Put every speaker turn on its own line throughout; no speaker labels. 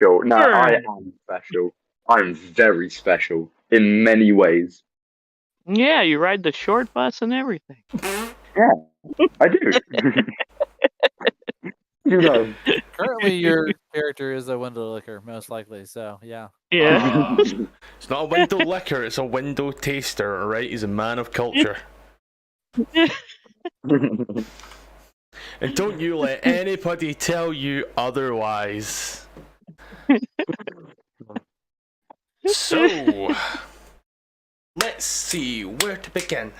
Sure. No, I
Sure.
am special. I'm very special in many ways.
Yeah, you ride the short bus and everything.
Yeah, I do. You know.
Currently, your character is a window licker, most likely. So, yeah.
Yeah.
It's not a window licker, it's a window taster, alright? He's a man of culture. And don't you let anybody tell you otherwise. So, let's see where to begin.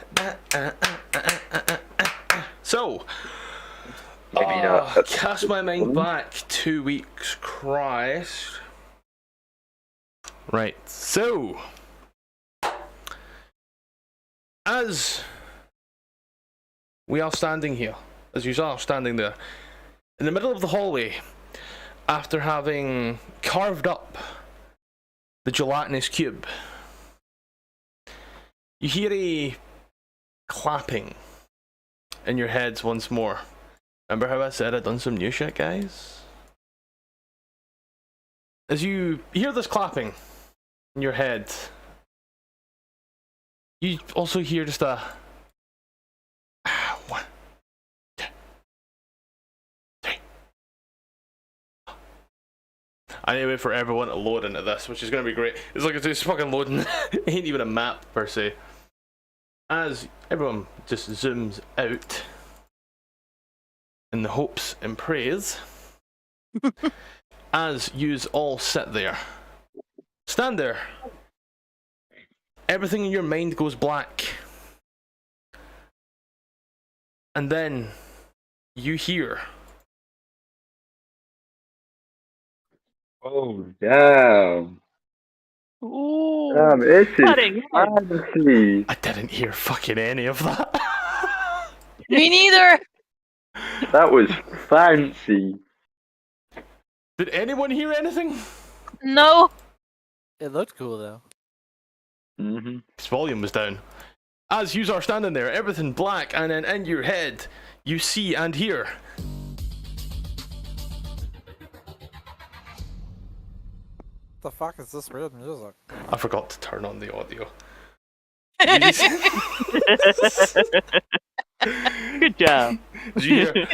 So,
Maybe not.
cast my mind back 2 weeks, Christ. Right, so, as we are standing here, as you are standing there, in the middle of the hallway, after having carved up the gelatinous cube, you hear a clapping in your heads once more. Remember how I said I'd done some new shit, guys? As you hear this clapping in your head, you also hear just a 1, 2, 3. I need to wait for everyone to load into this, which is going to be great. It's like it's fucking loading. It ain't even a map per se. As everyone just zooms out in the hopes and praise, as yous all sit there, stand there, everything in your mind goes black, and then you hear.
Oh, damn.
Ooh.
Damn, it
Cutting
is
edge.
fancy.
I didn't hear fucking any of that.
Me neither.
That was fancy.
Did anyone hear anything?
No.
It looked cool, though.
Mm-hmm.
His volume was down. As yous are standing there, everything black, and then in your head, you see and hear.
The fuck is this weird music?
I forgot to turn on the audio.
Good job.
Did you hear?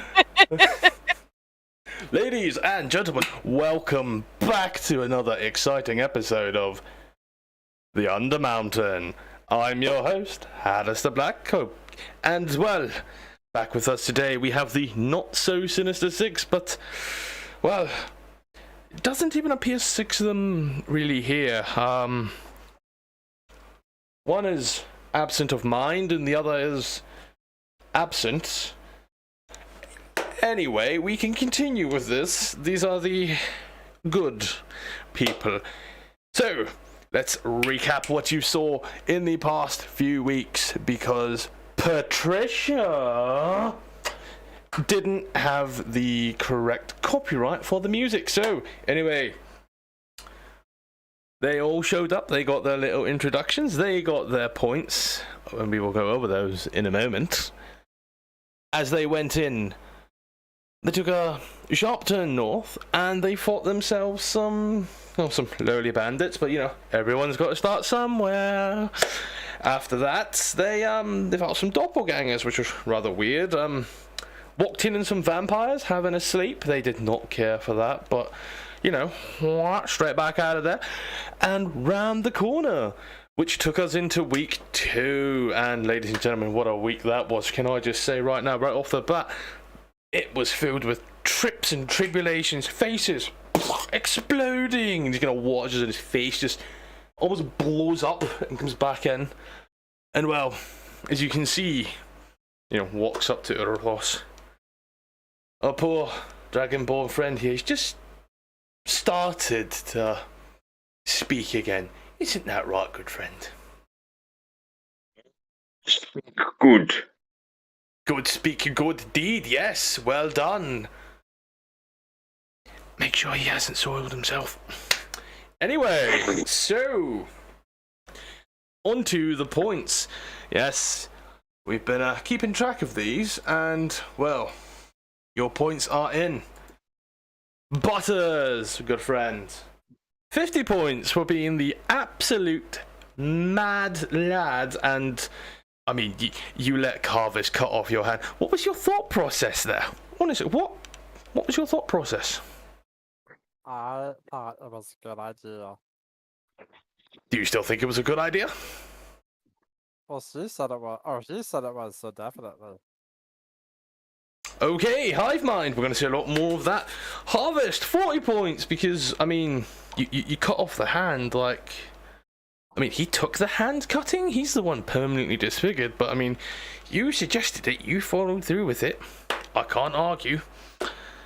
Ladies and gentlemen, welcome back to another exciting episode of The Undermountain. I'm your host, Hadis the Blackcoat, and well, back with us today we have the not so sinister 6, but well, it doesn't even appear 6 of them really here. One is absent of mind and the other is absent. Anyway, we can continue with this. These are the good people. So, let's recap what you saw in the past few weeks, because Patricia didn't have the correct copyright for the music. So, anyway, they all showed up, they got their little introductions, they got their points, and we will go over those in a moment. As they went in, they took a sharp turn north, and they fought themselves some lowly bandits, but you know, everyone's got to start somewhere. After that, they fought some doppelgangers, which was rather weird. Walked in some vampires having a sleep. They did not care for that, but you know, straight back out of there, and round the corner, which took us into week 2. And ladies and gentlemen, what a week that was! Can I just say right now, right off the bat, it was filled with trips and tribulations, faces exploding. And he's gonna watch as his face just almost blows up and comes back in. And well, as you can see, you know, walks up to Urorthos. Our poor dragonborn friend here, he's just started to speak again. Isn't that right, good friend?
Good.
Good speak, good deed, yes, well done. Make sure he hasn't soiled himself. Anyway, so, on to the points. Yes, we've been keeping track of these, and, well, your points are in. Butters, good friend. 50 points for being the absolute mad lad, and I mean, you let Carvis cut off your hand. What was your thought process there? Honestly, what was your thought process?
I thought it was a good idea.
Do you still think it was a good idea?
Well, she said it was. Or she said it was, so definitely.
Okay, Hive Mind, we're going to see a lot more of that. Harvest, 40 points, because, I mean, you cut off the hand, like... I mean, he took the hand cutting, he's the one permanently disfigured, but, I mean, you suggested it, you followed through with it. I can't argue.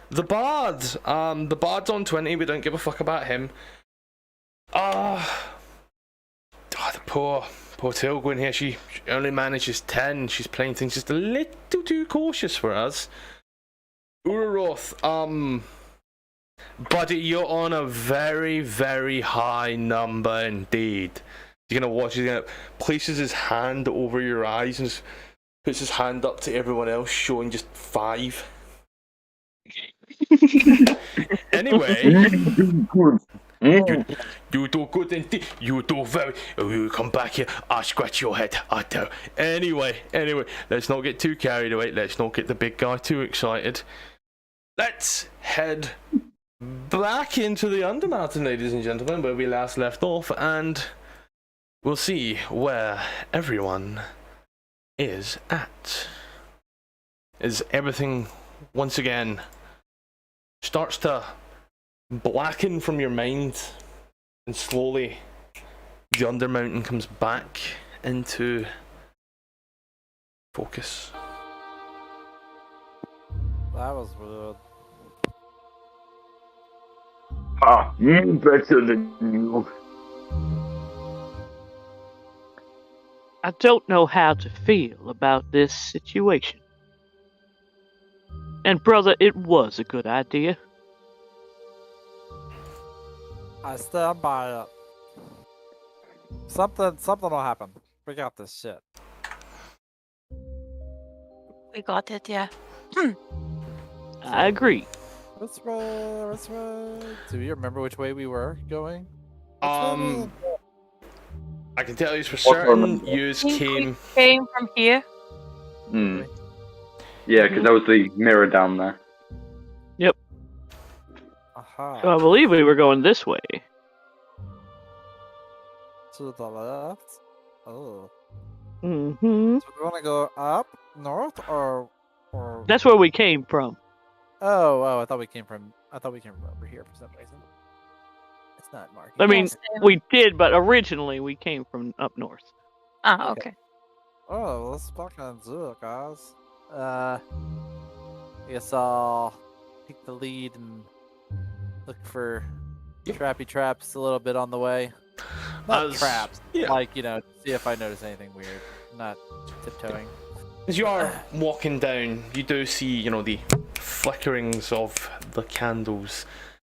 The Bard, the Bard's on 20, we don't give a fuck about him. The poor Tilgwyn here, she only manages 10. She's playing things just a little too cautious for us. Urorthos, buddy, you're on a very, very high number indeed. You're gonna watch, he's gonna places his hand over your eyes and puts his hand up to everyone else, showing just 5. Anyway. You do good indeed. You do very. Oh, you come back here. I'll scratch your head. I do. Anyway. Let's not get too carried away. Let's not get the big guy too excited. Let's head back into the undermountain, ladies and gentlemen, where we last left off, and we'll see where everyone is at. As everything once again starts to blacken from your mind, and slowly the undermountain comes back into focus.
That was weird.
Better than you.
I don't know how to feel about this situation. And brother, it was a good idea.
I stand by it. Something will happen. We got this shit.
We got it, yeah.
I agree.
Which way? Do you remember which way we were going?
I can tell you for certain, yous came.
Came from here.
Yeah, because that was the mirror down there.
Aha.
So I believe we were going this way.
To the left? Oh.
Mm-hmm.
So we want to go up, north, or...
That's where we came from.
Oh, I thought we came from over here for some reason. It's not marked.
I mean,
Yes,
we did, but originally we came from up north.
Ah, okay.
Oh, let's fucking do it, guys. I guess I'll take the lead and look for trappy traps a little bit on the way. Not traps, like, see if I notice anything weird. Not tiptoeing.
As you are walking down, you do see, the flickerings of the candles,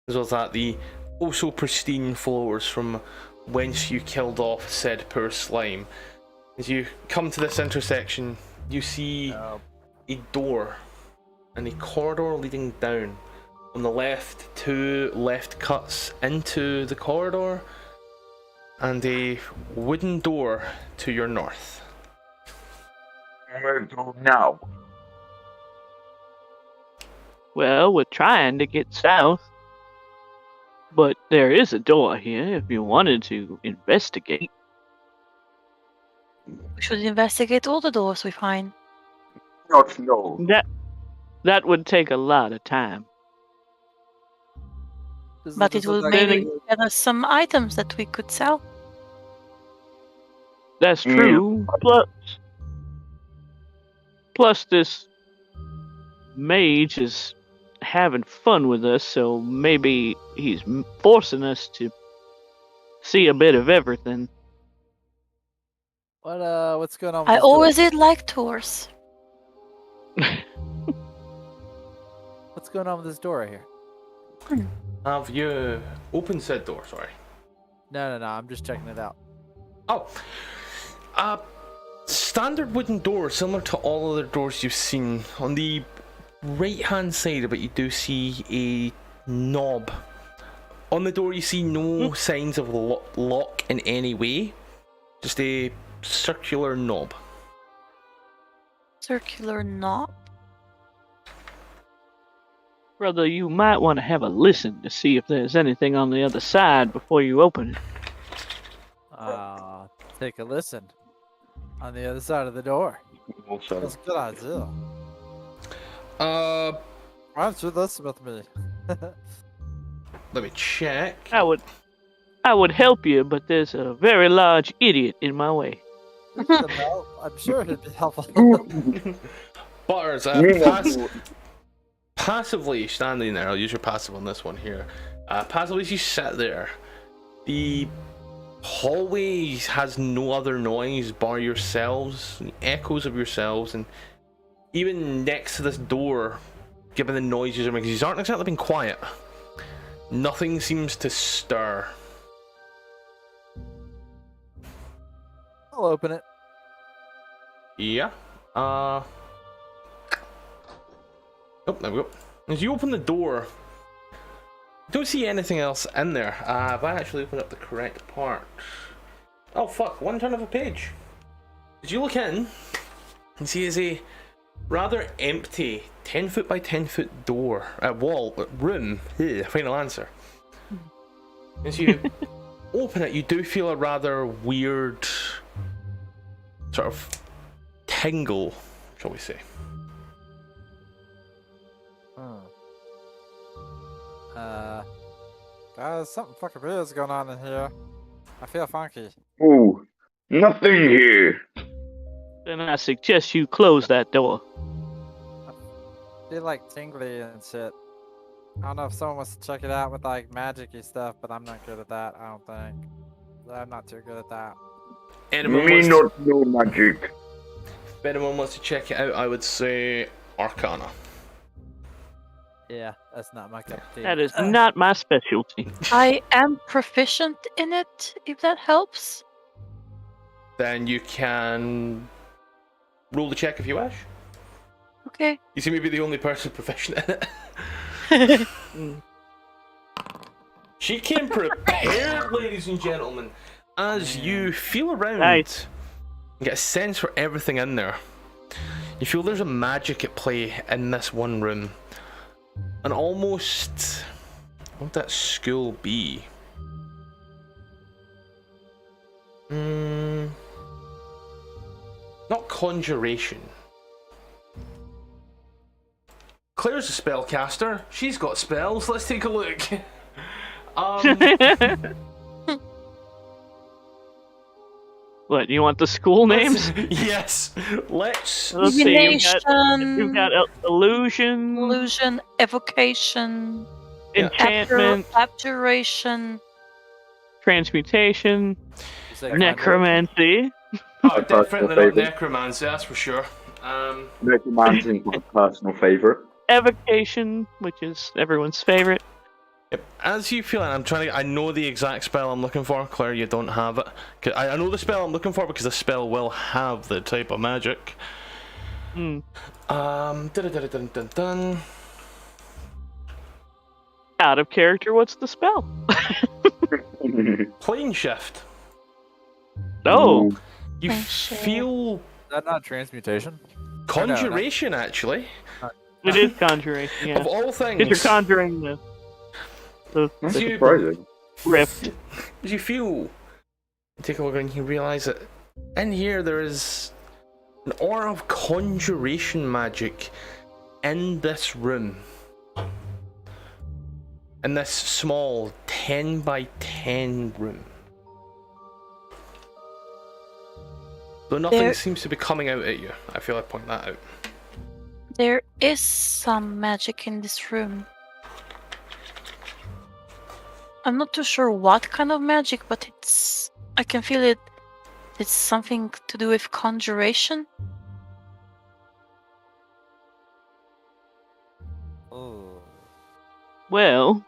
as well as that the also pristine floors from whence you killed off said poor slime. As you come to this intersection, you see a door and a corridor leading down. On the left, 2 left cuts into the corridor, and a wooden door to your north.
Where to now?
Well, we're trying to get south. But there is a door here if you wanted to investigate.
We should investigate all the doors we find.
Not no.
That would take a lot of time.
But it will maybe get us some items that we could sell.
That's true. Plus this mage is having fun with us, so maybe he's forcing us to see a bit of everything.
What's going on with
I
this
always
door?
did like tours.
What's going on with this door right here?
Have you opened said door? Sorry.
No, I'm just checking it out.
Oh, standard wooden door, similar to all other doors you've seen. On the right-hand side of it, you do see a knob. On the door, you see no signs of lock in any way. Just a circular knob.
Circular knob.
Brother, you might want to have a listen to see if there's anything on the other side before you open it.
Take a listen. On the other side of the door.
Also,
That's a good idea.
Uh,
Why don't you listen with me?
let me check.
I would help you, but there's a very large idiot in my way.
I'm sure it'd be helpful.
Butters, passively standing there. I'll use your passive on this one here. Passively, as you sit there, the hallway has no other noise bar yourselves, the echoes of yourselves, and even next to this door, given the noises are making, these aren't exactly being quiet. Nothing seems to stir.
I'll open it.
Yeah. Oh, there we go. As you open the door, you don't see anything else in there. If I actually open up the correct part. Oh fuck, one turn of a page. As you look in, you see is a rather empty 10 foot by 10 foot door, room. Final answer. As you open it, you do feel a rather weird sort of tingle, shall we say.
Guys, something fucking weird is going on in here. I feel funky.
ooh, nothing here.
Then I suggest you close that door.
I feel like tingly and shit. I don't know if someone wants to check it out with like magic-y stuff, but I'm not good at that, I don't think. I'm not too good at that.
Anyone
Me
wants
not know magic.
if anyone wants to check it out, I would say Arcana.
Yeah, that's not my cup of tea.
That is not my specialty.
I am proficient in it, if that helps.
Then you can roll the check if you wish.
Okay.
You seem to be the only person proficient in it. She came prepared, ladies and gentlemen. As you feel around
Nice.
and get a sense for everything in there, you feel there's a magic at play in this one room. And almost, what would that school be? Not conjuration. Claire's a spellcaster. She's got spells. Let's take a look.
What, you want the school names?
Yes. Let's.
Let's see.
Divination,
You've got illusion,
illusion, evocation,
enchantment,
abjuration.
transmutation,
You say
necromancy.
Oh, definitely not
favourite.
necromancy. That's for sure.
Necromancy's my personal favourite.
Evocation, which is everyone's favorite.
Yep. As you feel, and I'm trying to. I know the exact spell I'm looking for. Claire, you don't have it. 'Cause I know the spell I'm looking for because the spell will have the type of magic.
Hmm.
Dun.
Out of character, what's the spell?
Plane shift.
Oh,
Ooh,
You
Plane shift.
feel
Is that not transmutation?
conjuration, actually.
it is conjuration, yeah.
Of all
Because
things,
you're conjuring the
that's
You-
surprising.
rift.
as you feel, take a look and you realize that in here there is an aura of conjuration magic in this room. In this small 10 by 10 room. Though nothing
There-
seems to be coming out at you. I feel I point that out.
There is some magic in this room. I'm not too sure what kind of magic, but I can feel it. It's something to do with conjuration.
Oh.
Well,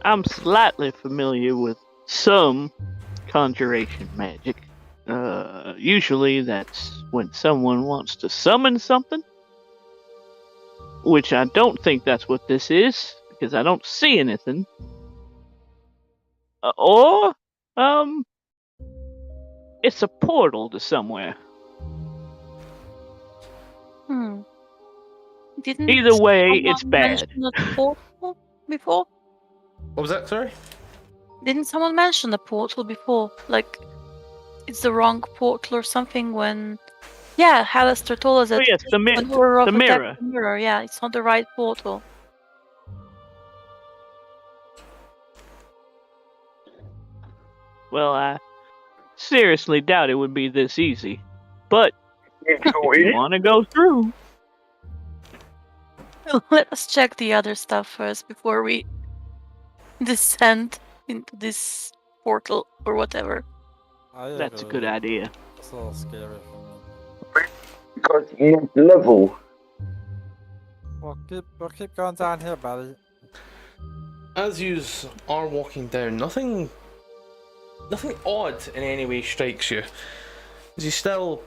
I'm slightly familiar with some conjuration magic. Usually that's when someone wants to summon something. Which I don't think that's what this is, because I don't see anything. It's a portal to somewhere.
Hmm. Didn't
Either way,
someone
it's bad.
mention a portal before?
What was that, sorry?
Didn't someone mention a portal before? Like, it's the wrong portal or something when... Yeah, Halaster told us that
Oh yes, the
when Urorthos
the mirror.
attacked the mirror. Yeah, it's not the right portal.
Well, I seriously doubt it would be this easy. But if you want to go through,
Let us check the other stuff first before we descend into this portal or whatever.
that's a good idea.
It's a little scary for me.
Because next level.
We'll keep going down here, buddy.
As you are walking down, nothing odd in any way strikes you. As you still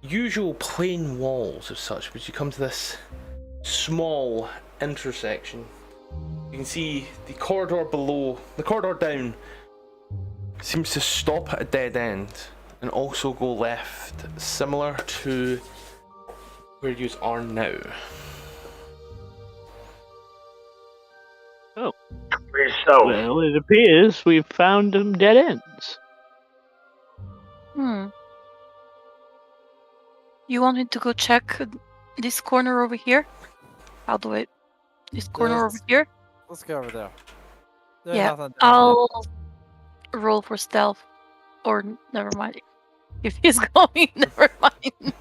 usual plain walls as such, but you come to this small intersection. You can see the corridor below, the corridor down seems to stop at a dead end and also go left, similar to where you are now.
Oh.
So,
Well, it appears we've found them dead ends.
You want me to go check this corner over here? How do I... This corner over here?
Let's go over there.
Yeah,
Nothing down
I'll roll for stealth. Or, never mind. If he's going, never mind.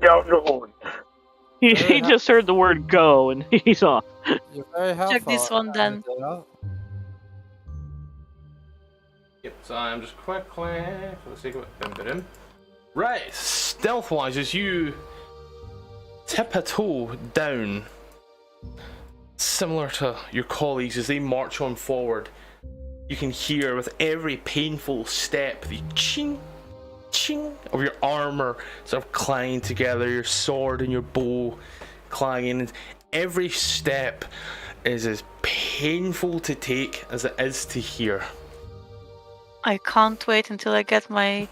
no.
He just heard the word go and he's off.
there. You're very helpful.
Check this one then.
Yep, so I'm just quickly, for the sake of it, right, stealth-wise, as you tip a toe down, similar to your colleagues as they march on forward, you can hear with every painful step the ching, ching of your armor sort of clanging together, your sword and your bow clanging, and every step is as painful to take as it is to hear.
I can't wait until I get my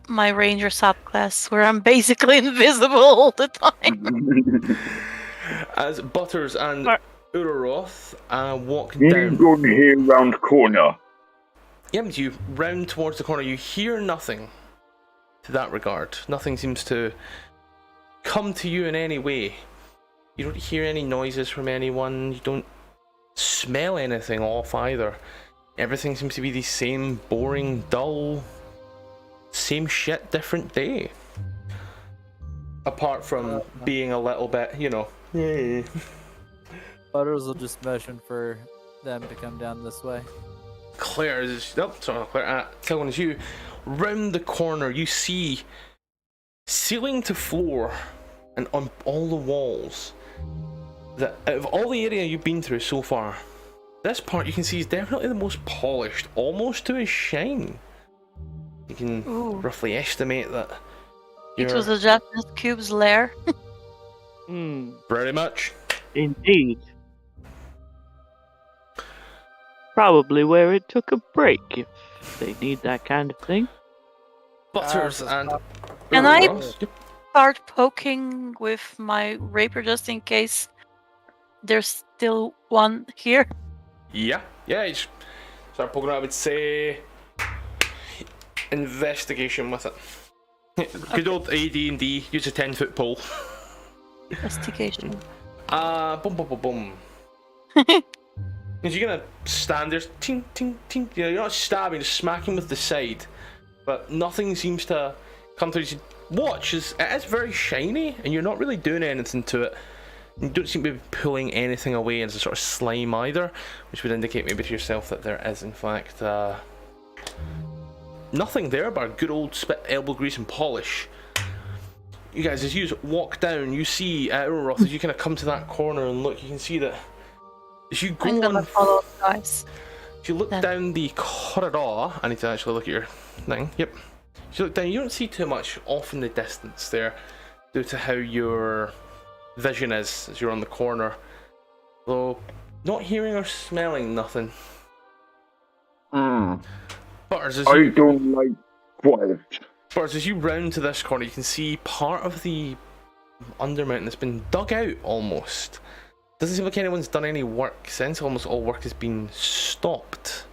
ranger subclass, where I'm basically invisible all the time.
As Butters and Urorthos walk
You
down.
go here round corner.
As you round towards the corner, you hear nothing to that regard. Nothing seems to come to you in any way. You don't hear any noises from anyone. You don't smell anything off either. Everything seems to be the same boring, dull, same shit, different day. Apart from being a little bit, yay.
Butters will just motion for them to come down this way.
Claire is Claire. Telling as you round the corner, you see ceiling to floor and on all the walls that out of all the area you've been through so far, this part you can see is definitely the most polished, almost to a shine. You can roughly estimate that
It was a Japanese cube's lair.
pretty much.
Indeed. Probably where it took a break, if they need that kind of thing.
Butters and
Can I
Urorthos.
start poking with my rapier just in case there's still one here?
Yeah, you start poking. I would say investigation with it. Good old AD&D. Use a 10-foot pole.
Investigation.
Boom. Because you're gonna stand there, ting, ting, ting. You're not stabbing, just smacking with the side, but nothing seems to come through. You watch, it is very shiny, and you're not really doing anything to it. You don't seem to be pulling anything away as a sort of slime either, which would indicate maybe to yourself that there is in fact nothing there but a good old spit, elbow grease and polish. You guys, as you walk down, you see Urorthos, as you kind of come to that corner and look, you can see that as you
I'm
go
gonna
on,
follow, guys.
If you look
Then-
down the corridor, I need to actually look at your thing. Yep. If you look down, you don't see too much off in the distance there, due to how your vision is as you're on the corner. Though, not hearing or smelling nothing. Butters, as
I
you,
don't like quiet.
Butters, as you round to this corner, you can see part of the undermountain that's been dug out almost. Doesn't seem like anyone's done any work since. Almost all work has been stopped.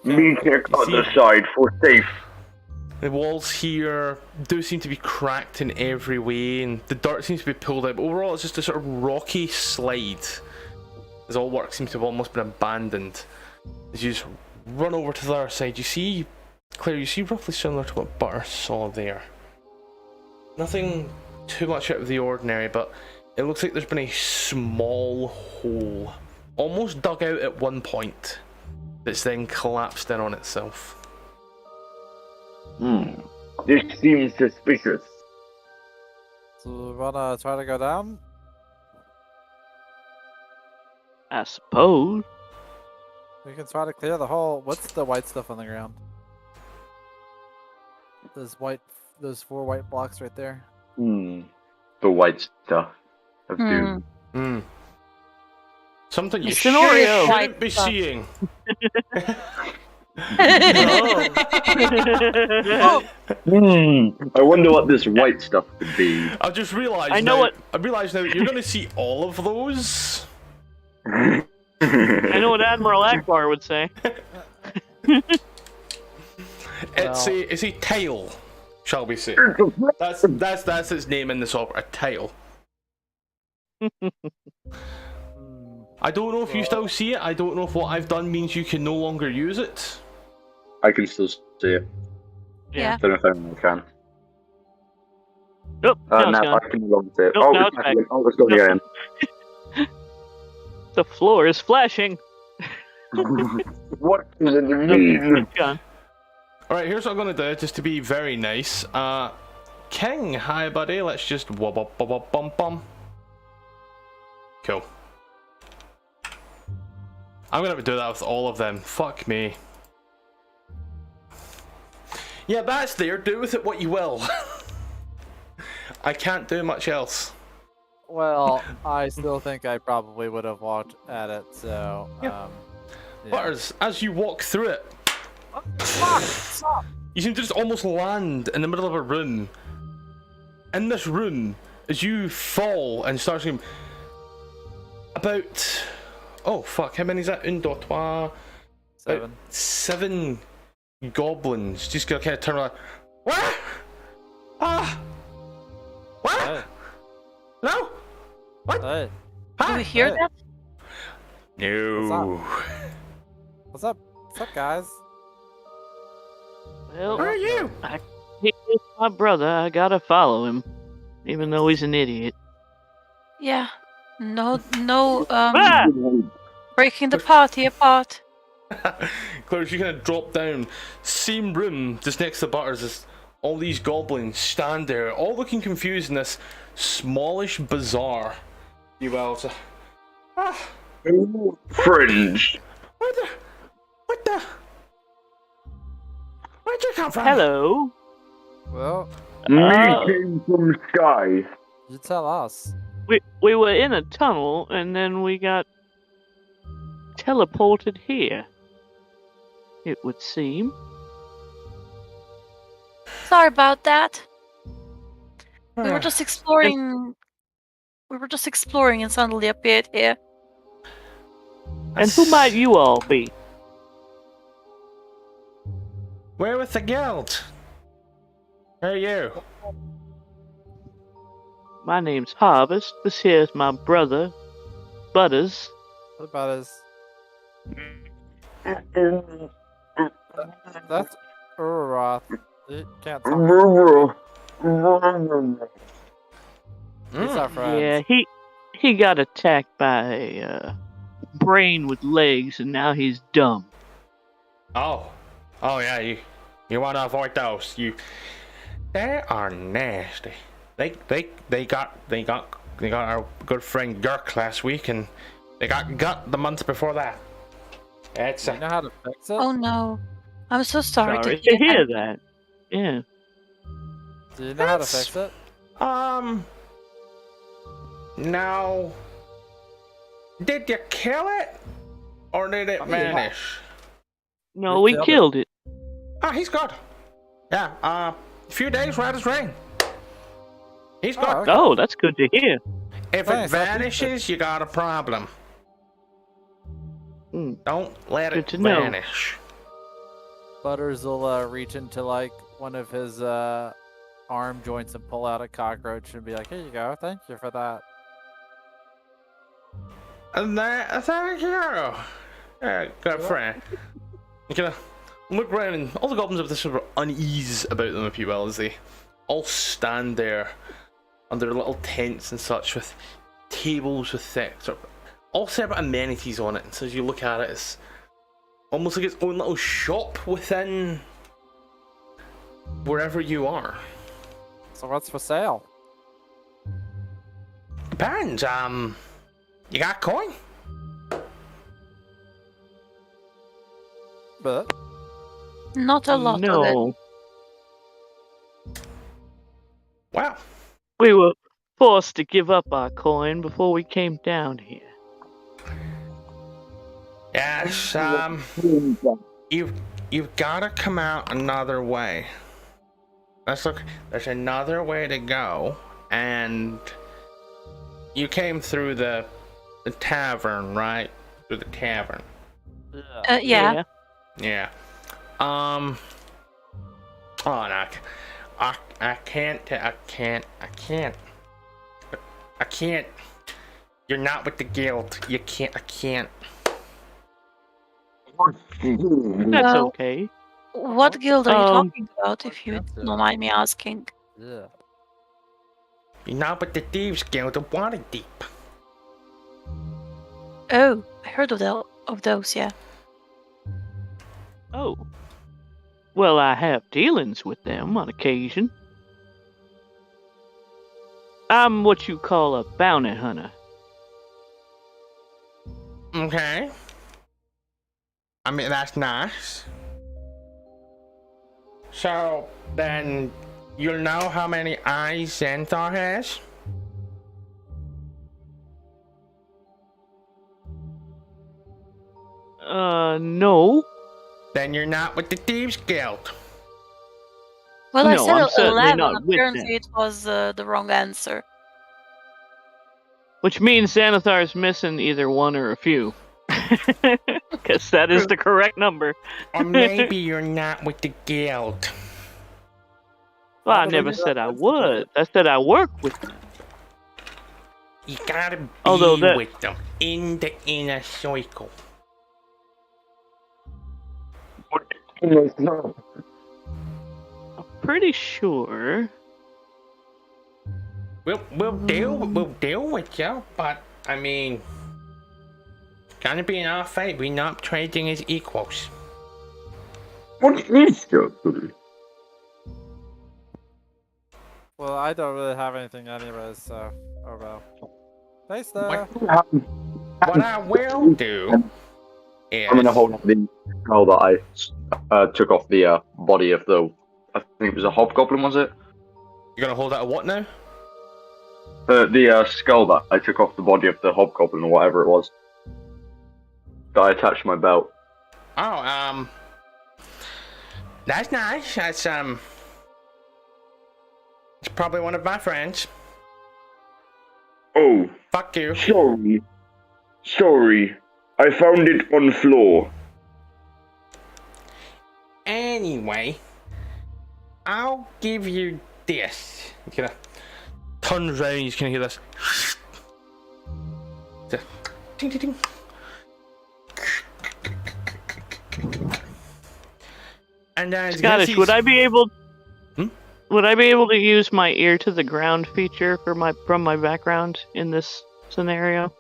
Me check
You
on
see-
the side for safe.
The walls here do seem to be cracked in every way, and the dirt seems to be pulled out, but overall it's just a sort of rocky slide, as all work seems to have almost been abandoned. As you just run over to the other side, you see, Claire, you see roughly similar to what Butter saw there. Nothing too much out of the ordinary, but it looks like there's been a small hole, almost dug out at one point, that's then collapsed in on itself.
This seems suspicious.
So we wanna try to go down?
I suppose.
We can try to clear the hole. What's the white stuff on the ground? Those 4 white blocks right there.
The white stuff of doom.
Something you
It's an Oreo.
shouldn't be
White stuff.
seeing.
Oh.
I wonder what this white stuff could be.
I've just realised.
I know
now,
what-
I realised now that you're going to see all of those.
I know what Admiral Akbar would say.
It's a tail, shall we say? That's its name in the software. A tail. I don't know if you still see it. I don't know if what I've done means you can no longer use it.
I can still see it.
Yeah.
Don't know if anyone can.
Nope, now it's
No,
gone.
I can no longer see it.
Nope, now it's back.
It's going again.
The floor is flashing.
What does it
Nope,
mean?
it's gone.
Alright, here's what I'm going to do, just to be very nice. King, hi buddy, let's just wub up bum bum bum bum. Cool. I'm gonna have to do that with all of them. Fuck me. Yeah, that's there. Do with it what you will. I can't do much else.
Well, I still think I probably would have walked at it, so
Yeah.
yeah.
Butters, as you walk through it,
Fuck! Stop!
you seem to just almost land in the middle of a room. In this room, as you fall and start screaming, about... Oh fuck, how many is that? 1, 2,
7.
7 goblins just gonna kind of turn around. What? Ah! What?
Hey,
No? What?
hey,
Do we hear
Hey.
that?
No.
what's up? What's up, guys?
Well,
Who are you?
he is my brother. I gotta follow him, even though he's an idiot.
Yeah. No,
Ah!
breaking the party apart.
Claire, you kind of drop down. Same room, just next to Butters, as all these goblins stand there, all looking confused in this smallish bazaar. You will. So,
Fringe.
what the? Where'd you come from?
Hello.
Well,
Me came from sky.
you tell us.
We were in a tunnel and then we got teleported here. It would seem.
Sorry about that. We were just exploring. We were just exploring and suddenly appeared here.
And who might you all be?
Where with the guild? Who are you?
My name's Harvest. This here's my brother, Butters.
What about us? That's Urorthos. It can't talk. He's our friend.
Yeah, he got attacked by a brain with legs, and now he's dumb.
Oh yeah, you want to avoid those? They are nasty. They got our good friend Gurk last week, and They got gut the month before that. It's
Do you know how to fix it?
Oh no. I'm so sorry,
Sorry
to
to
hear
hear
that.
that. Yeah.
Do you know how to
That's-
fix it?
No. Did you kill it? Or did it vanish?
No,
We
we
killed
killed it.
Oh, he's good. Yeah, a few days, right as rain. He's good.
Oh, okay.
Oh, that's good to hear.
If it
Thanks, I'll keep
vanishes, you got a problem.
Hmm.
Don't let
Good
it
to know.
vanish.
Butters will reach into like one of his arm joints and pull out a cockroach and be like, "Here you go. Thank you for that."
And thank you. Good friend. You can look around, and all the goblins have this sort of unease about them, if you will, as they all stand there under little tents and such, with tables with sort of all separate amenities on it. And so as you look at it, it's almost like its own little shop within wherever you are.
So what's for sale?
Depends. You got coin?
But
Not a lot of it.
No.
Well,
We were forced to give up our coin before we came down here.
yes. You've got to come out another way. Let's look. There's another way to go, and you came through the tavern, right? Through the tavern.
Yeah.
Yeah. Oh no. I can't. You're not with the guild. You can't. I can't.
That's
Well,
okay.
What guild are you
Um,
talking about, if you don't mind me asking?
yeah.
You're not with the thieves guild of Waterdeep.
Oh, I heard of those, yeah.
Oh. Well, I have dealings with them on occasion. I'm what you call a bounty hunter.
Okay. I mean, that's nice. So, then, you'll know how many eyes Xanathar has?
No.
Then you're not with the Thieves Guild.
Well, I
No,
said
I'm certainly
11.
not with
Apparently,
them.
it was the wrong answer.
Which means Xanathar's missing either one or a few. Because that is the correct number.
Or maybe you're not with the guild.
Well, I
Probably
never
not.
said I would. I said I work with them.
You gotta be
Although that-
with them in the inner circle.
I'm pretty sure.
We'll deal with you, but I mean, it's gonna be in our fight. We're not trading as equals.
What is your food?
Well, I don't really have anything anyways, so oh well. Thanks though.
What I will do is
I'm gonna hold up the skull that I took off the body of the. I think it was a hobgoblin, was it?
you're gonna hold out a what now?
The skull that I took off the body of the hobgoblin or whatever it was. That I attached to my belt.
Oh, that's nice. That's it's probably one of my friends.
Oh,
Fuck you.
sorry. I found it on the floor.
Anyway, I'll give you this. You gonna turns around, you can hear this. Ding, ding, ding. And
Scottish, would I be able?
Hmm?
Would I be able to use my ear to the ground feature from my background in this scenario?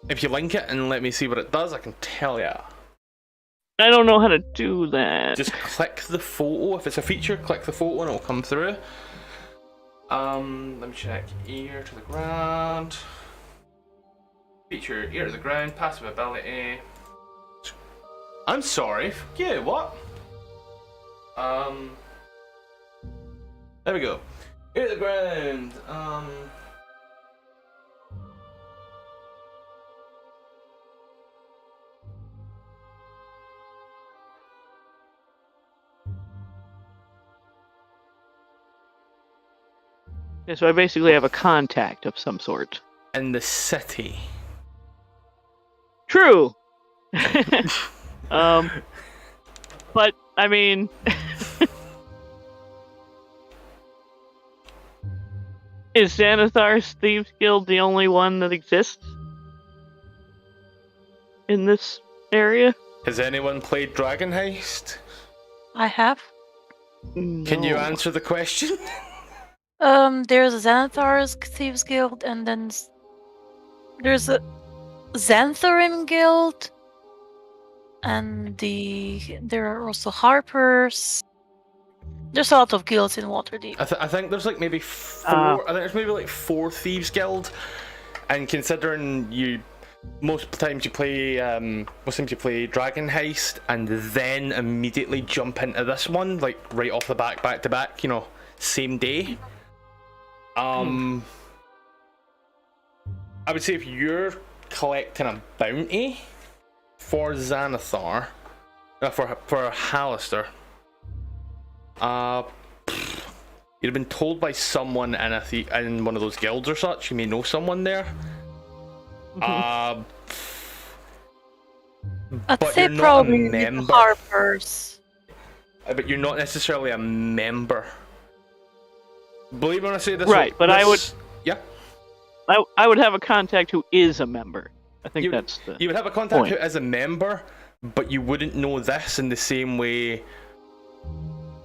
If you link it and let me see what it does, I can tell ya.
I don't know how to do that.
Just click the photo. If it's a feature, click the photo and it'll come through. Let me check. Ear to the ground. Feature ear to the ground, passive ability. I'm sorry. Yeah, what? There we go. Ear to the ground.
Yeah, so I basically have a contact of some sort.
In the city.
True. But I mean, is Xanathar's Thieves Guild the only one that exists in this area?
Has anyone played Dragon Heist?
I have.
Can you answer the question?
There's a Xanathar's Thieves Guild, and then there's a Xantharim Guild, and there are also Harpers. There's a lot of guilds in Waterdeep.
I think there's like maybe four. I think there's maybe like 4 Thieves Guild, and considering most times you play Dragon Heist and then immediately jump into this one, like right off the back to back, same day. I would say if you're collecting a bounty for Xanathar, for Halaster, you'd have been told by someone in one of those guilds or such. You may know someone there.
I'd
but
say
you're not
probably
a member.
the Harpers.
But you're not necessarily a member. Believe me when I say this.
Right, but I would.
Yeah.
I would have a contact who is a member. I think that's the.
You would have a contact
point.
who is a member, but you wouldn't know this in the same way.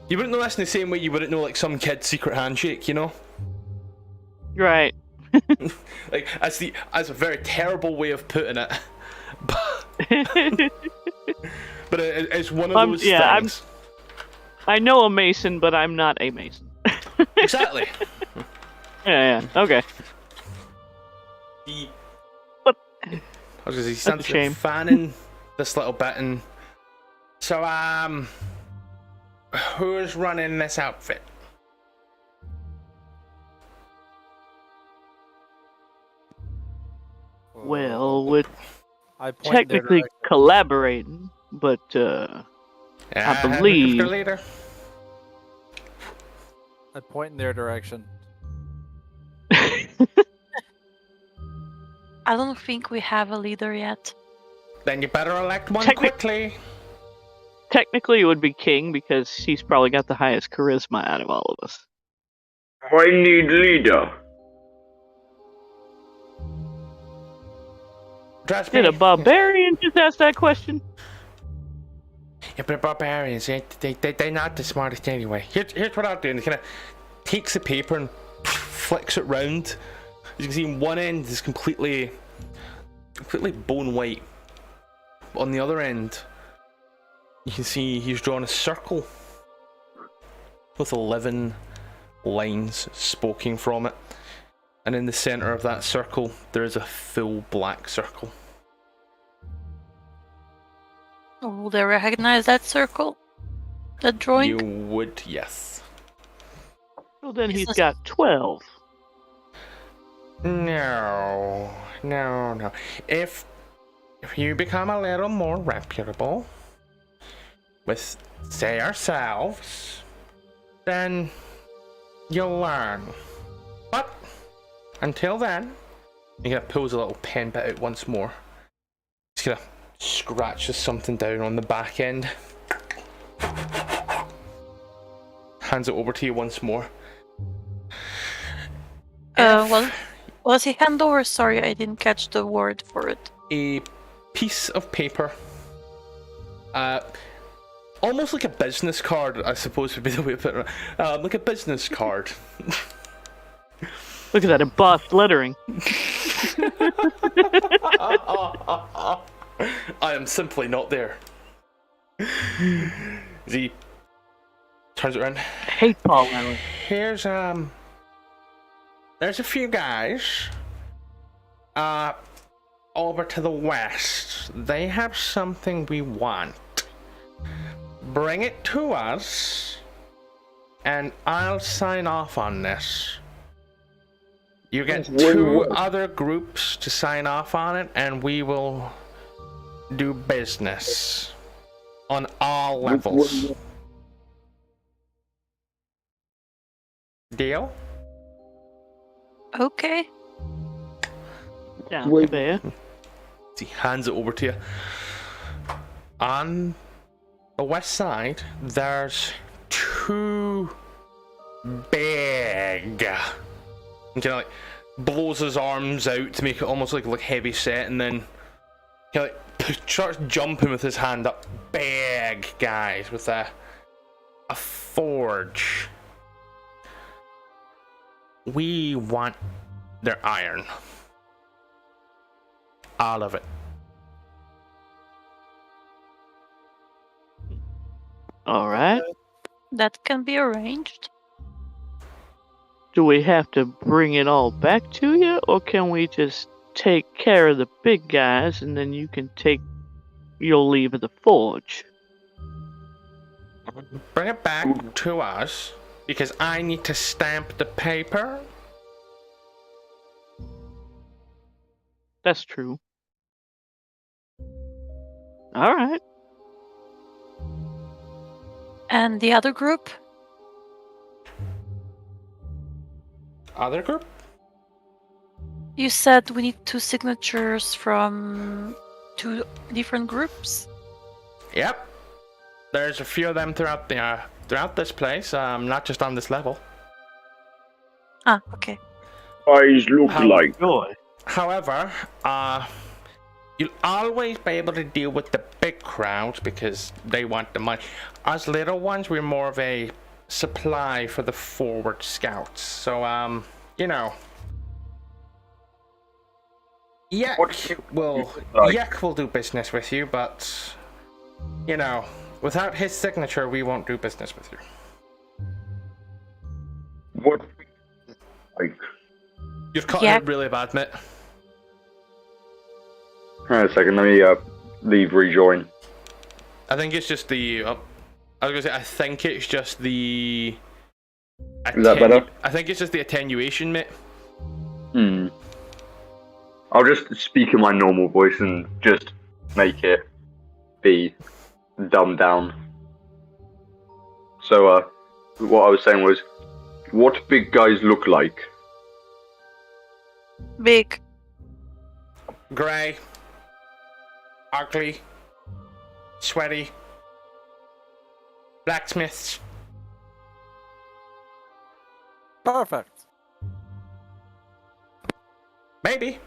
You wouldn't know this in the same way you wouldn't know like some kid's secret handshake,
Right.
Like as a very terrible way of putting it, but it's one of those things.
I know a mason, but I'm not a mason.
Exactly.
Yeah. Okay. But
I was gonna say, he stands
a shame.
fanning this little bit, and so who's running this outfit?
well, with
I point in their
technically
direction.
collaborating, but I believe.
Later.
I point in their direction.
I don't think we have a leader yet.
Then you better elect one quickly.
Technically, it would be King because he's probably got the highest charisma out of all of us.
I need leader.
Trust
Did
me.
a barbarian just ask that question?
Yeah, but barbarians, they're not the smartest anyway. Here's what I'll do. And he kind of takes the paper and flicks it round. As you can see, one end is completely bone white. But on the other end, you can see he's drawn a circle with 11 lines spoken from it. And in the center of that circle, there is a full black circle.
Will they recognize that circle? That drawing?
You would, yes.
Well, then
Is
he's
this-
got 12.
No. If you become a little more reputable with, say, ourselves, then you'll learn. But until then, he kind of pulls a little pen bit out once more. He's gonna scratches something down on the back end. Hands it over to you once more.
Was he hand over? Sorry, I didn't catch the word for it.
A piece of paper, almost like a business card, I suppose would be the way to put it. Like a business card.
Look at that embossed lettering.
I am simply not there. He turns it around.
I hate Paul Allen.
Here's there's a few guys. over to the west. They have something we want. Bring it to us, and I'll sign off on this. You get 2 other groups to sign off on it, and we will do business on all levels. Deal?
Okay.
Down to there.
He hands it over to you. On the west side, there's 2 big. And kind of like blows his arms out to make it almost like heavy set, and then kind of like starts jumping with his hand up. Big guys with a forge. We want their iron. All of it.
All right.
That can be arranged.
Do we have to bring it all back to you, or can we just take care of the big guys and then you can take your leave of the forge?
Bring it back to us, because I need to stamp the paper.
That's true. All right.
And the other group?
Other group?
You said we need 2 signatures from 2 different groups?
Yep. There's a few of them throughout this place, not just on this level.
Ah, okay.
Eyes look like.
Joy.
However, you'll always be able to deal with the big crowds because they want the money. Us little ones, we're more of a supply for the forward scouts. So, you know. Yak will do business with you, but, you know, without his signature, we won't do business with you.
What? Like.
You've cut
Yak.
it really bad, mate.
Hang on a second, let me leave, rejoin.
I think it's just the. I was gonna say, I think it's just the.
Is that better?
I think it's just the attenuation, mate.
I'll just speak in my normal voice and just make it be dumbed down. So, what I was saying was, what big guys look like?
Big.
Grey. Ugly. Sweaty. Blacksmiths.
Perfect.
Maybe.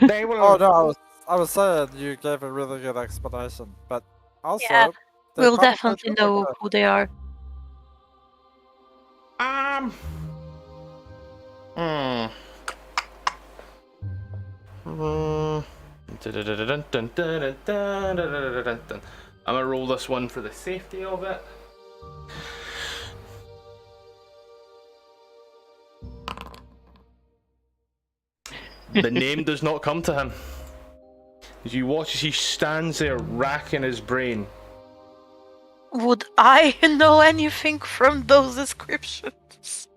They will.
Oh no, I was saying you gave a really good explanation, but also
Yeah,
they
we'll
probably
definitely
do
know
look good.
who they are.
I'm gonna roll this one for the safety of it. The name does not come to him. As you watch as he stands there racking his brain.
Would I know anything from those descriptions?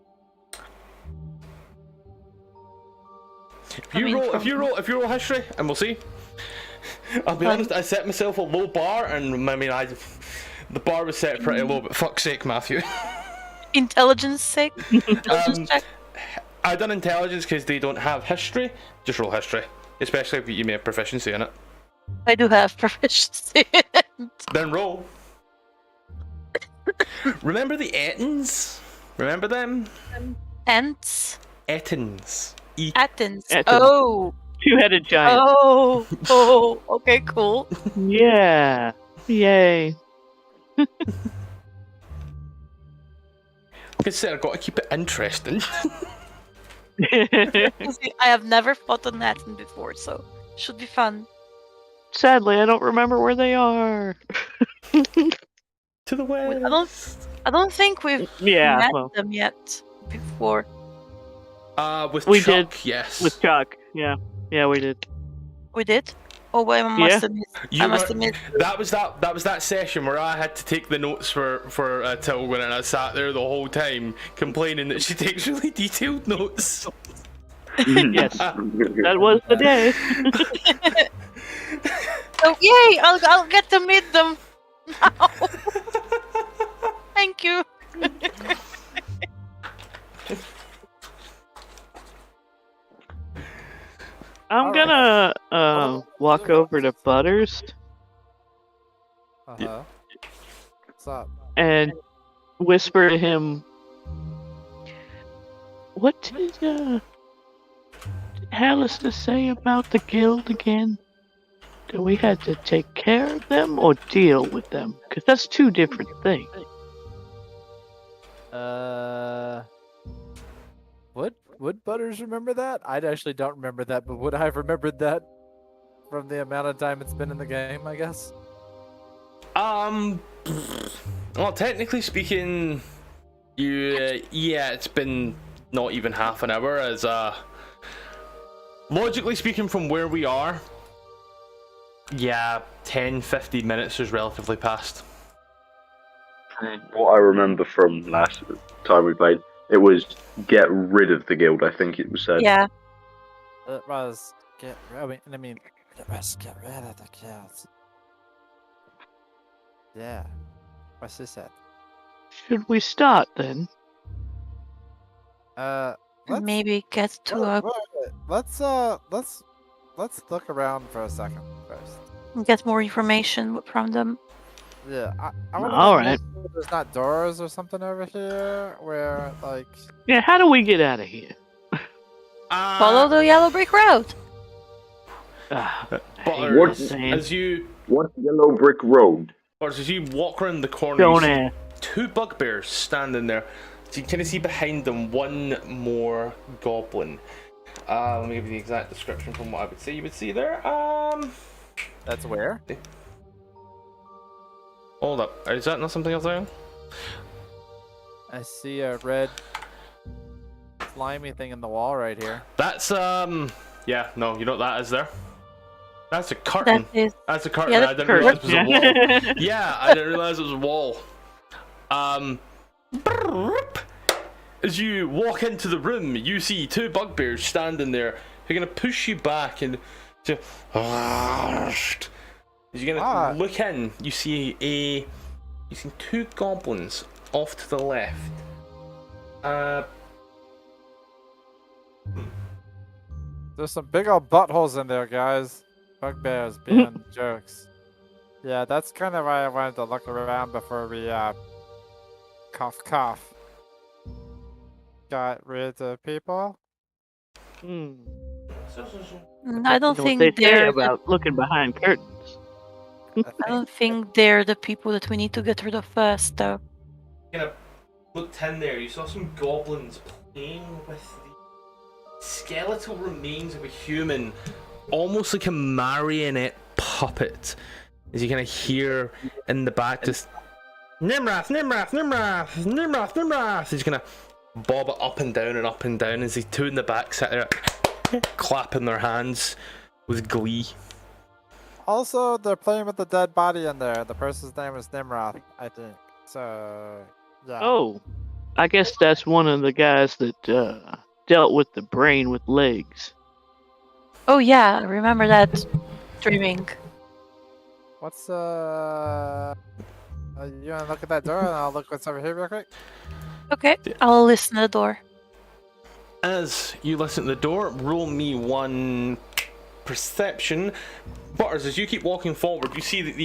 If you roll history, and we'll see. I'll be honest, I set myself a low bar, and I mean, the bar was set pretty low, but fuck's sake, Matthew.
Intelligence sake? Intelligence check?
I done intelligence because they don't have history. Just roll history, especially if you may have proficiency in it.
I do have proficiency.
Then roll. Remember the Ettins? Remember them?
Ents?
Ettins.
Attins.
Attins.
Oh.
Two-headed giant.
Oh. Okay, cool.
Yeah. Yay.
Like I said, I've got to keep it interesting.
See, I have never fought an Atten before, so should be fun.
Sadly, I don't remember where they are.
To the west.
I don't think we've met them yet before.
With
we
Chuck,
did
yes.
with Chuck, yeah. Yeah, we did.
We did? Oh, I must
Yeah.
have missed.
You
I must
were-
have missed.
That was that session where I had to take the notes for Tilwyn, and I sat there the whole time complaining that she takes really detailed notes.
Yes, that was the day.
Oh, yay! I'll get to meet them now. Thank you.
I'm
Alright.
gonna walk over to Butters
Uh-huh. What's up?
and whisper to him, "What did Hallister say about the guild again? Do we have to take care of them or deal with them? Because that's two different things."
Would Butters remember that? I actually don't remember that, but would I have remembered that from the amount of time it's been in the game, I guess?
Well, technically speaking, yeah, it's been not even half an hour. As logically speaking, from where we are, yeah, 10-15 minutes is relatively past.
What I remember from last time we played, it was get rid of the guild. I think it was said.
Yeah.
It was get rid of the kids. Yeah. What's this at?
Should we start then?
Let's,
Maybe get to a
let's look around for a second first.
get more information from them.
Yeah, I want to
All
make
right.
sure there's not doors or something over here where like
Yeah, how do we get out of here?
Follow the yellow brick road.
Ah,
Butters,
saying.
as you
What's Yellow Brick Road?
walk around the corner,
Don't
you see
ask.
two bugbears standing there. So you kind of see behind them one more goblin. Let me give you the exact description from what I would say you would see there.
that's where?
Hold up, is that not something else there?
I see a red slimy thing in the wall right here.
That's yeah, no, you know what that is there? That's a curtain.
That is.
That's a curtain.
Yeah,
I
that's
didn't realize it was a wall.
Yeah.
Yeah, I didn't realize it was a wall. As you walk into the room, you see two bugbears standing there. They're gonna push you back and to. As you're gonna look in, you see two goblins off to the left.
There's some big old buttholes in there, guys. Bugbears being jerks. Yeah, that's kind of why I wanted to look around before we cough. Got rid of people.
Hmm.
I don't
What
think
they say
they're.
about looking behind curtains.
I don't think they're the people that we need to get rid of first, though.
Kind of looked in there. You saw some goblins playing with the skeletal remains of a human, almost like a marionette puppet. As you kind of hear in the back, just Nimrath, Nimrath, Nimrath, Nimrath, Nimrath. He's gonna bob it up and down as the two in the back sit there clapping their hands with glee.
Also, they're playing with the dead body in there. The person's name is Nimroth, I think. So, yeah.
Oh, I guess that's one of the guys that dealt with the brain with legs.
Oh yeah, I remember that dreaming.
What's you wanna look at that door and I'll look what's over here real quick?
Okay, I'll listen to the door.
As you listen to the door, roll me one perception. Butters, as you keep walking forward, you see that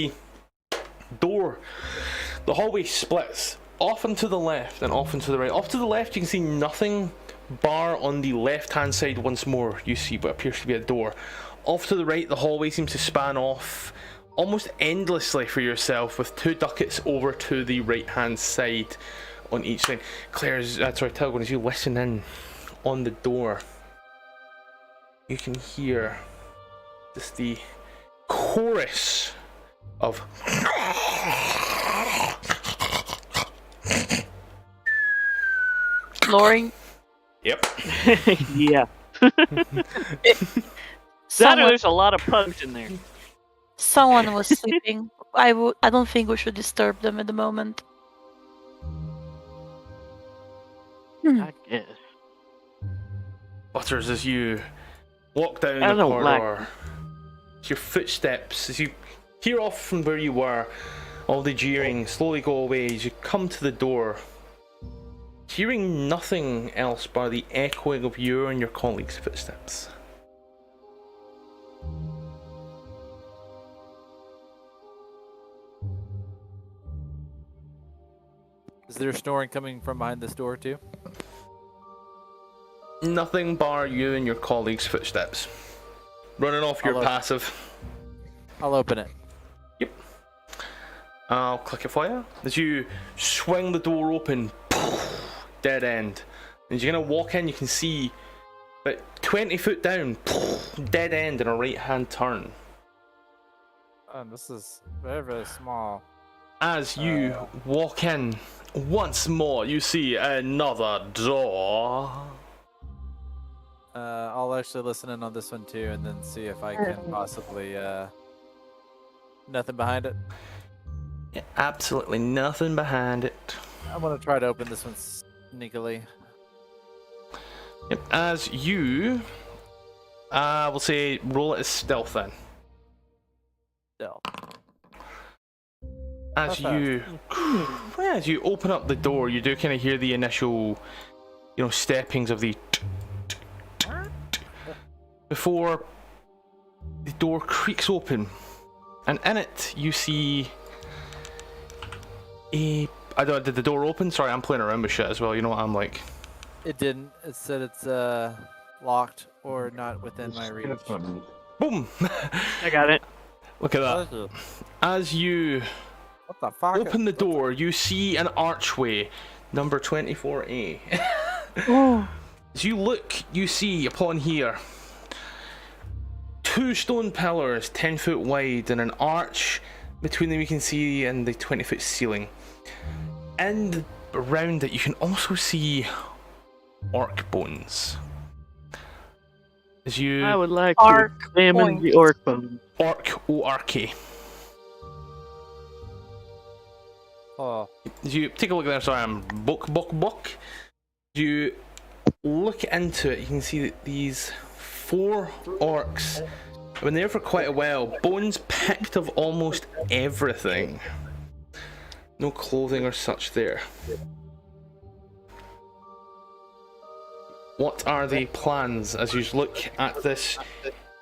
the hallway splits off and to the left and off and to the right. Off to the left, you can see nothing, bar on the left-hand side once more. You see what appears to be a door. Off to the right, the hallway seems to span off almost endlessly for yourself, with two ducats over to the right-hand side on each side. Tilgwyn, as you listen in on the door, you can hear just the chorus of
Snoring.
Yep.
Yeah.
Someone,
there's a lot of pugs in there.
someone was sleeping. I don't think we should disturb them at the moment.
I guess.
Butters, as you walk down
I
the
don't like
corridor, as your footsteps, as you hear off from where you were, all the jeering slowly go away as you come to the door, hearing nothing else but the echoing of your and your colleagues' footsteps.
Is there snoring coming from behind this door too?
Nothing bar you and your colleagues' footsteps. Running off your passive.
I'll open it.
Yep. I'll click it for you. As you swing the door open, dead end. As you're gonna walk in, you can see about 20 foot down, dead end and a right hand turn.
This is very, very small.
As you walk in, once more you see another door.
I'll actually listen in on this one too, and then see if I can possibly. Nothing behind it.
Yeah, absolutely nothing behind it.
I'm gonna try to open this one sneakily.
Yep. As you, we'll say roll it as stealth then.
Still.
As you open up the door, you do kind of hear the initial, steppings of the before the door creaks open, and in it you see did the door open? Sorry, I'm playing around with shit as well. You know what I'm like.
It didn't. It said it's locked or not within my reach.
Boom!
I got it.
Look at that. As you
What the fuck?
open the door, you see an archway, number 24A.
Oh,
As you look, you see upon here 2 stone pillars 10 foot wide and an arch between them you can see in the 20-foot ceiling. And around it you can also see orc bones. As you
I would like to
Arc
examine
point.
the orc bone.
orc O-R-K.
Oh,
As you take a look there, sorry, I'm book. You look into it, you can see that these 4 orcs have been there for quite a while. Bones picked of almost everything. No clothing or such there. What are the plans as you look at this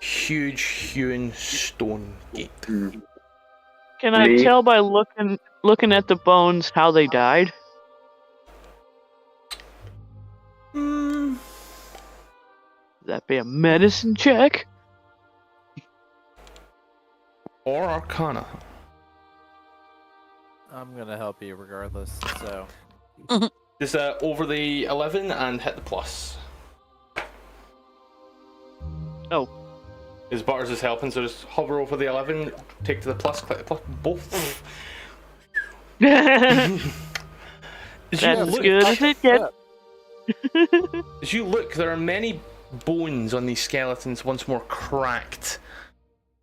huge hewn stone gate?
Can I
Me?
tell by looking at the bones how they died?
Hmm.
Would that be a medicine check?
Or Arcana.
I'm gonna help you regardless. So
Just over the 11 and hit the plus.
Oh.
His Butters is helping, so just hover over the 11, take to the plus, click the plus, both.
That's
As you look,
good as it gets.
as you look, there are many bones on these skeletons, once more cracked.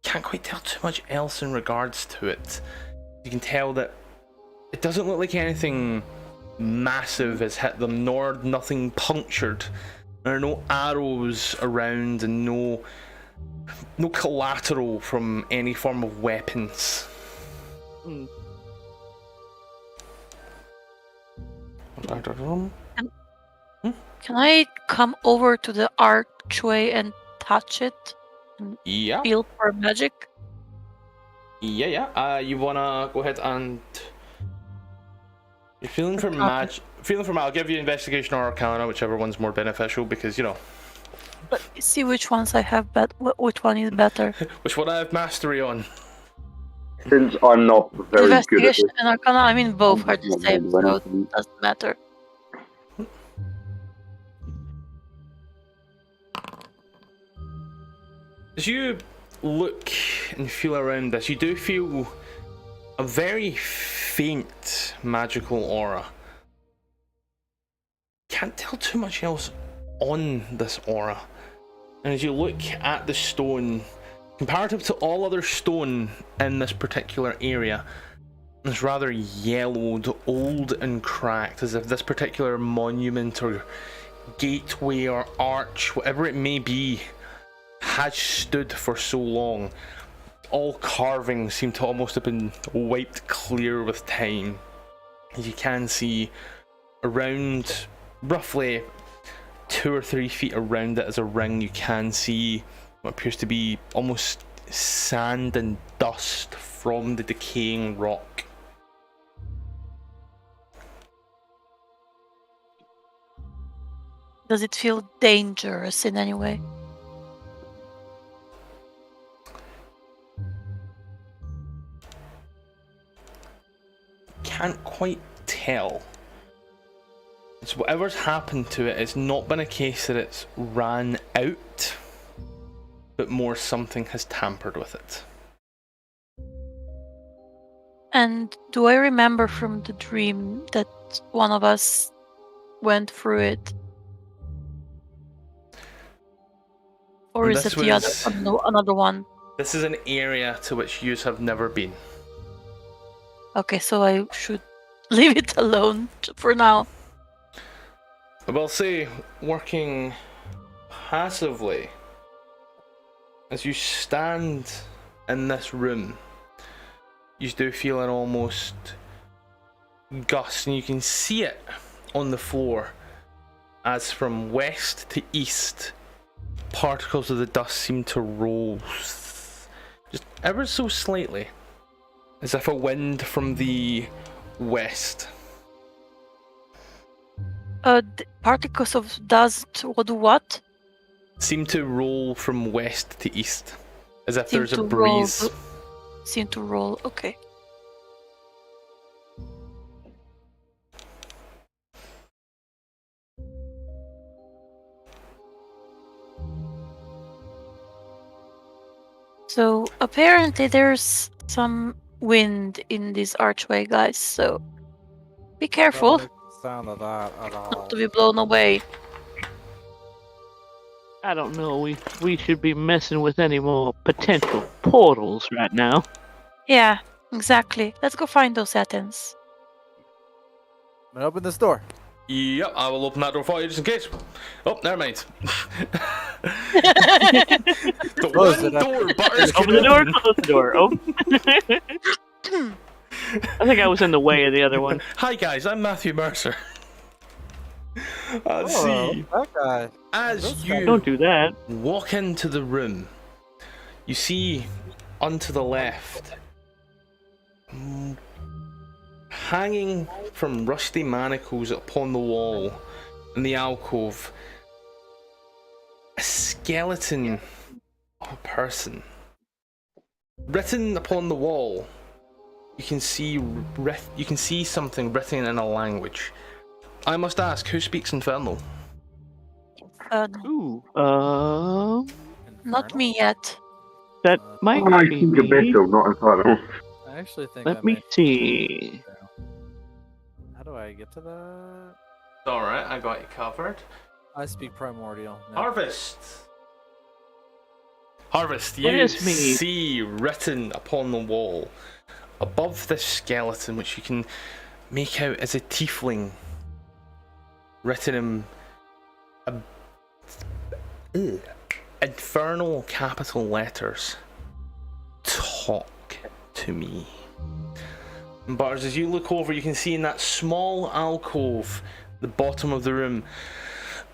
Can't quite tell too much else in regards to it. You can tell that it doesn't look like anything massive has hit them, nor nothing punctured. There are no arrows around and no collateral from any form of weapons.
Hmm.
can I come over to the archway and touch it?
Yeah.
Feel for magic?
Yeah. You wanna go ahead and you're feeling for magic. I'll give you investigation or arcana, whichever one's more beneficial, because
But see which ones I have, which one is better.
which one I have mastery on.
Since I'm not very good at
Investigation
this,
and Arcana, I mean both are the same, so it doesn't matter.
As you look and feel around this, you do feel a very faint magical aura. Can't tell too much else on this aura. And as you look at the stone, comparative to all other stone in this particular area, it's rather yellowed, old and cracked, as if this particular monument or gateway or arch, whatever it may be, has stood for so long. All carvings seem to almost have been wiped clear with time. As you can see, around roughly 2 or 3 feet around it as a ring, you can see what appears to be almost sand and dust from the decaying rock.
Does it feel dangerous in any way?
Can't quite tell. It's whatever's happened to it, it's not been a case that it's ran out, but more something has tampered with it.
And do I remember from the dream that one of us went through it? Or
And
is
this
it the other
was-
another one?
This is an area to which yous have never been.
Okay, so I should leave it alone for now.
I will say, working passively, as you stand in this room, you do feel an almost gust, and you can see it on the floor as from west to east, particles of the dust seem to roll just ever so slightly, as if a wind from the west.
Particles of dust will do what?
Seem to roll from west to east, as if
Seem
there's a
to roll
breeze.
Seem to roll, okay. So apparently there's some wind in this archway, guys, so be careful
Don't make the sound of that at all.
not to be blown away.
I don't know. We should be messing with any more potential portals right now.
Yeah, exactly. Let's go find those Athens.
I'm gonna open this door.
Yep, I will open that door for you just in case. Oh, never mind. The
Close
one
it up.
door, Butters
Open
can
the door,
open.
close the door. Oh. I think I was in the way of the other one.
Hi guys, I'm Matthew Mercer. Let's
Oh,
see.
that guy.
As
This guy.
you
Don't do that.
walk into the room, you see onto the left, hanging from rusty manacles upon the wall in the alcove, a skeleton of a person. Written upon the wall, you can see something written in a language. I must ask, who speaks Infernal?
Ooh.
Not me yet.
That might
I
be
think a
me.
bishop, not infernal.
I actually think
Let
I
me
may-
see.
How do I get to that?
Alright, I got you covered.
I speak primordial. No.
Harvest,
It
you
is me.
see written upon the wall, above this skeleton, which you can make out as a tiefling, written in infernal capital letters. Talk to me. But as you look over, you can see in that small alcove, the bottom of the room,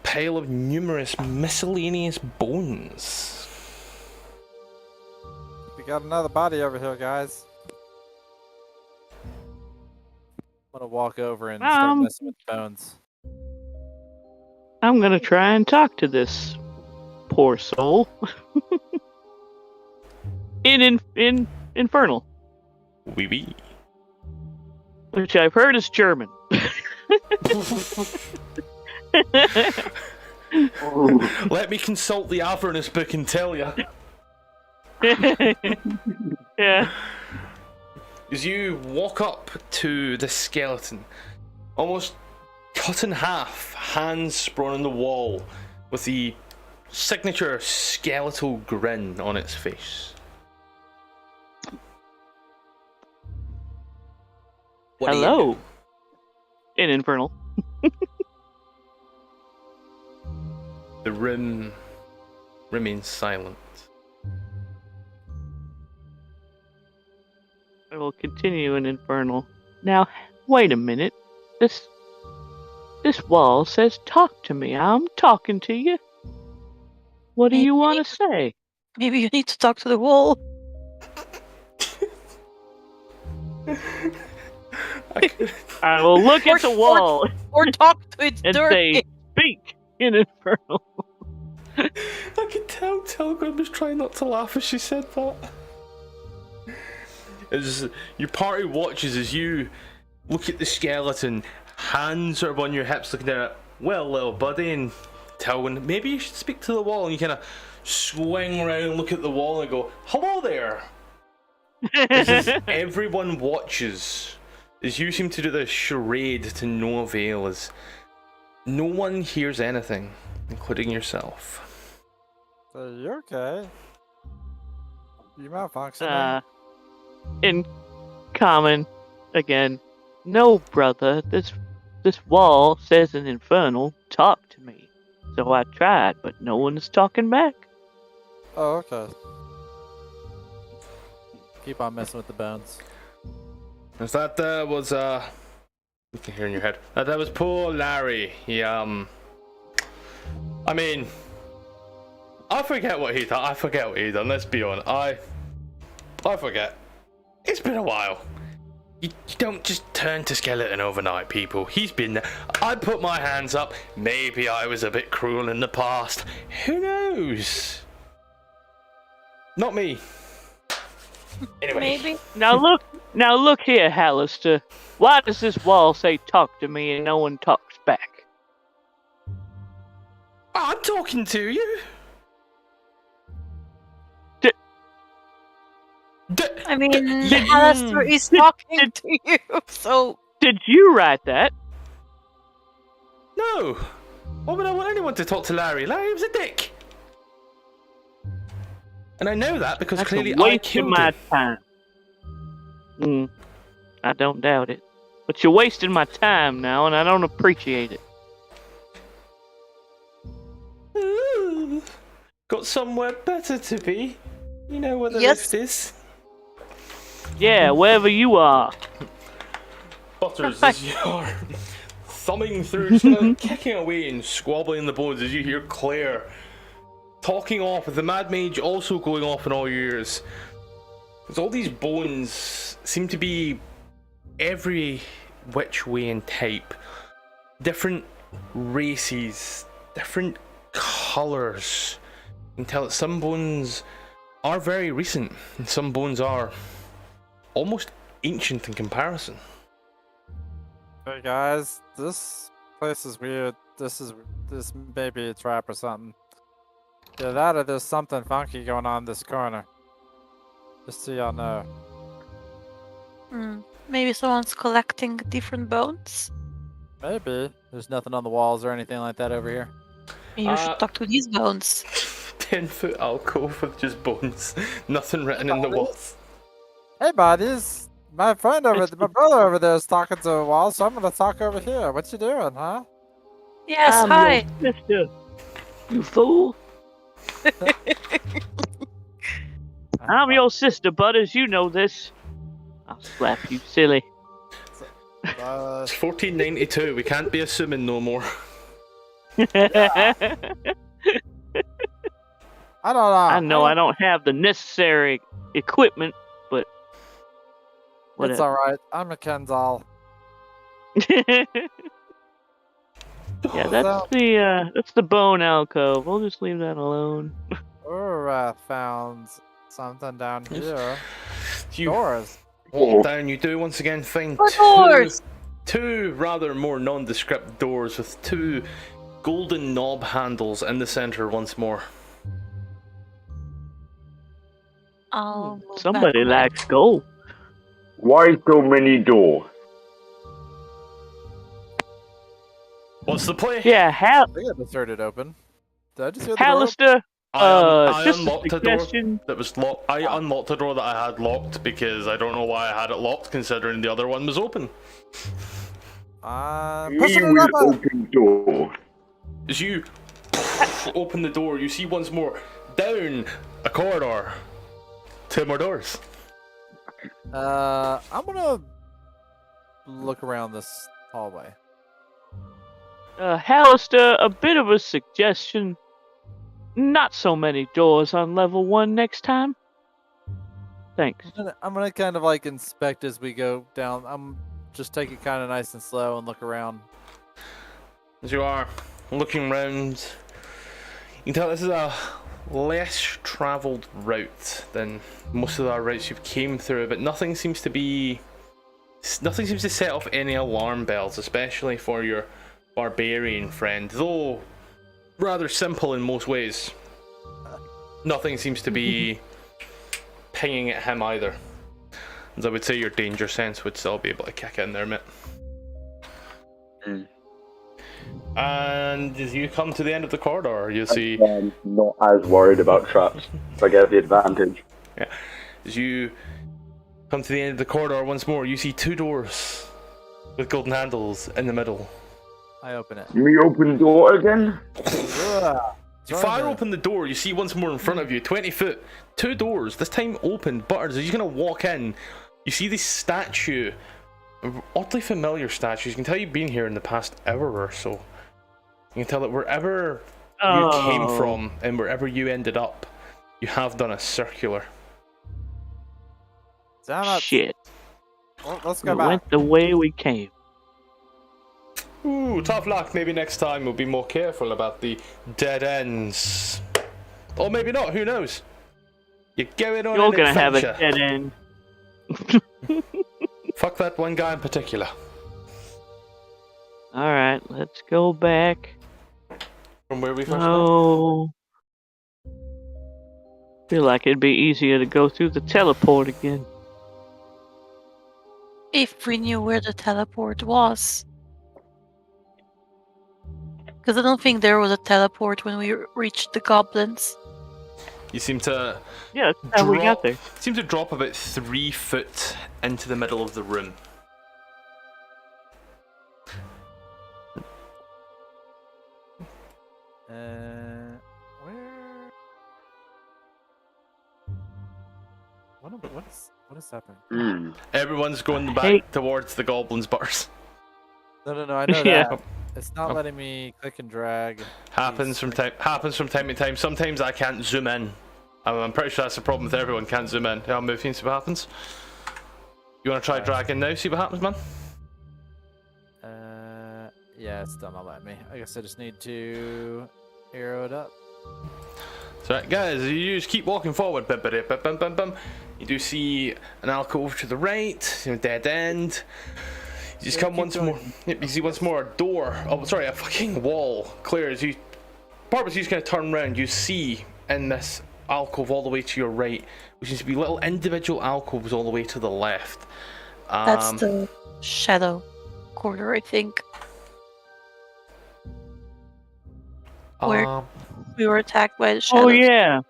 pile of numerous miscellaneous bones.
We got another body over here, guys. I'm gonna walk over and start messing with the bones.
I'm gonna try and talk to this poor soul. in Infernal,
Oui, oui.
which I've heard is German.
Let me consult the Avernus book and tell you.
Yeah.
As you walk up to the skeleton, almost cut in half, hands sprawn on the wall, with the signature skeletal grin on its face. What are you
Hello.
doing?
In Infernal.
The room remains silent.
I will continue in Infernal. Now, wait a minute. This wall says talk to me. I'm talking to you. What do you want to say?
Maybe you need to talk to the wall.
I will look at the wall
Or talk to it
and
dirty.
say, speak in Infernal.
I could tell Telgrim was trying not to laugh as she said that. As your party watches as you look at the skeleton, hands sort of on your hips looking at it. Well, little buddy, and Telwyn, maybe you should speak to the wall. And you kind of swing around, look at the wall and go, hello there. As everyone watches, as you seem to do this charade to no avail, as no one hears anything, including yourself.
So you're okay. You malfunctioning.
In common, again, no, brother. This wall says in Infernal, talk to me. So I tried, but no one is talking back.
Oh, okay. Keep on messing with the bones.
As that was you can hear in your head. That was poor Larry. He I mean, I forget what he done. I forget what he done. Let's be honest. I forget. It's been a while. You don't just turn to skeleton overnight, people. He's been there. I put my hands up. Maybe I was a bit cruel in the past. Who knows? Not me. Anyway.
Maybe.
Now look here, Hallister. Why does this wall say talk to me and no one talks back?
I'm talking to you.
I mean, Alistair is talking to you, so...
Did you write that?
No. Why would I want anyone to talk to Larry? Larry was a dick. And I know that because
That's
clearly
a
I
waste of
killed
my
him.
time. I don't doubt it. But you're wasting my time now, and I don't appreciate it.
Ooh. Got somewhere better to be. You know where the
Yes.
lift is.
Yeah, wherever you are.
Butters, as you are thumbing through, just kind of kicking away and squabbling the bones as you hear Claire talking off with the Mad Mage also going off in all your ears. Because all these bones seem to be every which way and type. Different races, different colours. You can tell that some bones are very recent and some bones are almost ancient in comparison.
Hey guys, this place is weird. This may be a trap or something. Either that or there's something funky going on in this corner. Just so y'all know.
Maybe someone's collecting different bones.
Maybe. There's nothing on the walls or anything like that over here.
Maybe you should talk to these bones.
10-foot alcove with just bones. Nothing written in the walls.
Hey buddies! My friend over my brother over there is talking to a wall, so I'm gonna talk over here. What you doing, huh?
Yes,
I'm
hi.
your sister. You fool. I'm your sister, Butters. You know this. I'll slap you, silly.
It's 1492. We can't be assuming no more.
I don't know.
I know I don't have the necessary equipment, but
It's
whatever.
alright. I'm a Ken doll.
Yeah, that's the bone alcove. We'll just leave that alone.
Urorthos found something down here.
You
Doors.
walk down, you do once again find
More doors!
two rather more nondescript doors with two golden knob handles in the center once more.
I'll move
Somebody
back.
likes gold.
Why so many doors?
What's the play?
Yeah,
They got deserted open. Did I just hear the door open?
Hallister,
I
just a
unlocked a door
suggestion.
that was locked. I unlocked a door that I had locked because I don't know why I had it locked, considering the other one was open.
I'm
Me
pushing it
will
up.
open door.
As you open the door, you see once more down a corridor. 2 more doors.
I'm gonna look around this hallway.
Hallister, a bit of a suggestion. Not so many doors on level 1 next time. Thanks.
I'm gonna kind of like inspect as we go down. I'm just take it kind of nice and slow and look around.
As you are looking round, you can tell this is a less travelled route than most of the routes you've came through, but nothing seems to set off any alarm bells, especially for your barbarian friend, though rather simple in most ways. Nothing seems to be pinging at him either. As I would say, your danger sense would still be able to kick in there, mate. And as you come to the end of the corridor, you see...
I'm not as worried about traps, so I get the advantage.
Yeah. As you come to the end of the corridor once more, you see 2 doors with golden handles in the middle.
I open it.
Me open door again?
You fire open the door, you see once more in front of you, 20 foot, 2 doors, this time open, but as you're going to walk in, you see this statue, oddly familiar statue. You can tell you've been here in the past hour or so. You can tell that wherever you came from and wherever you ended up, you have done a circular.
Shit.
Well, let's go
We
back.
went the way we came.
Ooh, tough luck. Maybe next time we'll be more careful about the dead ends. Or maybe not, who knows? You're going on
You're
an
gonna have a
adventure.
dead end.
Fuck that one guy in particular.
Alright, let's go back.
From where we first met.
Oh. Feel like it'd be easier to go through the teleport again.
If we knew where the teleport was. Because I don't think there was a teleport when we reached the goblins.
You seem to
Yeah, that's how we got there.
seem to drop about 3 foot into the middle of the room.
Where? What is happening?
Everyone's going back
Hey.
towards the goblins' bars.
No, I know
Yeah.
that. It's not letting me click and drag.
Happens from time to time. Sometimes I can't zoom in. I'm pretty sure that's the problem with everyone. Can't zoom in. I'll move you and see what happens. You want to try dragging now? See what happens, man.
Yeah, it's still not letting me. I guess I just need to arrow it up.
So, guys, you just keep walking forward. Bum, bum, bum, bum, bum, bum. You do see an alcove to the right, dead end. You just come once more. Yep, you see once more a door. Oh, sorry, a fucking wall. Clear as you. Purpose, you just kind of turn around. You see in this alcove all the way to your right, which seems to be little individual alcoves all the way to the left.
That's the shadow corridor, I think. Where we were attacked by the shadow.
Oh yeah.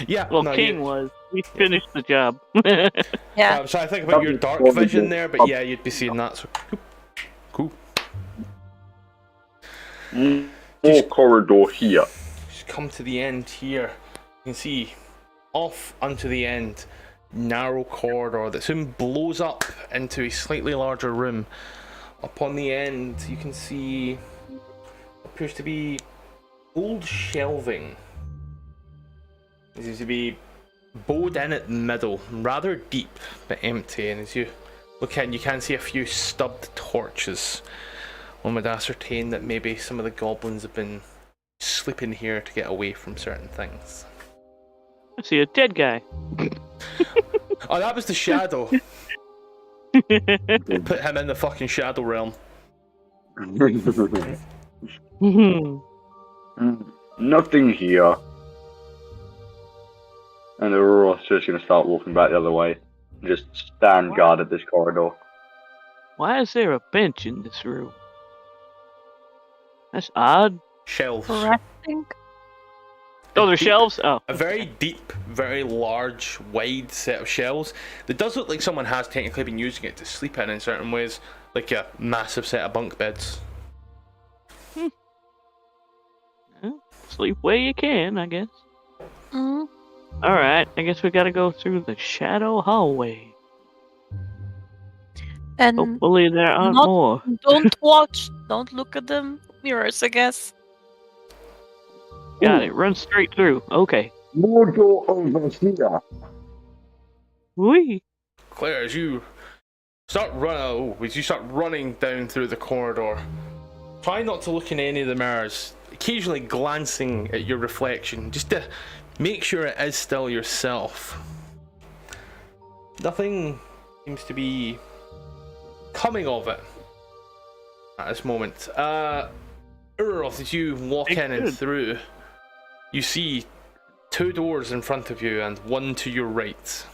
Yeah.
Well,
no,
King was. We finished the job.
Yeah.
I'm trying to think about your dark vision there, but yeah, you'd be seeing that. So cool.
More corridor here.
Just come to the end here. You can see off onto the end, narrow corridor that soon blows up into a slightly larger room. Upon the end, you can see appears to be old shelving. It seems to be bowed in at the middle, rather deep but empty. And as you look in, you can see a few stubbed torches. One would ascertain that maybe some of the goblins have been sleeping here to get away from certain things.
I see a dead guy.
Oh, that was the shadow. Put him in the fucking shadow realm.
Nothing here. And Urorthos just gonna start walking back the other way. Just stand guard at this corridor.
Why is there a bench in this room? That's odd.
Shelves.
Resting?
Oh, they're shelves? Oh.
A very deep, very large, wide set of shelves. That does look like someone has technically been using it to sleep in certain ways, like a massive set of bunk beds.
Sleep where you can, I guess.
Mm.
Alright, I guess we gotta go through the shadow hallway.
And
Hopefully there aren't
not-
more.
don't look at the mirrors, I guess.
Got it, run straight through. Okay.
More door over here.
Whee!
Claire, as you start running down through the corridor, try not to look in any of the mirrors, occasionally glancing at your reflection, just to make sure it is still yourself. Nothing seems to be coming of it at this moment. Urorthos, as you walk in and through, you see 2 doors in front of you and 1 to your right.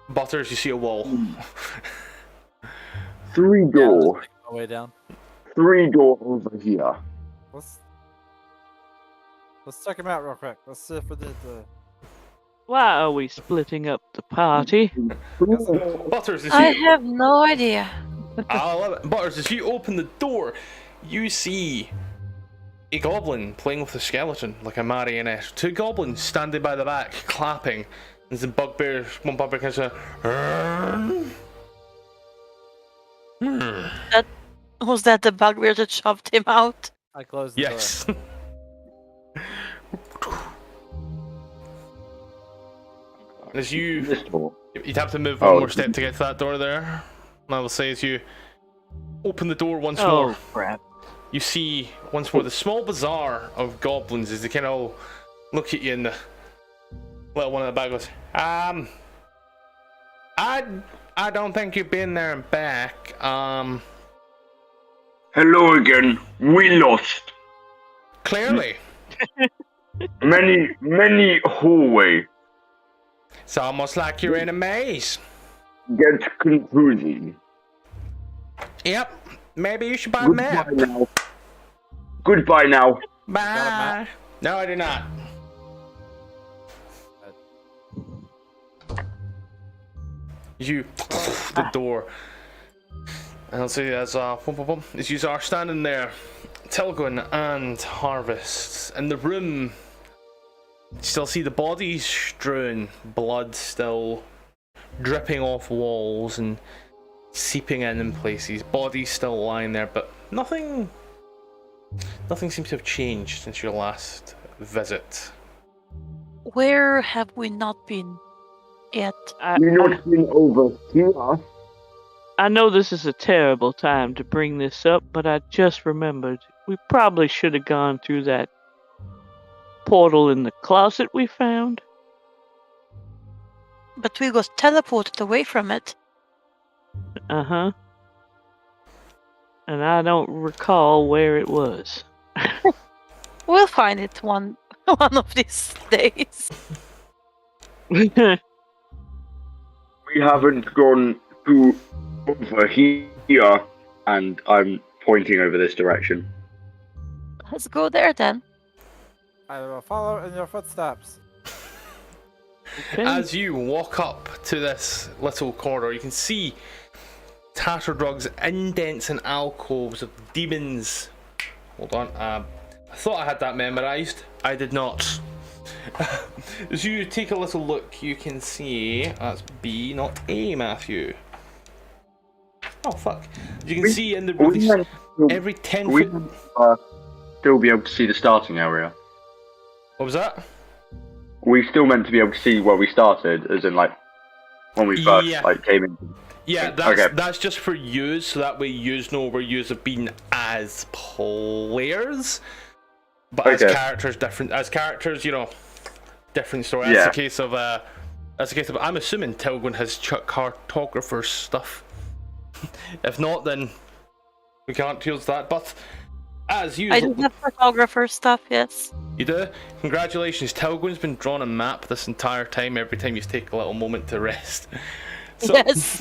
Butters, you see a wall.
3 door.
My way down.
3 door over here.
Let's check him out real quick. Let's see if we did the.
Why are we splitting up the party?
Butters, as
I
you
have no idea.
I love it. Butters, as you open the door, you see a goblin playing with a skeleton like a marionette. 2 goblins standing by the back, clapping. There's a bugbear, one bugbear kind of
Was that the bugbear that shoved him out?
I closed the
yes. As you,
This door.
you'd have to move one more step to get to that door there. And I will say, as you open the door once more,
Crap.
you see once more the small bazaar of goblins as they kind of look at you, and the little one in the back goes, I don't think you've been there and back.
Hello again. We lost.
Clearly.
Many hallway.
It's almost like you're in a maze.
Get confusing.
Yep. Maybe you should buy a map.
Goodbye now. Goodbye now.
Bye. No, I do not. You the door. And I'll say as as you are standing there, Telgun and Harvest in the room. You still see the bodies strewn, blood still dripping off walls and seeping in places. Bodies still lying there, but nothing seems to have changed since your last visit.
Where have we not been yet?
We're not been over here.
I know this is a terrible time to bring this up, but I just remembered we probably should have gone through that portal in the closet we found.
But we got teleported away from it.
Uh-huh. And I don't recall where it was.
We'll find it one of these days.
We haven't gone to over here, and I'm pointing over this direction.
Let's go there then.
I will follow in your footsteps.
Okay.
As you walk up to this little corridor, you can see tattered rugs, indents and alcoves of demons. Hold on, I thought I had that memorized. I did not. As you take a little look, you can see that's B, not A, Matthew. Oh fuck! You can see in the every 10
We
foot.
still be able to see the starting area.
What was that?
We still meant to be able to see where we started, as in like when we first came in.
Yeah, that's just for you, so that way you know where you have been as players. But as characters, different. As characters, you know, different story. That's a case of I'm assuming Telgun has cartographer stuff. If not, then we can't use that. But as usual,
I do have photographer stuff, yes.
You do? Congratulations, Telgun's been drawing a map this entire time, every time you take a little moment to rest. So,
Yes.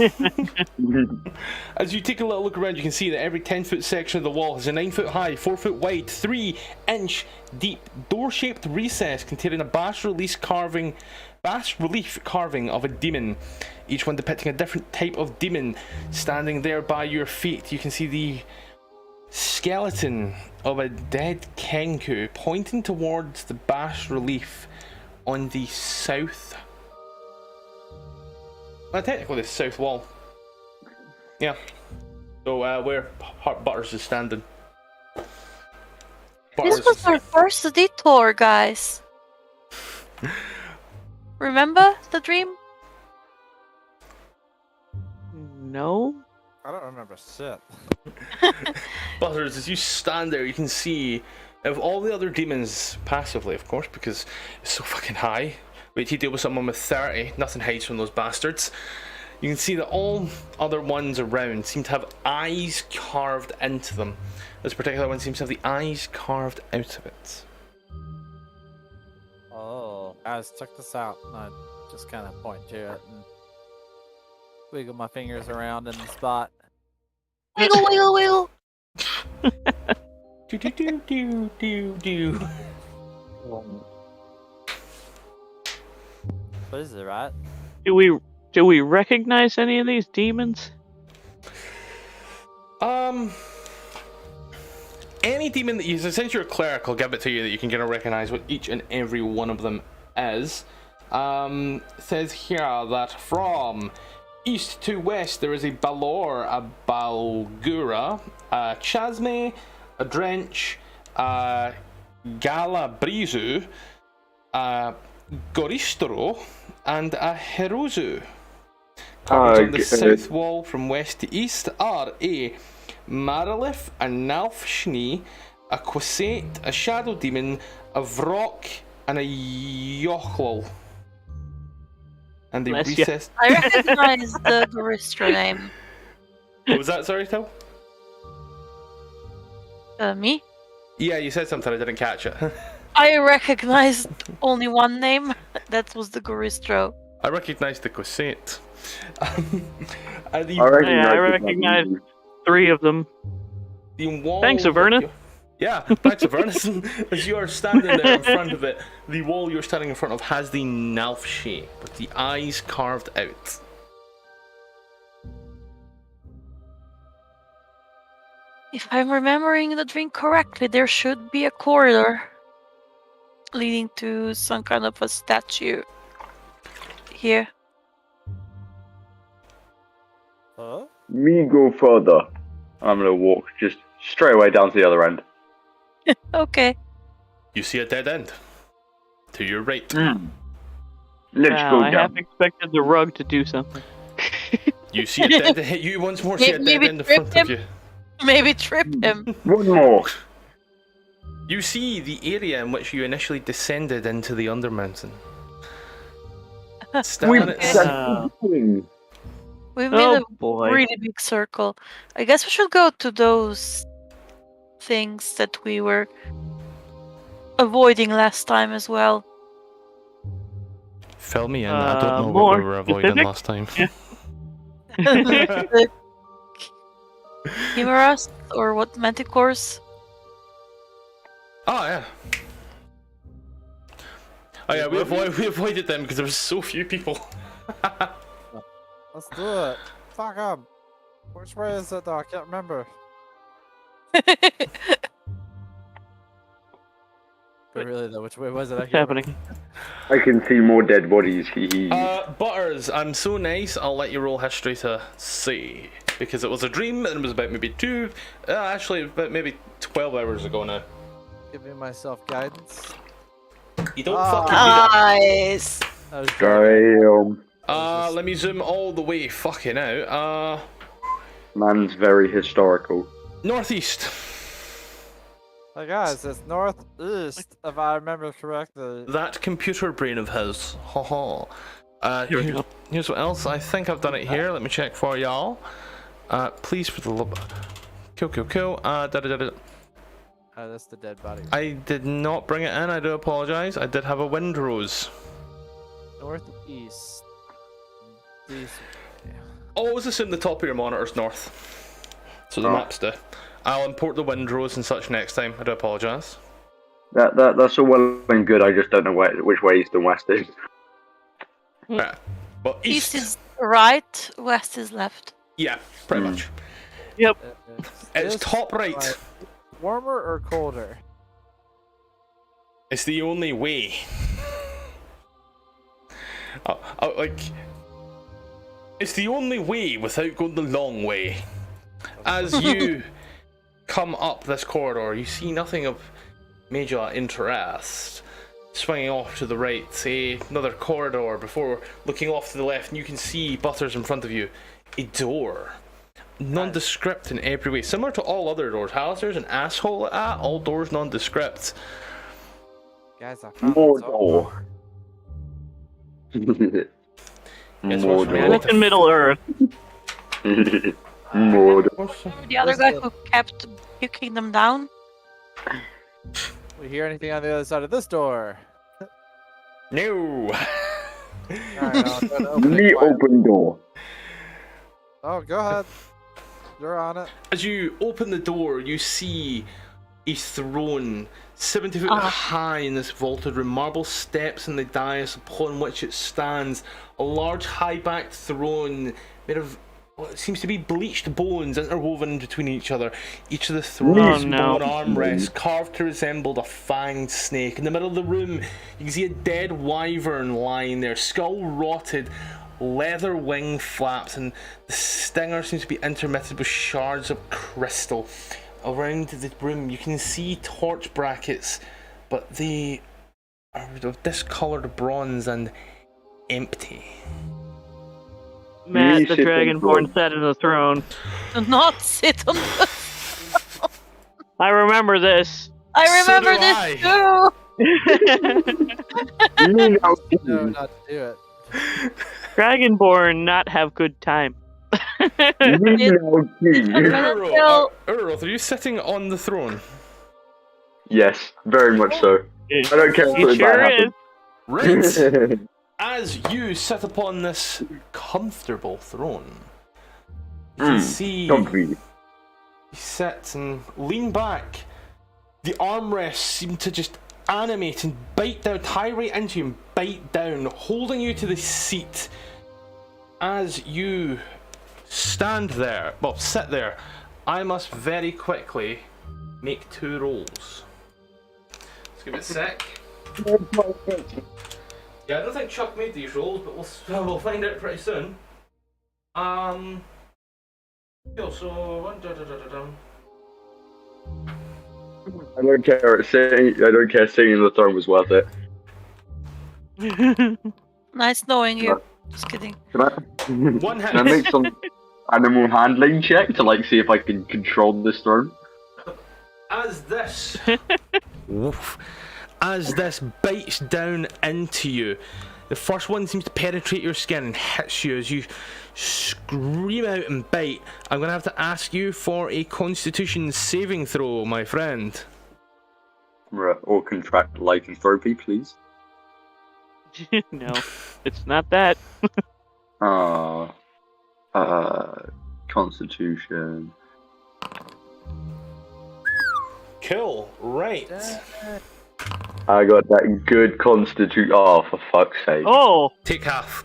as you take a little look around, you can see that every 10-foot section of the wall has a 9-foot high, 4-foot wide, 3-inch deep, door-shaped recess containing a bas-relief carving of a demon, each one depicting a different type of demon. Standing there by your feet, you can see the skeleton of a dead kenku pointing towards the bas-relief on the south. Well, technically the south wall. Yeah. So where Butters is standing.
This was our first detour, guys. Remember the dream?
No.
I don't remember shit.
Butters, as you stand there, you can see of all the other demons passively, of course, because it's so fucking high. Wait, you deal with someone with 30, nothing hides from those bastards. You can see that all other ones around seem to have eyes carved into them. This particular one seems to have the eyes carved out of it.
Oh, guys, check this out. And I just kind of point to it and wiggle my fingers around in the spot.
Wiggle, wiggle, wiggle.
Do do do do do do.
What is it, right?
Do we recognize any of these demons?
Any demon that you, since you're a cleric, I'll give it to you that you can kind of recognize what each and every one of them is. Says here that from east to west there is a Balor, a Balgura, a Chasme, a Drench, a Galabrizu, a Goristro, and a Herozu. Carved on the south wall from west to east are a Marilith, a Nalfshni, a Quasate, a Shadow Demon, a Vrock, and a Yochlol. And the
Bless ya.
recessed.
I recognize the Barista name.
What was that, sorry, Tal?
Me?
Yeah, you said something, I didn't catch it.
I recognized only one name. That was the Goristro.
I recognised the Quasate. And the,
I recognize 3 of them.
the wall.
Thanks, Avernus.
Yeah, thanks, Avernus. As you are standing there in front of it, the wall you're standing in front of has the Nalf shape with the eyes carved out.
If I'm remembering the dream correctly, there should be a corridor leading to some kind of a statue here.
Huh?
Me go further. I'm gonna walk just straight away down to the other end.
Okay.
You see a dead end to your right.
Let's
Wow,
go
I
down.
half expected the rug to do something.
You see a dead end. You once more see a dead
Maybe
end in
trip
front of you.
Maybe trip him.
One more.
You see the area in which you initially descended into the undermountain. Still in its
We made
Oh
a
boy.
really big circle. I guess we should go to those things that we were avoiding last time as well.
Fill me in. I don't know what
more
we were avoiding
specific?
last time.
The chimeras or what manticores?
Oh yeah. Oh yeah, we avoided them because there was so few people.
Let's do it. Fuck 'em. Which way is it though? I can't remember. But really though, which way was it? I
What's
can't
happening?
I can see more dead bodies.
Butters, I'm so nice, I'll let you roll history to see. Because it was a dream and it was about maybe actually about maybe 12 hours ago now.
Giving myself guidance.
You don't
Ah.
fucking need it.
Nice.
I was joking.
Damn.
Let me zoom all the way fucking out.
Man's very historical.
Northeast.
Hey guys, it's northeast if I remember correctly.
That computer brain of his. Haha.
Here we go.
Here's what else. I think I've done it here. Let me check for y'all. Please for the love. Cool.
Oh, that's the dead body.
I did not bring it in. I do apologize. I did have a windrose.
Northeast. These
Always assume the top of your monitor's north. So the maps do. I'll import the windrows and such next time. I do apologise.
That's all well and good. I just don't know which way east and west is.
Right. Well,
East is right, west is left.
Yeah, pretty much.
Yep.
It's
this
top right.
like warmer or colder?
It's the only way. It's the only way without going the long way. As you come up this corridor, you see nothing of major interest. Swinging off to the right, say another corridor before looking off to the left, and you can see Butters in front of you. A door. Nondescript in every way. Similar to all other doors. Hallister's an asshole at that. All doors nondescript.
Guys, I found
Mordor.
Man, it's in Middle Earth.
Mordor.
The other guy who kept kicking them down.
We hear anything on the other side of this door?
No.
Alright, I'll try to open it
The
quietly.
open door.
Oh, go ahead. You're on it.
As you open the door, you see a throne 70 foot high in this vaulted room, marble steps in the dais upon which it stands, a large high-backed throne made of what seems to be bleached bones interwoven between each other. Each of the throne's bone armrests carved to resemble a fanged snake. In the middle of the room, you can see a dead wyvern lying there, skull rotted, leather wing flaps, and the stinger seems to be intermitted with shards of crystal. Around the room, you can see torch brackets, but they are of discoloured bronze and empty.
Matt, the Dragonborn sat in the throne.
Do not sit on the...
I remember this.
I
So
remember
do
this too!
No, not to do it.
Dragonborn not have good time.
Urorthos, are you sitting on the throne?
Yes, very much so. I don't care
He
if
sure is.
Right. As you sit upon this comfortable throne, you can see
Comfy.
you sit and lean back. The armrests seem to just animate and bite down, tie right into you and bite down, holding you to the seat. As you stand there, well, sit there, I must very quickly make 2 rolls. Let's give it a sec. Yeah, I don't think Chuck made these rolls, but we'll find out pretty soon. So
I don't care. I don't care. Singing the throne was worth it.
Nice knowing you. Just kidding.
Can I?
One hit.
Can I make some animal handling check to see if I can control this throne?
As this, as this bites down into you, the first one seems to penetrate your skin and hits you as you scream out and bite. I'm gonna have to ask you for a Constitution saving throw, my friend.
Right, or contract lycanthropy, please.
No, it's not that.
Constitution.
Cool, right.
I got that good constitution. Oh, for fuck's sake.
Oh,
Take half.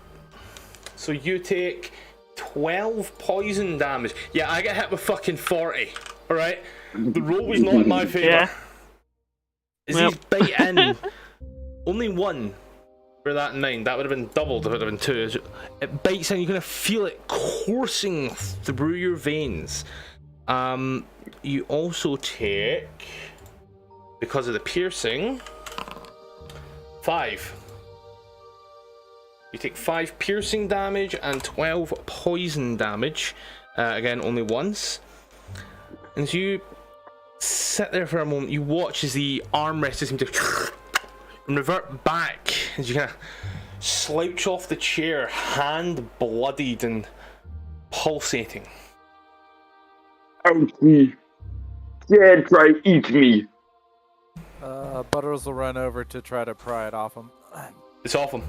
So you take 12 poison damage. Yeah, I get hit with fucking 40. Alright? The roll was not in my favour.
yeah.
As
Well.
these bite in, only 1. For that 9, that would have been doubled if it would have been 2. It bites in, you're gonna feel it coursing through your veins. You also take, because of the piercing, 5. You take 5 piercing damage and 12 poison damage. Again, only once. And as you sit there for a moment, you watch as the armrests seem to and revert back as you kind of slouch off the chair, hand bloodied and pulsating.
Ouch me. Yeah, try eat me.
Butters will run over to try to pry it off him.
It's off him.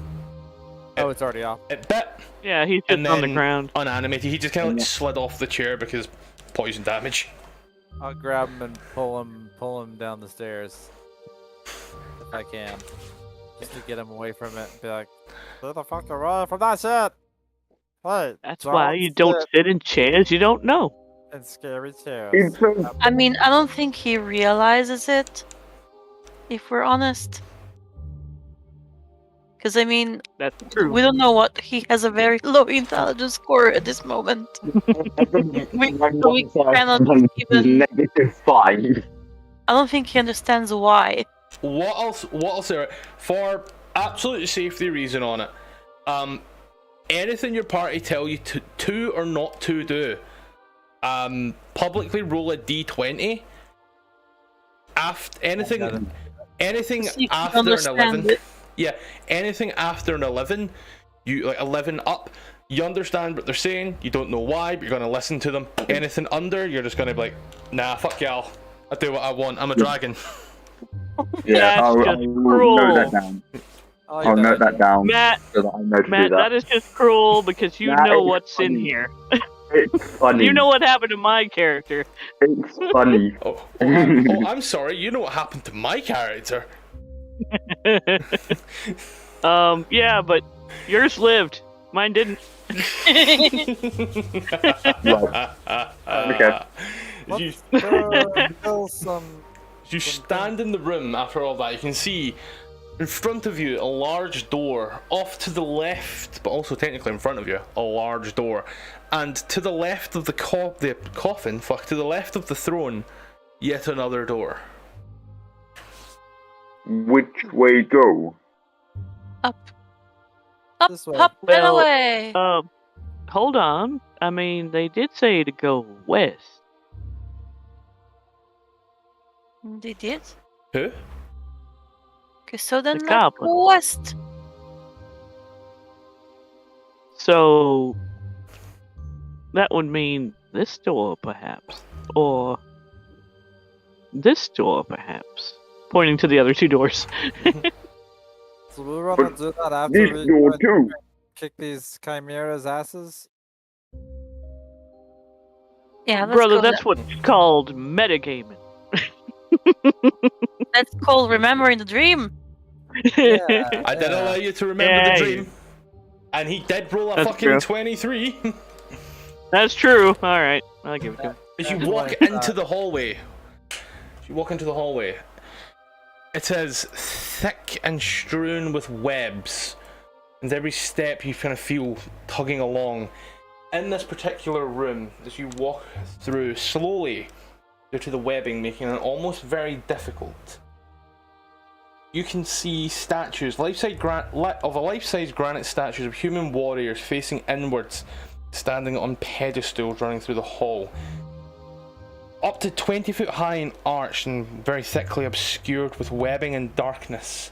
Oh, it's already off.
It bit,
Yeah, he's
and
just on the
then
ground.
unanimated. He just kind of like slid off the chair because poison damage.
I'll grab him and pull him down the stairs. If I can. Just to get him away from it and be like, who the fuck to run from that shit? What?
That's why you don't sit in chairs you don't know.
And scary chairs.
I mean, I don't think he realizes it, if we're honest. Because, I mean,
That's true.
we don't know what. He has a very low intelligence score at this moment. we cannot even.
-5.
I don't think he understands why.
What I'll say, right, for absolute safety reason on it, anything your party tell you to or not to do, publicly roll a d20. Anything
So you can
after an
understand
11,
it.
yeah, anything after an 11, you like 11 up, you understand what they're saying, you don't know why, but you're gonna listen to them. Anything under, you're just gonna be like, nah, fuck y'all, I do what I want, I'm a dragon.
Yeah,
That's
I'll
just cruel.
note that down.
Oh,
I'll note that down
Matt,
so that I know to do
Matt,
that.
that is just cruel because you
That
know
is
what's in
funny.
here.
It's funny.
You know what happened to my character.
It's funny.
I'm sorry, you know what happened to my character.
Yeah, but yours lived. Mine didn't.
Okay.
You,
Kill some.
you stand in the room after all that, you can see in front of you a large door, off to the left, but also technically in front of you, a large door. And to the left of the coffin, to the left of the throne, yet another door.
Which way go?
Up,
This way.
up, and
Well,
away.
Hold on. I mean, they did say to go west.
They did?
Who?
Okay, so then
The
let's
goblin.
go west.
So that would mean this door, perhaps, or this door, perhaps. Pointing to the other two doors.
So we're gonna do that after
This
we
door
go
too.
and kick these chimeras' asses.
Yeah, let's
Brother,
go
that's what's called metagaming.
That's called remembering the dream.
Yeah,
I did
yeah.
allow you to remember
Yeah,
the dream. And he did roll a
That's
fucking
true.
23.
That's true. All right, I'll give it to him.
As you
Yeah,
walk
like
into
that.
the hallway, it is thick and strewn with webs, and every step you kind of feel tugging along. In this particular room, as you walk through slowly due to the webbing making it almost very difficult, you can see statues, life-size granite statues of human warriors facing inwards, standing on pedestals running through the hall. Up to 20 foot high and arched and very thickly obscured with webbing and darkness.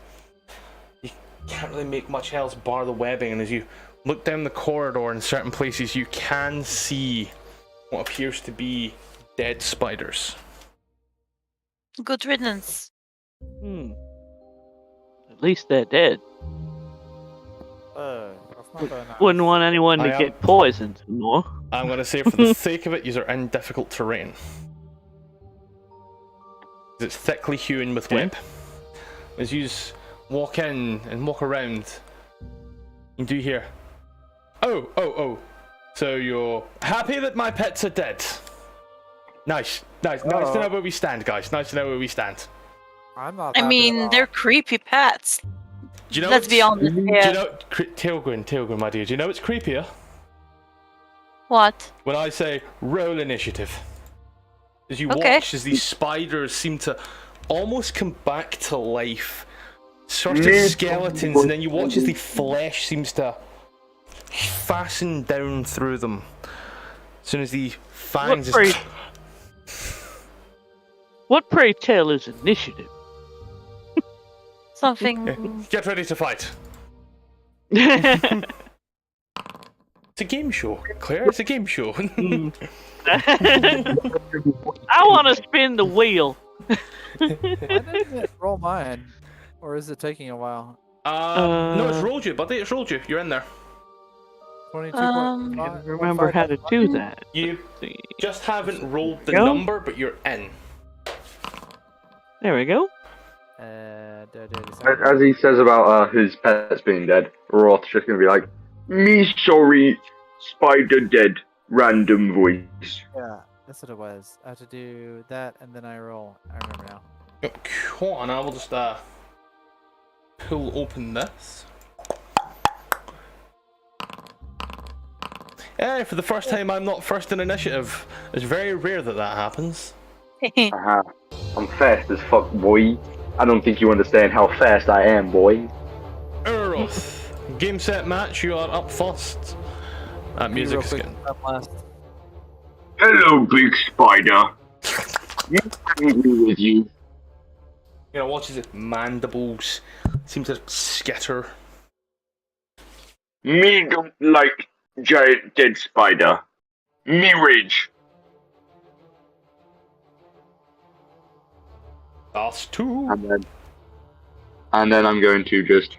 You can't really make much else bar the webbing, and as you look down the corridor in certain places you can see what appears to be dead spiders.
Good riddance.
At least they're dead.
That's not very nice.
Wouldn't want anyone to
I am-
get poisoned more.
I'm going to say for the sake of it, you are in difficult terrain. It's thickly hewn with
Okay.
web. As you walk in and walk around, you do hear, oh. So you're happy that my pets are dead? Nice to know where we stand, guys. Nice to know where we stand.
I'm not.
I
happy
mean,
at all.
they're creepy pets.
Do you know
Let's be honest
Do you
here.
know, Tailgrin, my dear, do you know what's creepier?
What?
When I say roll initiative. As you
Okay.
watch as these spiders seem to almost come back to life. Sort of
Me-
skeletons, and then you watch as the flesh seems to fasten down through them. As soon as the fangs
What pray tell is initiative?
Something.
Get ready to fight.
I
It's a game show, Claire. It's a game show.
want to spin the wheel.
Why didn't it roll mine? Or is it taking a while?
No, it's rolled you, buddy. It's rolled you. You're in there.
22.
Um,
I don't remember how to do that.
You
Let's see.
just haven't rolled the
Go.
number, but you're in.
There we go.
As he says about his pets being dead, Urorth's just gonna be like, "Me sorry, spider dead." Random voice.
Yeah, that's what it was. I have to do that and then I roll. I remember now.
Cool, and I will just pull open this. Yeah, for the first time, I'm not first in initiative. It's very rare that that happens.
Haha. I'm fast as fuck, boy. I don't think you understand how fast I am, boy.
Urorthos, game set match. You are up first. That music's
Real quick,
getting.
I'm last.
Hello, big spider. Angry with you.
You know, watch his mandibles seem to skitter.
Me don't like giant dead spider. Me rage.
That's two.
And then I'm going to just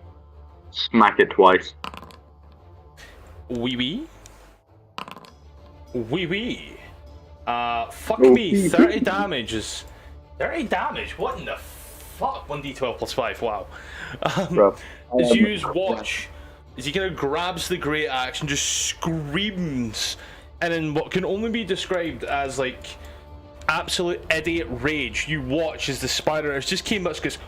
smack it twice.
Wee wee. Wee wee. Fuck
Oh.
me. 30 damage is. 30 damage? What in the fuck? 1d12 plus 5. Wow.
Bro.
As you watch, as he kind of grabs the great axe and just screams, and in what can only be described as like absolute idiot rage, you watch as the spider has just came up and goes.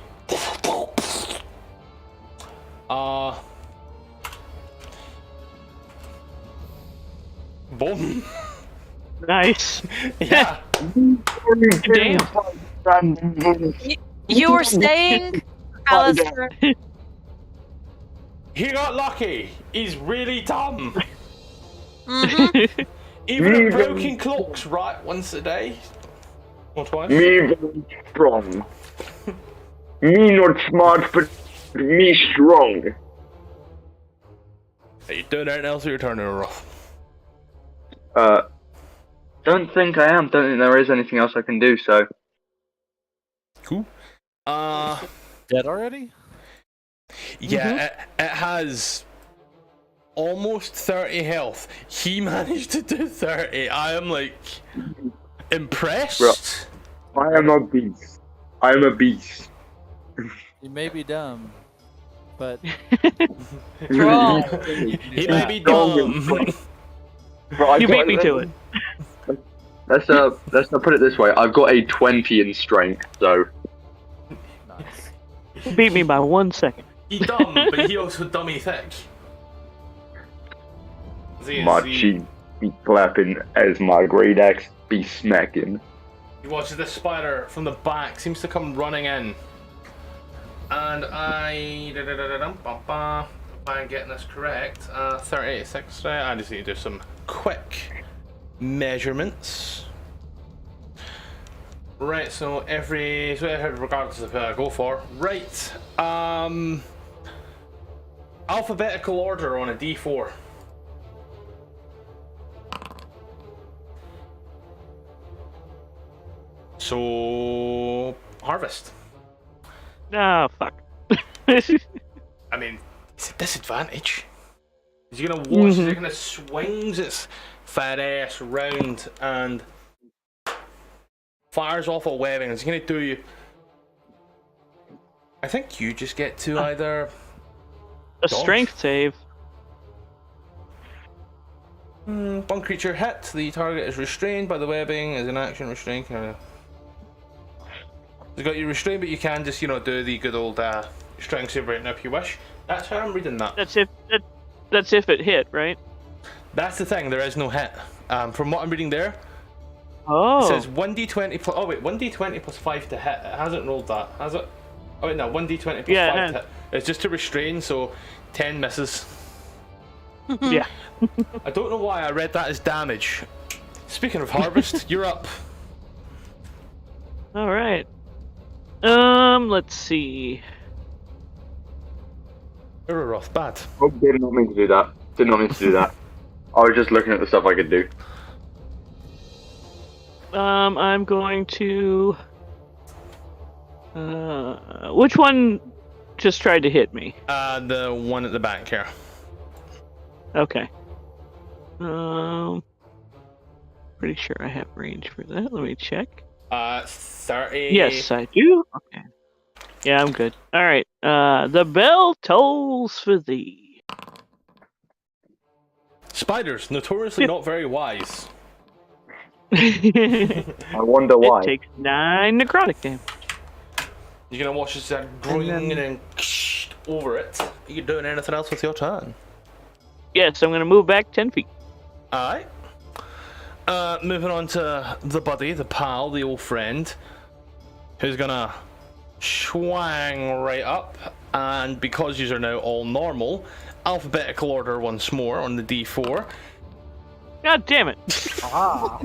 Boom.
Nice.
Yeah.
Damn.
You were saying, Alistair,
He got lucky. He's really dumb.
mhm.
Even a broken clock's right once a day. Or twice.
Me very strong. Me not smart, but me strong.
Are you doing anything else with your turn, Urorthos?
Don't think I am. Don't think there is anything else I can do, so.
Cool.
Dead already?
Yeah, it has almost 30 health. He managed to do 30. I am like impressed.
Bro. I am a beast. I am a beast.
You may be dumb, but
Strong.
He may be dumb.
Bro,
You beat me to it.
Let's not put it this way. I've got a 20 in strength, so.
nice.
You beat me by 1 second.
He dumb, but he also dummy thick.
My cheek be clapping as my great axe be smacking.
You watch this spider from the back seems to come running in, and if I'm getting this correct, 38, 60. I just need to do some quick measurements. Right, so regardless of who I go for, right, alphabetical order on a D4. So, harvest.
Ah, fuck.
I mean, it's a disadvantage. You're gonna watch as it kind of swings its fat ass round and fires off a webbing. It's gonna do you. I think you just get to either
A strength save.
one creature hit. The target is restrained by the webbing as an action. Restraint. It's got you restrained, but you can just do the good old strength save right now if you wish. That's how I'm reading that.
That's if it hit, right?
That's the thing. There is no hit. From what I'm reading there.
Oh.
It says 1d20 plus. Oh wait, 1d20 plus 5 to hit. It hasn't rolled that, has it? Oh wait, no, 1d20 plus 5 to hit. It's just to restrain, so 10 misses.
Yeah.
I don't know why I read that as damage. Speaking of harvest, you're up.
All right. Let's see.
Urorthos, bad.
Oh, did not mean to do that. Did not mean to do that. I was just looking at the stuff I could do.
I'm going to. Which one just tried to hit me?
The one at the back here.
Okay. Pretty sure I have range for that. Let me check.
30.
Yes, I do. Okay. Yeah, I'm good. All right. The bell tolls for thee.
Spiders, notoriously not very wise.
It
I wonder why.
takes 9 necrotic damage.
You're gonna watch this green and then over it. Are you doing anything else with your turn?
Yes, I'm gonna move back 10 feet.
Alright. Moving on to the buddy, the pal, the old friend, who's gonna swang right up, and because these are now all normal, alphabetical order once more on the D4.
God damn it!
Ah.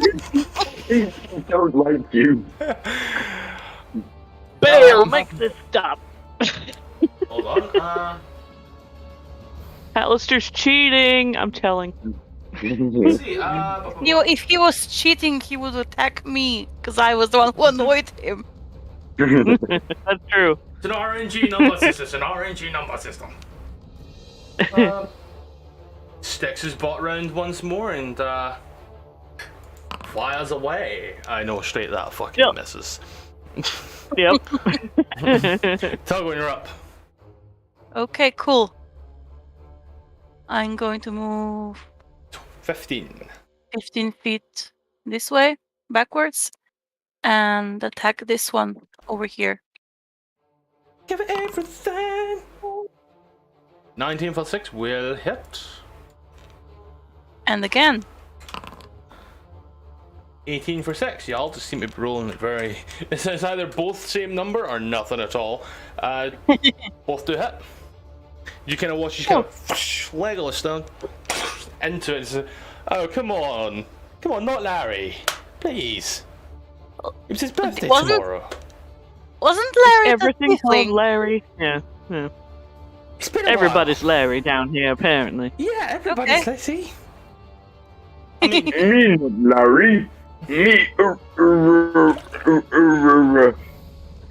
I don't like you.
Bale, make this stop.
Hold on.
Alistair's cheating. I'm telling.
Let's see.
If he was cheating, he would attack me, because I was the one who annoyed him.
That's true.
It's an RNG number system. It's an RNG number system. Sticks his butt round once more and fires away. I know straight that fucking misses.
Yep.
Tug, when you're up.
Okay, cool. I'm going to move
15.
15 feet this way, backwards, and attack this one over here.
Give it everything. 19 for 6 will hit.
And again.
18 for 6. Y'all just seem to be rolling it very... It's either both same number or nothing at all. Both do hit. You kind of watch, you kind of Legolas down into it. It's, oh, come on. Come on, not Larry. Please. It's his birthday tomorrow.
Wasn't Larry
Everything's
the
called
tiefling?
Larry. Yeah.
It's been a
Everybody's
while.
Larry down here, apparently.
Yeah, everybody's
Okay.
Lexi.
Me, Larry. Me.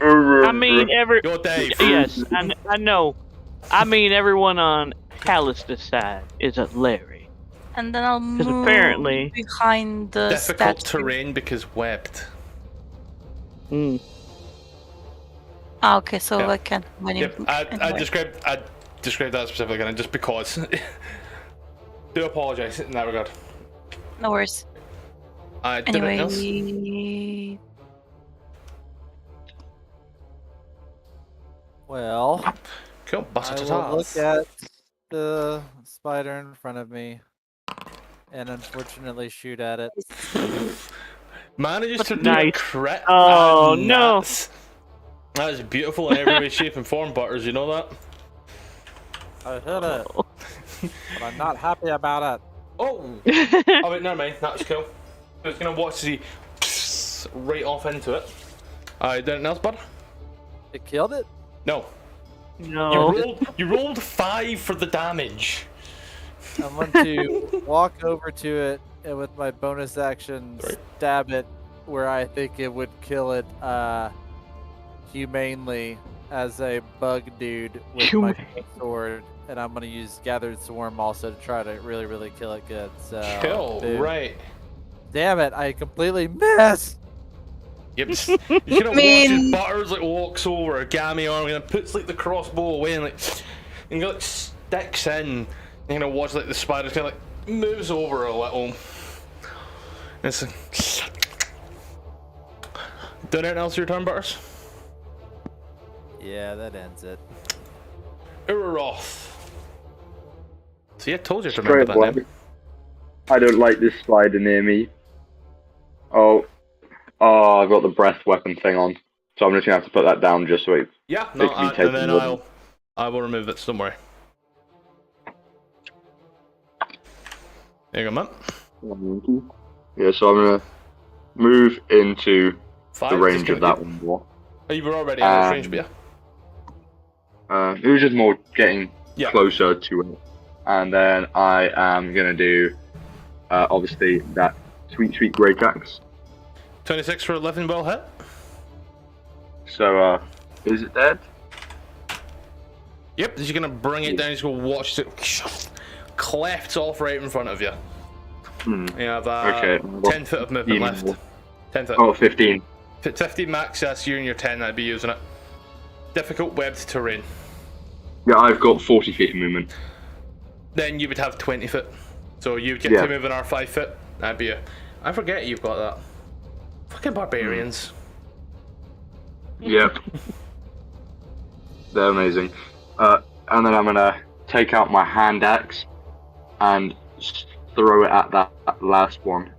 I mean,
You're Dave.
Yes, I know. I mean, everyone on Callista's side is a Larry.
And then I'll move
apparently-
behind the
Difficult
statue.
terrain because webbed.
Mm.
Ah, okay, so
Yeah.
I can't
Yep, I described that specifically, and just because. Do apologise in that regard.
No worries.
Did anything else?
Anyway,
Well,
Cool.
I will look at the spider in front of me and unfortunately shoot at it.
Manages to do a
Nice.
crit.
Oh,
and
no.
That is beautiful in every way, shape, and form, Butters. You know that?
I hit it, but I'm not happy about it.
Oh! Oh, wait, never mind. That's cool. I was gonna watch the right off into it. Anything else, bud?
It killed it?
No.
No.
You rolled 5 for the damage.
I'm going to walk over to it and with my bonus action stab it where I think it would kill it humanely as a bug dude with my sword. And I'm going to use Gathered Swarm also to try to really, really kill it good. So,
Cool,
boom.
right.
Damn it, I completely missed!
Yep. You could have
mean-
watched Butters like walks over a gammy arm and puts like the crossbow away and like sticks in. And watch like the spider kind of like moves over a little. And it's like, doing anything else your turn, Butters?
Yeah, that ends it.
Urorthos. See, I told you to remember
Straight
that name.
I don't like this spider near me. Oh, I've got the breath weapon thing on, so I'm just gonna have to put that down just so it.
Yeah, no,
Makes me take
and then
the wood.
I will remove it. So don't worry. There you go, man.
Yeah, so I'm gonna move into
5.
the range
just
of
gonna
that one more.
Oh, you were already in this range, but yeah.
It was just more getting
Yeah.
closer to it, and then I am gonna do obviously that sweet great axe.
26 for 11 well hit.
So is it dead?
Yep, you're gonna bring it down, just go watch it. Clefts off right in front of you. You have 10 foot of movement left. 10 foot.
Oh, 15.
15 max, that's you and your 10 that'd be using it. Difficult webbed terrain.
Yeah, I've got 40 feet of movement.
Then you would have 20 foot. So you would get to move in our 5 foot. That'd be I forget you've got that. Fucking barbarians.
Yep. They're amazing. And then I'm gonna take out my hand axe and throw it at that last one.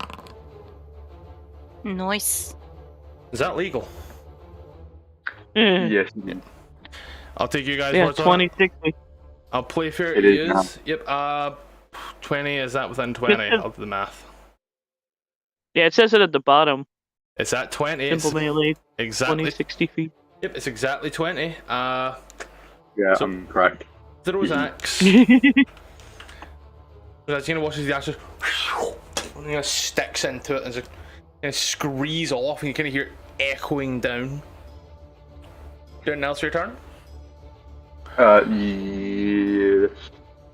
Nice.
Is that legal?
Yes.
I'll take you guys.
Yeah,
words on
20,
it.
60.
I'll play fair
It
to
is
use. Yep. 20 is that within 20? I'll do the math.
Yeah, it says it at the bottom.
It's at 20.
Simple melee,
Exactly.
20, 60 feet.
Yep, it's exactly 20.
Yeah,
So-
I'm correct.
Throws axe. As you know, watches the axe just sticks into it and just squeeze off, and you kind of hear it echoing down. Anything else for your turn?
Yeah.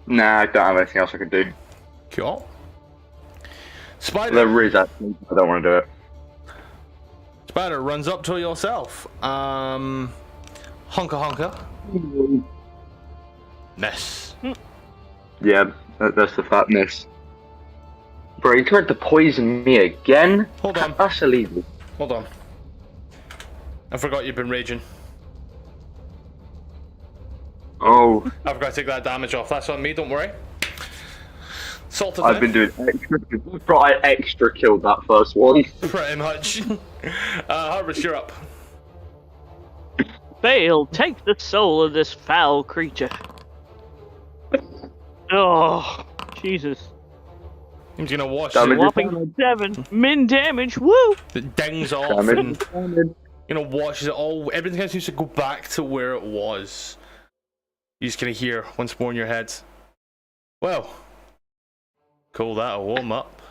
Nah, I don't have anything else I can do.
Cool. Spider.
There is actually. I don't want to do it.
Spider runs up to yourself. Honka honka. Miss.
Yeah, that's the fatness. Bro, you tried to poison me again?
Hold on.
That's illegal.
Hold on. I forgot you've been raging.
Oh,
I forgot to take that damage off. That's on me, don't worry. Salted
I've been doing extra. Bro, I extra killed that first one.
pretty much. Harvest, you're up.
Fail, take the soul of this foul creature. Oh, Jesus.
He's gonna wash
Damage.
it.
Whopping 7 min damage, woo!
It dings off.
Damage.
And, washes it all. Everything kind of seems to go back to where it was. You just kind of hear once more in your head. Well, call that a warm up.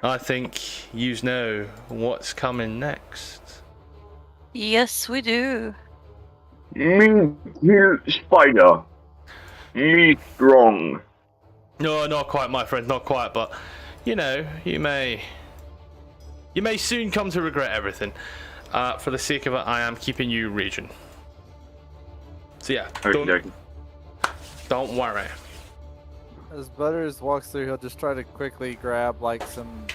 I think you know what's coming next.
Yes, we do.
Me kill spider. Me strong.
No, not quite, my friend, not quite. But you may soon come to regret everything. For the sake of it, I am keeping you raging. So yeah, don't worry.
As Butters walks through, he'll just try to quickly grab like some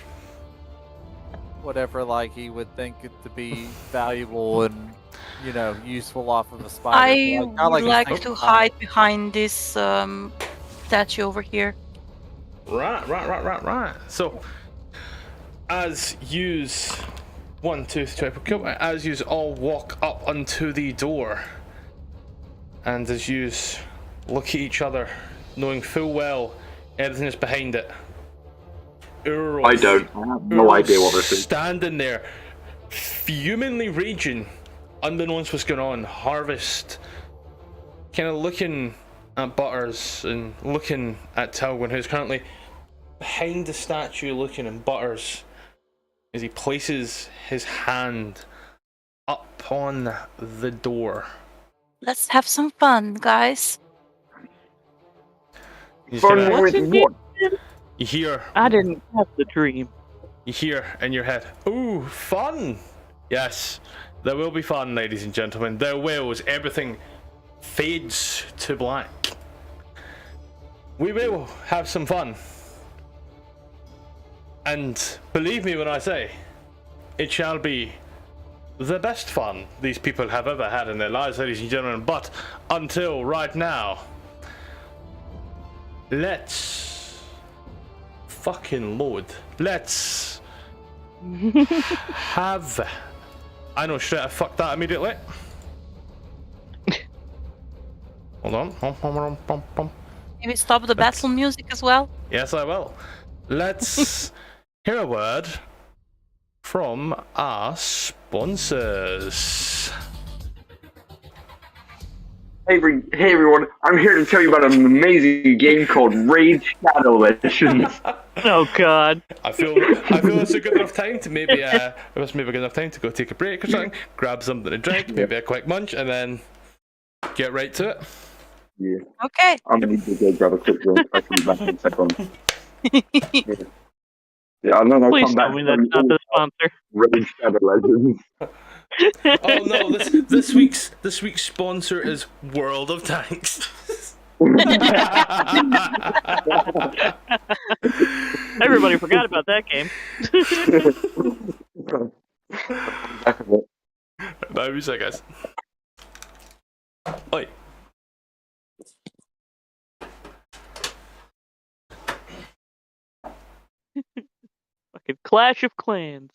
whatever like he would think it to be valuable and useful off of a spider.
I
Not
would
a
like
stick
to
of
hide behind this statue over here.
Right. So, as yous 1, 2, 3, as yous all walk up onto the door, and as yous look at each other, knowing full well everything is behind it. Urorthos,
I don't. I have no idea what this is.
Standing there, fumingly raging, unbeknownst what's going on. Harvest, kind of looking at Butters and looking at Talwyn, who's currently behind the statue, looking at Butters as he places his hand up on the door.
Let's have some fun, guys.
He's
Fun
gonna-
with what?
You hear,
I didn't have the dream.
you hear in your head, ooh, fun! Yes, there will be fun, ladies and gentlemen. There will, as everything fades to black. We will have some fun. And believe me when I say, it shall be the best fun these people have ever had in their lives, ladies and gentlemen. But until right now, let's fucking load. Let's have. I know straight. I fucked that immediately. Hold on.
Maybe stop the battle music as well.
Yes, I will. Let's hear a word from our sponsors.
Hey everyone, I'm here to tell you about an amazing game called Raid Shadow Legends.
Oh God.
I feel it's a good enough time to maybe it was maybe a good enough time to go take a break or something, grab something to drink, maybe a quick munch, and then get right to it.
Yeah.
Okay.
I'm gonna need to go grab a quick drink. I can be back in a second. Yeah, and then I'll
Please
come
tell
back
me
to
that's not the sponsor.
Raid Shadow Legends.
Oh no! This week's sponsor is World of Tanks.
Everybody forgot about that game.
Back of it.
Bye, we say, guys. Oi.
Fucking Clash of Clans.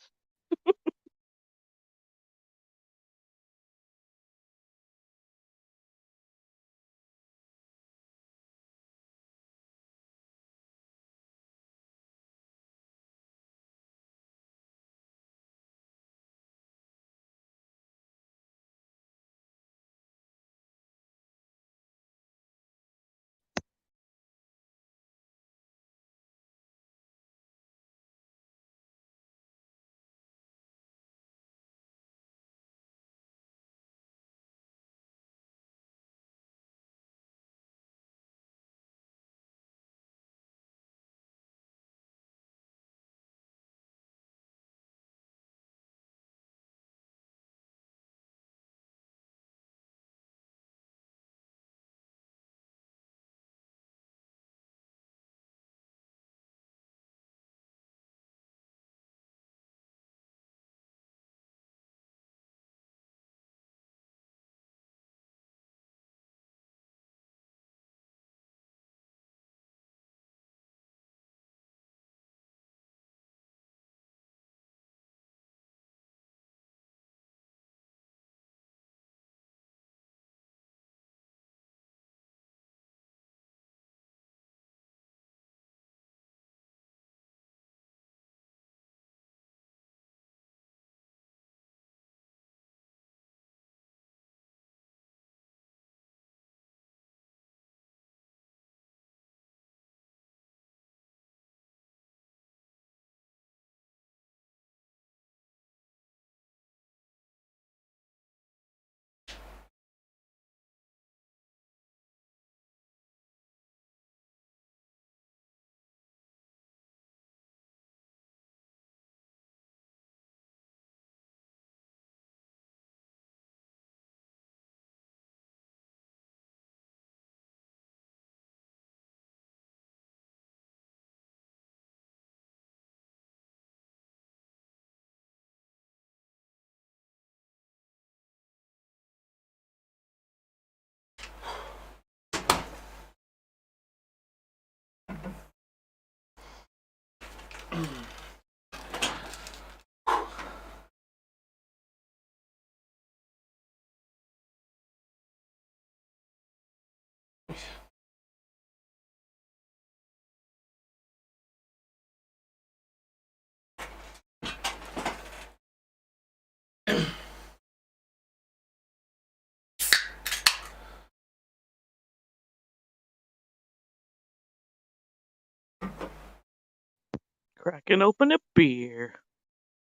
Cracking open a beer.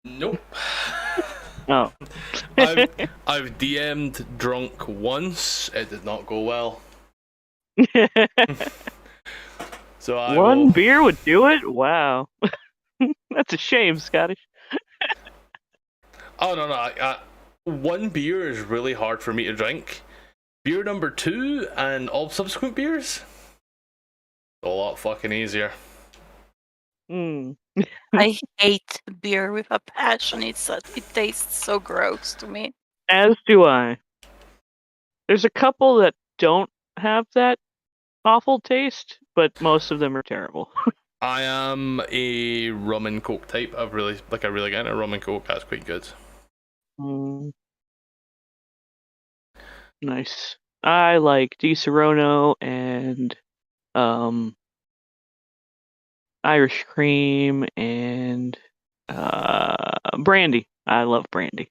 Nope.
Oh.
I've DM'd drunk once. It did not go well. So
One beer would do it? Wow. That's a shame, Scottish.
Oh no! One beer is really hard for me to drink. Beer number 2 and all subsequent beers, a lot fucking easier.
I hate beer with a passion. It tastes so gross to me.
As do I. There's a couple that don't have that awful taste, but most of them are terrible.
I am a rum and coke type. I really get a rum and coke. That's quite good.
Nice. I like Di Serono and Irish cream and brandy. I love brandy.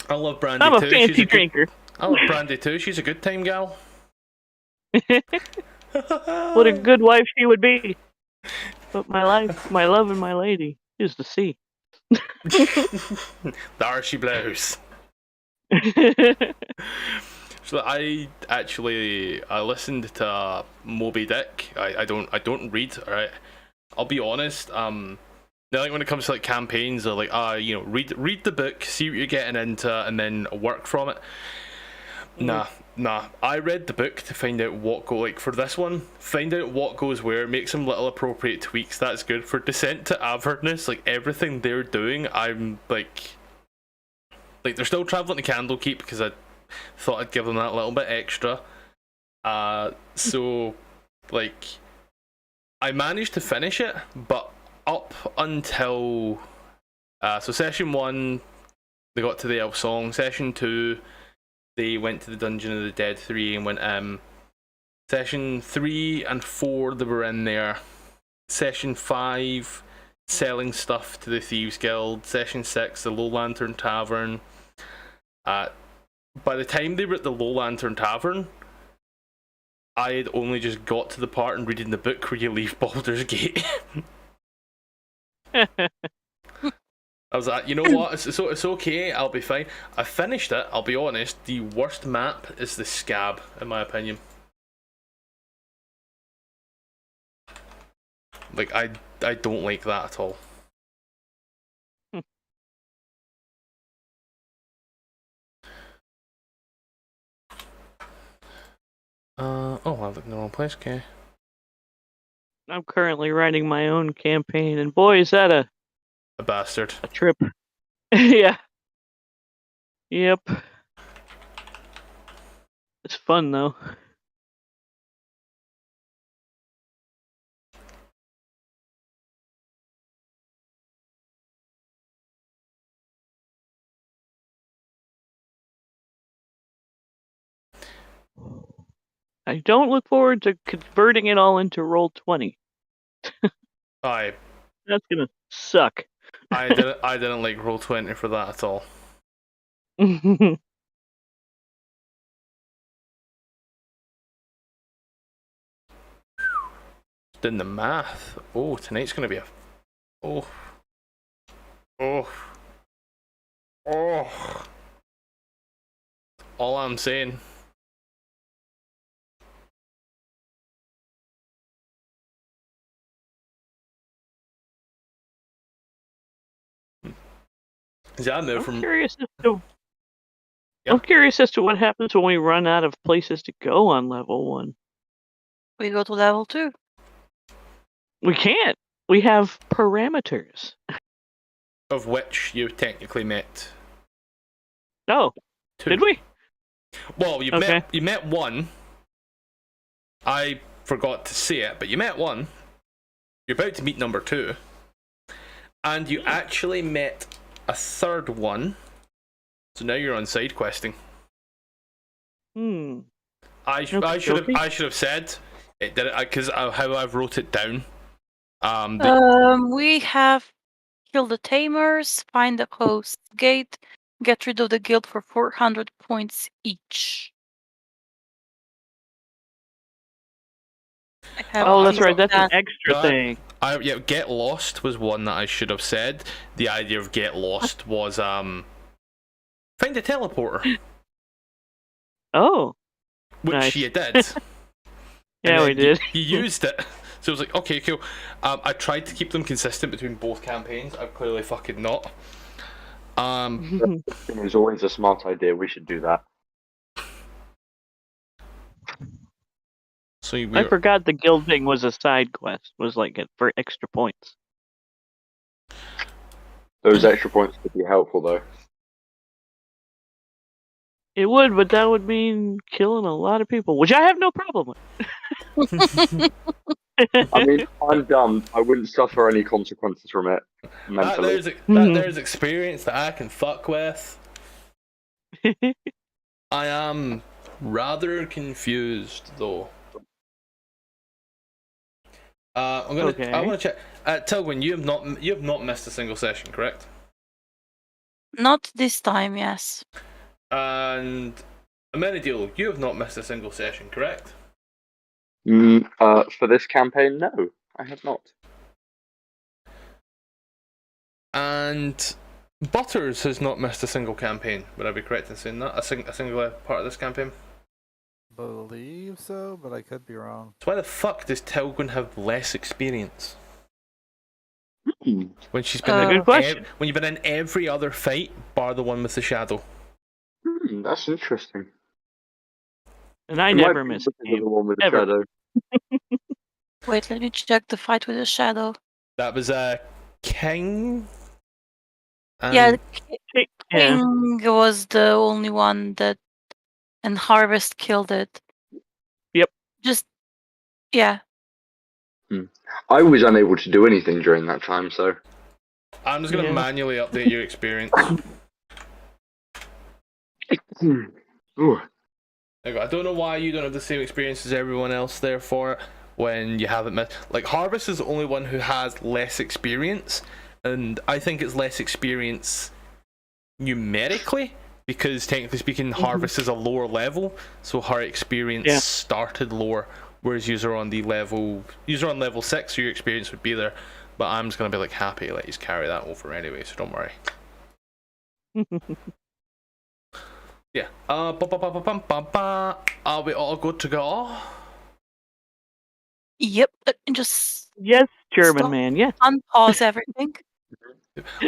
I love brandy
I'm a
too.
fancy drinker.
I love brandy too. She's a good time gal.
What a good wife she would be. But my life, my love, and my lady is the sea.
There she blows. So I listened to Moby Dick. I don't read. All right, I'll be honest. Now, like when it comes to like campaigns, or like read the book, see what you're getting into, and then work from it. Nah. I read the book to find out what for this one, find out what goes where, make some little appropriate tweaks. That's good. For Descent to Avernus, like everything they're doing, I'm like they're still traveling to Candlekeep because I thought I'd give them that little bit extra. So like I managed to finish it, but up until so session 1 they got to the Elf Song. Session 2 they went to the Dungeon of the Dead 3 and went session 3 and 4 they were in there. Session 5 selling stuff to the Thieves Guild. Session 6 the Low Lantern Tavern. By the time they were at the Low Lantern Tavern, I had only just got to the part in reading the book where you leave Baldur's Gate. I was like, you know what, it's okay, I'll be fine. I finished it, I'll be honest, the worst map is the Scab, in my opinion. Like, I don't like that at all. Oh, I looked in the wrong place, okay.
I'm currently writing my own campaign, and boy, is that a
bastard.
A trip. Yeah. Yep. It's fun, though. I don't look forward to converting it all into Roll20.
Aye.
That's gonna suck.
I didn't like Roll20 for that at all. Doing the math. Oh, tonight's gonna be a. Oh. All I'm saying.
I'm curious as to what happens when we run out of places to go on level 1.
We go to level 2.
We can't. We have parameters.
Of which you technically met.
Oh,
2.
Did we?
Well, you met 1. I forgot to say it, but you met 1. You're about to meet number 2. And you actually met a 3rd one. So now you're on side questing. I should have said it did it because how I've wrote it down.
We have kill the tamers, find the host's gate, get rid of the guild for 400 points each.
Oh, that's right. That's an extra thing.
Get lost was one that I should have said. The idea of get lost was find a teleporter.
Oh,
which
nice.
you did.
Yeah, we did.
You used it. So I was like, okay, cool. I tried to keep them consistent between both campaigns. I've clearly fucking not.
It was always a smart idea. We should do that.
So
I forgot the guild thing was a side quest. Was like it for extra points.
Those extra points could be helpful, though.
It would, but that would mean killing a lot of people, which I have no problem with.
I mean, I'm dumb. I wouldn't suffer any consequences from it mentally.
There's experience that I can fuck with. I am rather confused, though. I want to check. Tilwyn, you have not missed a single session, correct?
Not this time, yes.
And Amenadiel, you have not missed a single session, correct?
For this campaign, no, I have not.
And Butters has not missed a single campaign. Would I be correct in saying that? A single part of this campaign?
believe so, but I could be wrong.
So why the fuck does Telgwyn have less experience? When she's been
That's a good question.
when you've been in every other fight, bar the one with the shadow.
That's interesting.
And I
It might
never
be
miss a
because of the
game.
one with the
Ever.
shadow.
Wait, let me check the fight with the shadow.
That was a king.
Yeah, the
Yeah.
king was the only one that, and Harvest killed it.
Yep.
Just, yeah.
I was unable to do anything during that time, so.
I'm just gonna
Yeah.
manually update your experience.
Ooh.
I don't know why you don't have the same experience as everyone else, therefore, when you haven't met. Like, Harvest is the only one who has less experience, and I think it's less experience numerically, because technically speaking, Harvest is a lower level, so her experience started lower, whereas you're on level 6, so your experience would be there. But I'm just gonna be like happy to let you carry that over anyway, so don't worry. Yeah. Are we all good to go?
Yep. Just
Yes, German
Stop.
man. Yes.
unpause everything.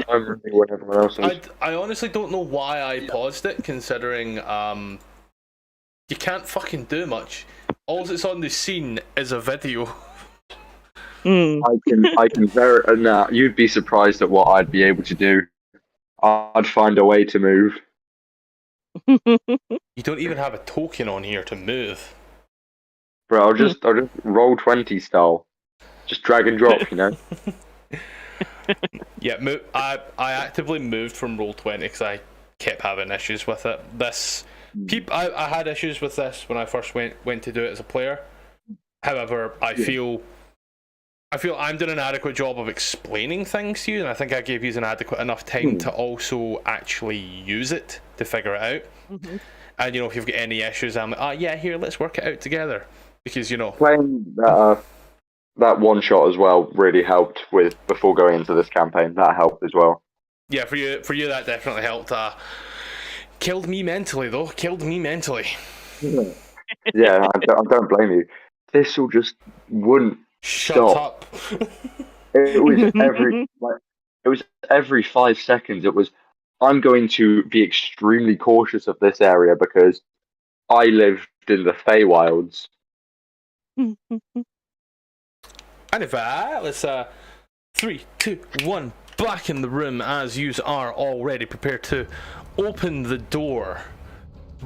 I'm ready when everyone else is.
I honestly don't know why I paused it, considering you can't fucking do much. All that's on the scene is a video.
I can verify. Nah, you'd be surprised at what I'd be able to do. I'd find a way to move.
You don't even have a token on here to move.
Bro, I'll just roll 20 style. Just drag and drop, you know?
Yeah, I actively moved from Roll20 because I kept having issues with it. I had issues with this when I first went to do it as a player. However, I feel I'm doing an adequate job of explaining things to you, and I think I gave you an adequate enough time to also actually use it to figure it out.
Mm-hmm.
And if you've got any issues, I'm like, yeah, here, let's work it out together. Because
Playing that one shot as well really helped with before going into this campaign. That helped as well.
Yeah, for you that definitely helped. Killed me mentally though. Killed me mentally.
Yeah, I don't blame you. This'll just wouldn't
Shut
stop.
up.
It was every 5 seconds. It was, I'm going to be extremely cautious of this area because I lived in the Feywilds.
Anyway, let's 3, 2, 1, back in the room as you are already prepared to open the door.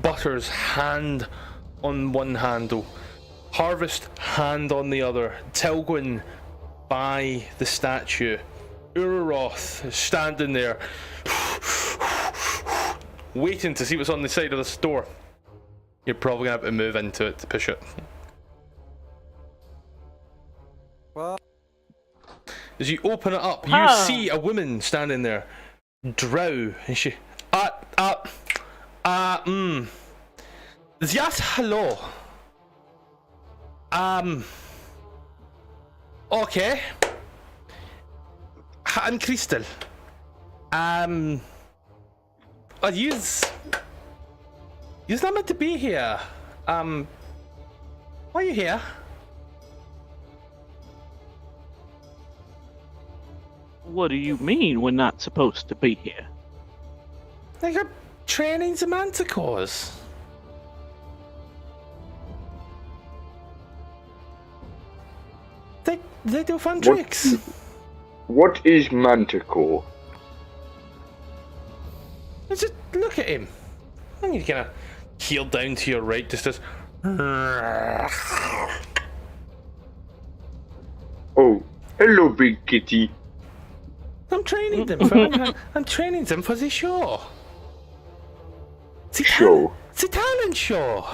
Butter's hand on one handle, Harvest hand on the other, Telgwyn by the statue, Urorthos standing there waiting to see what's on the side of this door. You're probably gonna have to move into it to push it.
Well,
As you open it up, you see a woman standing there, drow, and she, yes, hello. Okay. I'm Crystal. Are you's not meant to be here. Why are you here?
What do you mean we're not supposed to be here?
They got training the manticores. They do fun tricks.
What is Manticore?
Just look at him. And you kind of heel down to your right, just as.
Oh, hello, big kitty.
I'm training them for. I'm training them for the show.
Show.
It's a talent show.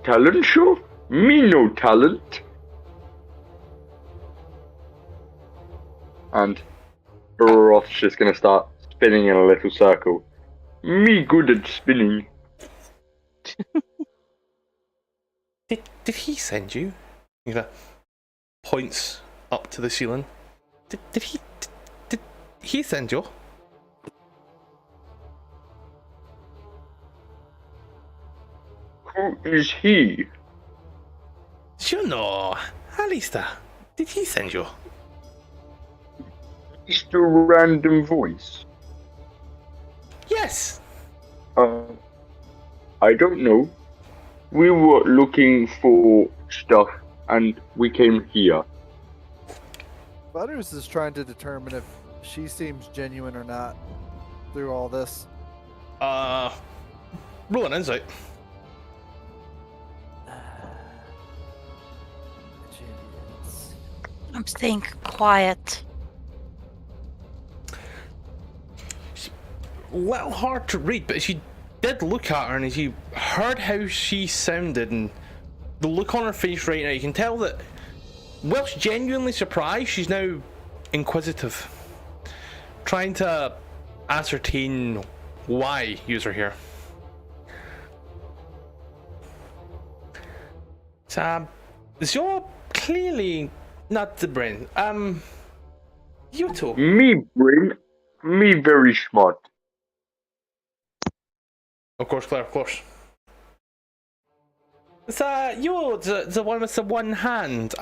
Talent show? Me no talent. And Urorthos just gonna start spinning in a little circle. Me good at spinning.
Did he send you? He points up to the ceiling. Did he send you?
Who is he?
You know, Alistair, did he send you?
Just a random voice.
Yes.
I don't know. We were looking for stuff, and we came here.
Butters is trying to determine if she seems genuine or not through all this.
Roll an insight.
I'm staying quiet.
Little hard to read, but as you did look at her and as you heard how she sounded and the look on her face right now, you can tell that whilst genuinely surprised, she's now inquisitive, trying to ascertain why you're here. So, you're clearly not the brain. You two.
Me, brain. Me, very smart.
Of course, Claire, of course. So, you, the one with the one hand,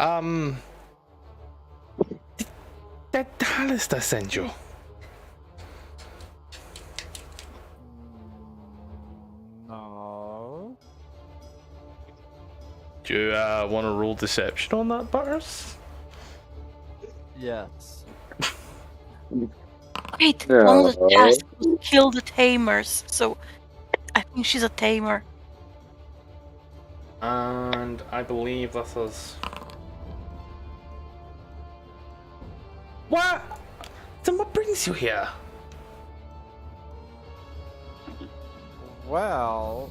did Alistair send you?
No.
Do you want to roll deception on that, Butters?
Yes.
Wait, one of the tasks was kill the tamers, so I think she's a tamer.
And I believe this is... What? Then what brings you here?
Well,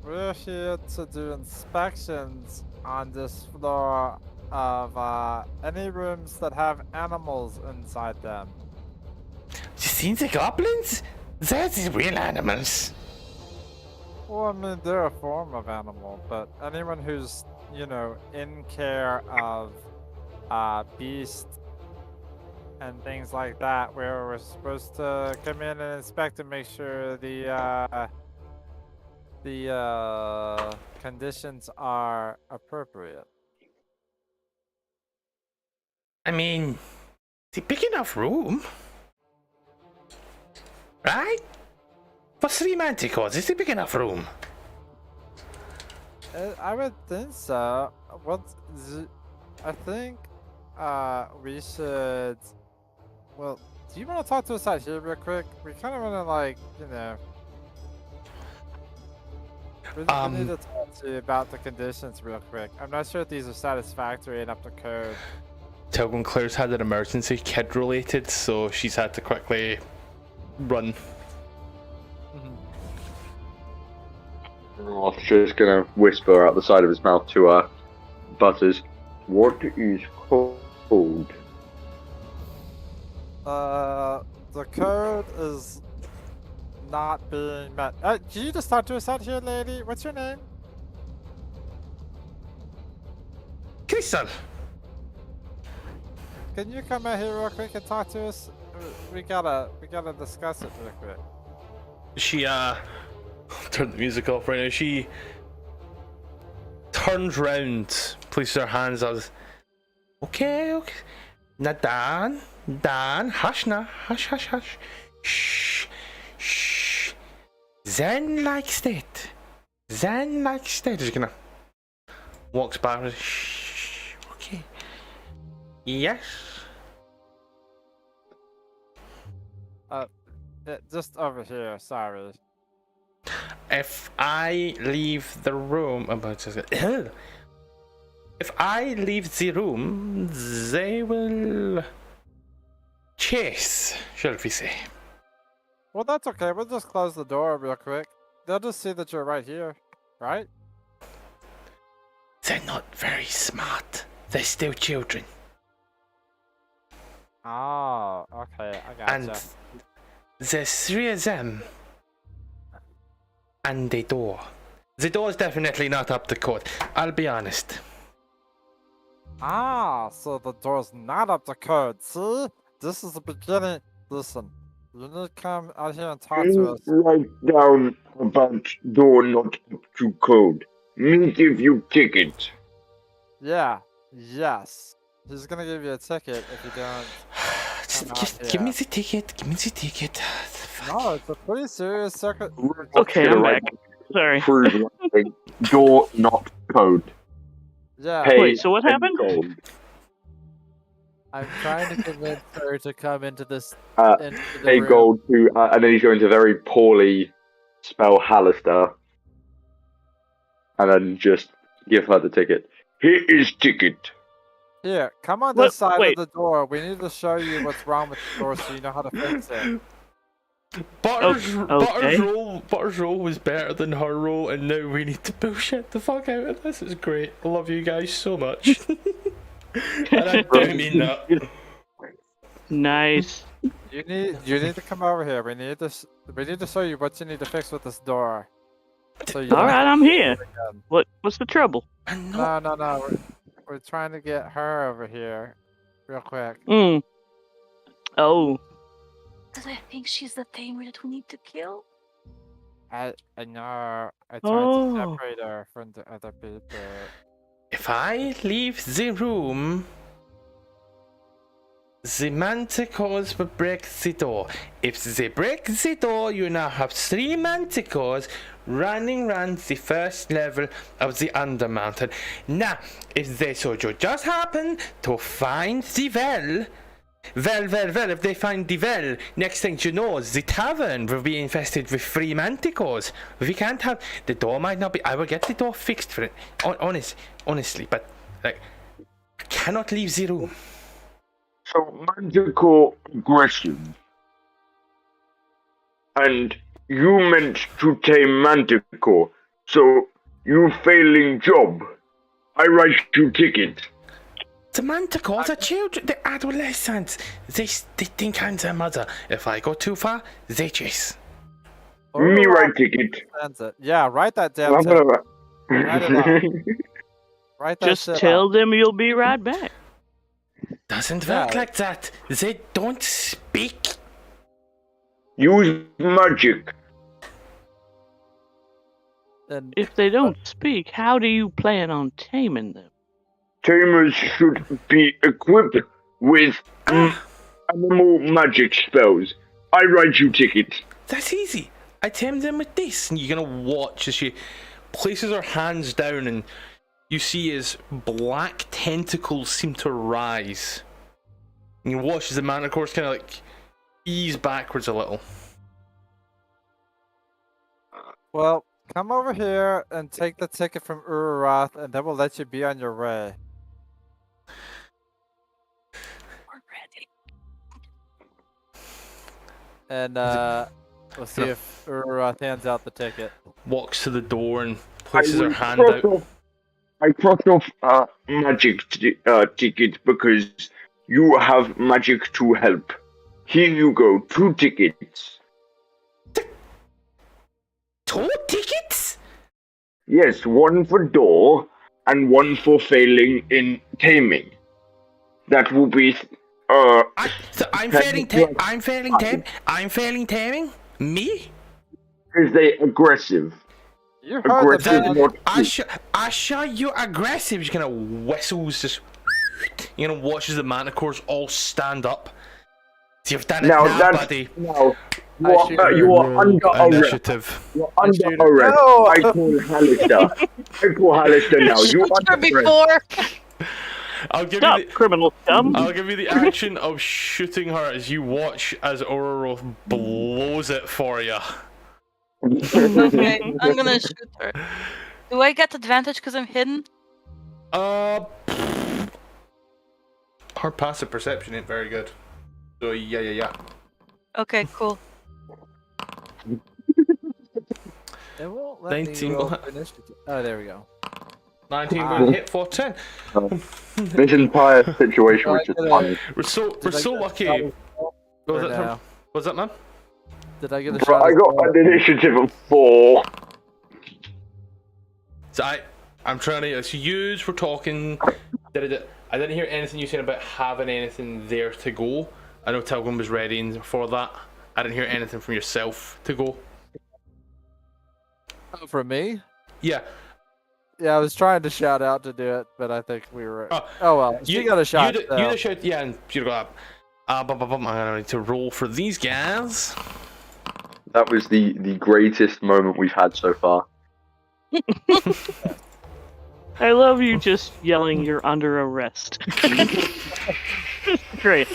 we're here to do inspections on this floor of any rooms that have animals inside them.
You seen the goblins? They're the real animals.
Well, I mean, they're a form of animal, but anyone who's, you know, in care of beasts and things like that, where we're supposed to come in and inspect and make sure the conditions are appropriate.
I mean, it's a big enough room. Right? For 3 manticores, it's a big enough room.
I would think so. I think we should. Well, do you want to talk to us out here real quick? We kind of want to, like, you know. We need to talk to you about the conditions real quick. I'm not sure if these are satisfactory and up to code.
Tilgrim Claire's had an emergency, kid related, so she's had to quickly run.
Urorthos just gonna whisper out the side of his mouth to Butters. What is code?
The code is not being met. Can you just talk to us out here, lady? What's your name?
Crystal!
Can you come out here real quick and talk to us? We gotta discuss it real quick.
She, turn the music off right now. She turns round, places her hands out. Okay. Now, Dan, hush now. Hush. Shh. Zen likes that. Just gonna walks back. Shh. Okay. Yes.
Just over here. Sorry.
If I leave the room, if I leave the room, they will chase, shall we say?
Well, that's okay. We'll just close the door real quick. They'll just see that you're right here, right?
They're not very smart. They're still children.
Oh, okay. I gotcha.
And there's 3 of them. And the door. The door is definitely not up to code. I'll be honest.
Ah, so the door's not up to code. See? This is the beginning. Listen, you need to come out here and talk to us.
Write down about door not up to code. Me give you ticket.
Yeah. Yes. He's gonna give you a ticket if you don't.
Just give me the ticket. Give me the ticket.
No, it's a pretty serious circuit.
Okay, I'm back. Sorry.
Cruise writing, door not code.
Yeah.
Pay
Wait, so what
10
happened?
gold.
I'm trying to convince her to come into this.
Uh,
into the
Pay
room.
gold to, and then he's going to very poorly spell Hallister, and then just give her the ticket. Here is ticket.
Here, come on
What-
this side
wait.
of the door. We need to show you what's wrong with the door so you know how to fix it.
Butter's roll was better than her roll, and now we need to bullshit the fuck out of this. It's great. I love you guys so much. And I do mean that.
Nice.
You need to come over here. We need to show you what you need to fix with this door. So you
All right, I'm here.
again.
What's the trouble?
I'm not.
No. We're trying to get her over here, real quick.
Oh,
Because I think she's the tamer that we need to kill.
I know. I tried to
Oh.
separate her from the other people.
If I leave the room, the manticores will break the door. If they break the door, you now have 3 manticores running around the first level of the undermountain. Now, if they just happen to find the well, if they find the well, next thing you know, the tavern will be infested with 3 manticores. We can't have, the door might not be, I will get the door fixed for it, honestly, but, like, I cannot leave the room.
So magical aggression. And you meant to tame Manticore, so you failing job. I write you ticket.
The manticores are children, they're adolescents. They think I'm their mother. If I go too far, they chase.
Me write ticket.
Sends it. Yeah, write that damn thing. Write it up. Write that
just
shit
tell
up.
them you'll be right back.
Doesn't work
Yeah.
like that. They don't speak.
Use magic.
And
If they don't speak, how do you plan on taming them?
Tamers should be equipped with animal magic spells. I write you ticket.
That's easy. I tame them with this. And you're gonna watch as she places her hands down and you see as black tentacles seem to rise. And you watch as the manticores kind of like ease backwards a little.
well, come over here and take the ticket from Urorthos, and then we'll let you be on your way.
We're ready.
And we'll see if Urorthos hands out the ticket.
Walks to the door and places
I
her
will
hand
cross
out.
off- I crossed off magic ticket because you have magic to help. Here you go, 2 tickets.
2 tickets?
Yes, 1 for door and 1 for failing in taming. That will be
I'm failing taming? Me?
because they aggressive.
You heard the
Aggressive,
man.
not
I saw you aggressive. Just kind of whistles, just watches the manticores all stand up. You've done it
now.
now,
That's
buddy.
now.
I
You are under arrest.
Initiative.
You're under
shoot-
arrest.
No!
I call Hallister. I call Hallister now. You
Shot her
under arrest.
before.
I'll give
Stop,
you the.
criminal scum!
I'll give you the action of shooting her as you watch as Urorthos blows it for you.
Okay, I'm gonna shoot her. Do I get advantage because I'm hidden?
Her passive perception ain't very good. So yeah.
Okay, cool.
It won't let
19
me roll
will hit.
initiative. Oh, there we go.
19 will hit for 10.
This entire situation was just funny.
We're so
Did I get a
lucky.
shot as well,
What
or
was that?
no?
What's that, man?
Did I get a
Bro,
shot?
I
as
got
well?
an initiative of 4.
So I'm trying to. So yous were talking. I didn't hear anything you said about having anything there to go. I know Tilgrim was ready for that. I didn't hear anything from yourself to go.
Oh, from me?
Yeah.
Yeah, I was trying to shout out to do it, but I think we were.
Oh,
Oh well, she got a shot.
You the shout, yeah, and you got. I'm gonna need to roll for these guys.
That was the greatest moment we've had so far.
I love you just yelling you're under arrest. Great.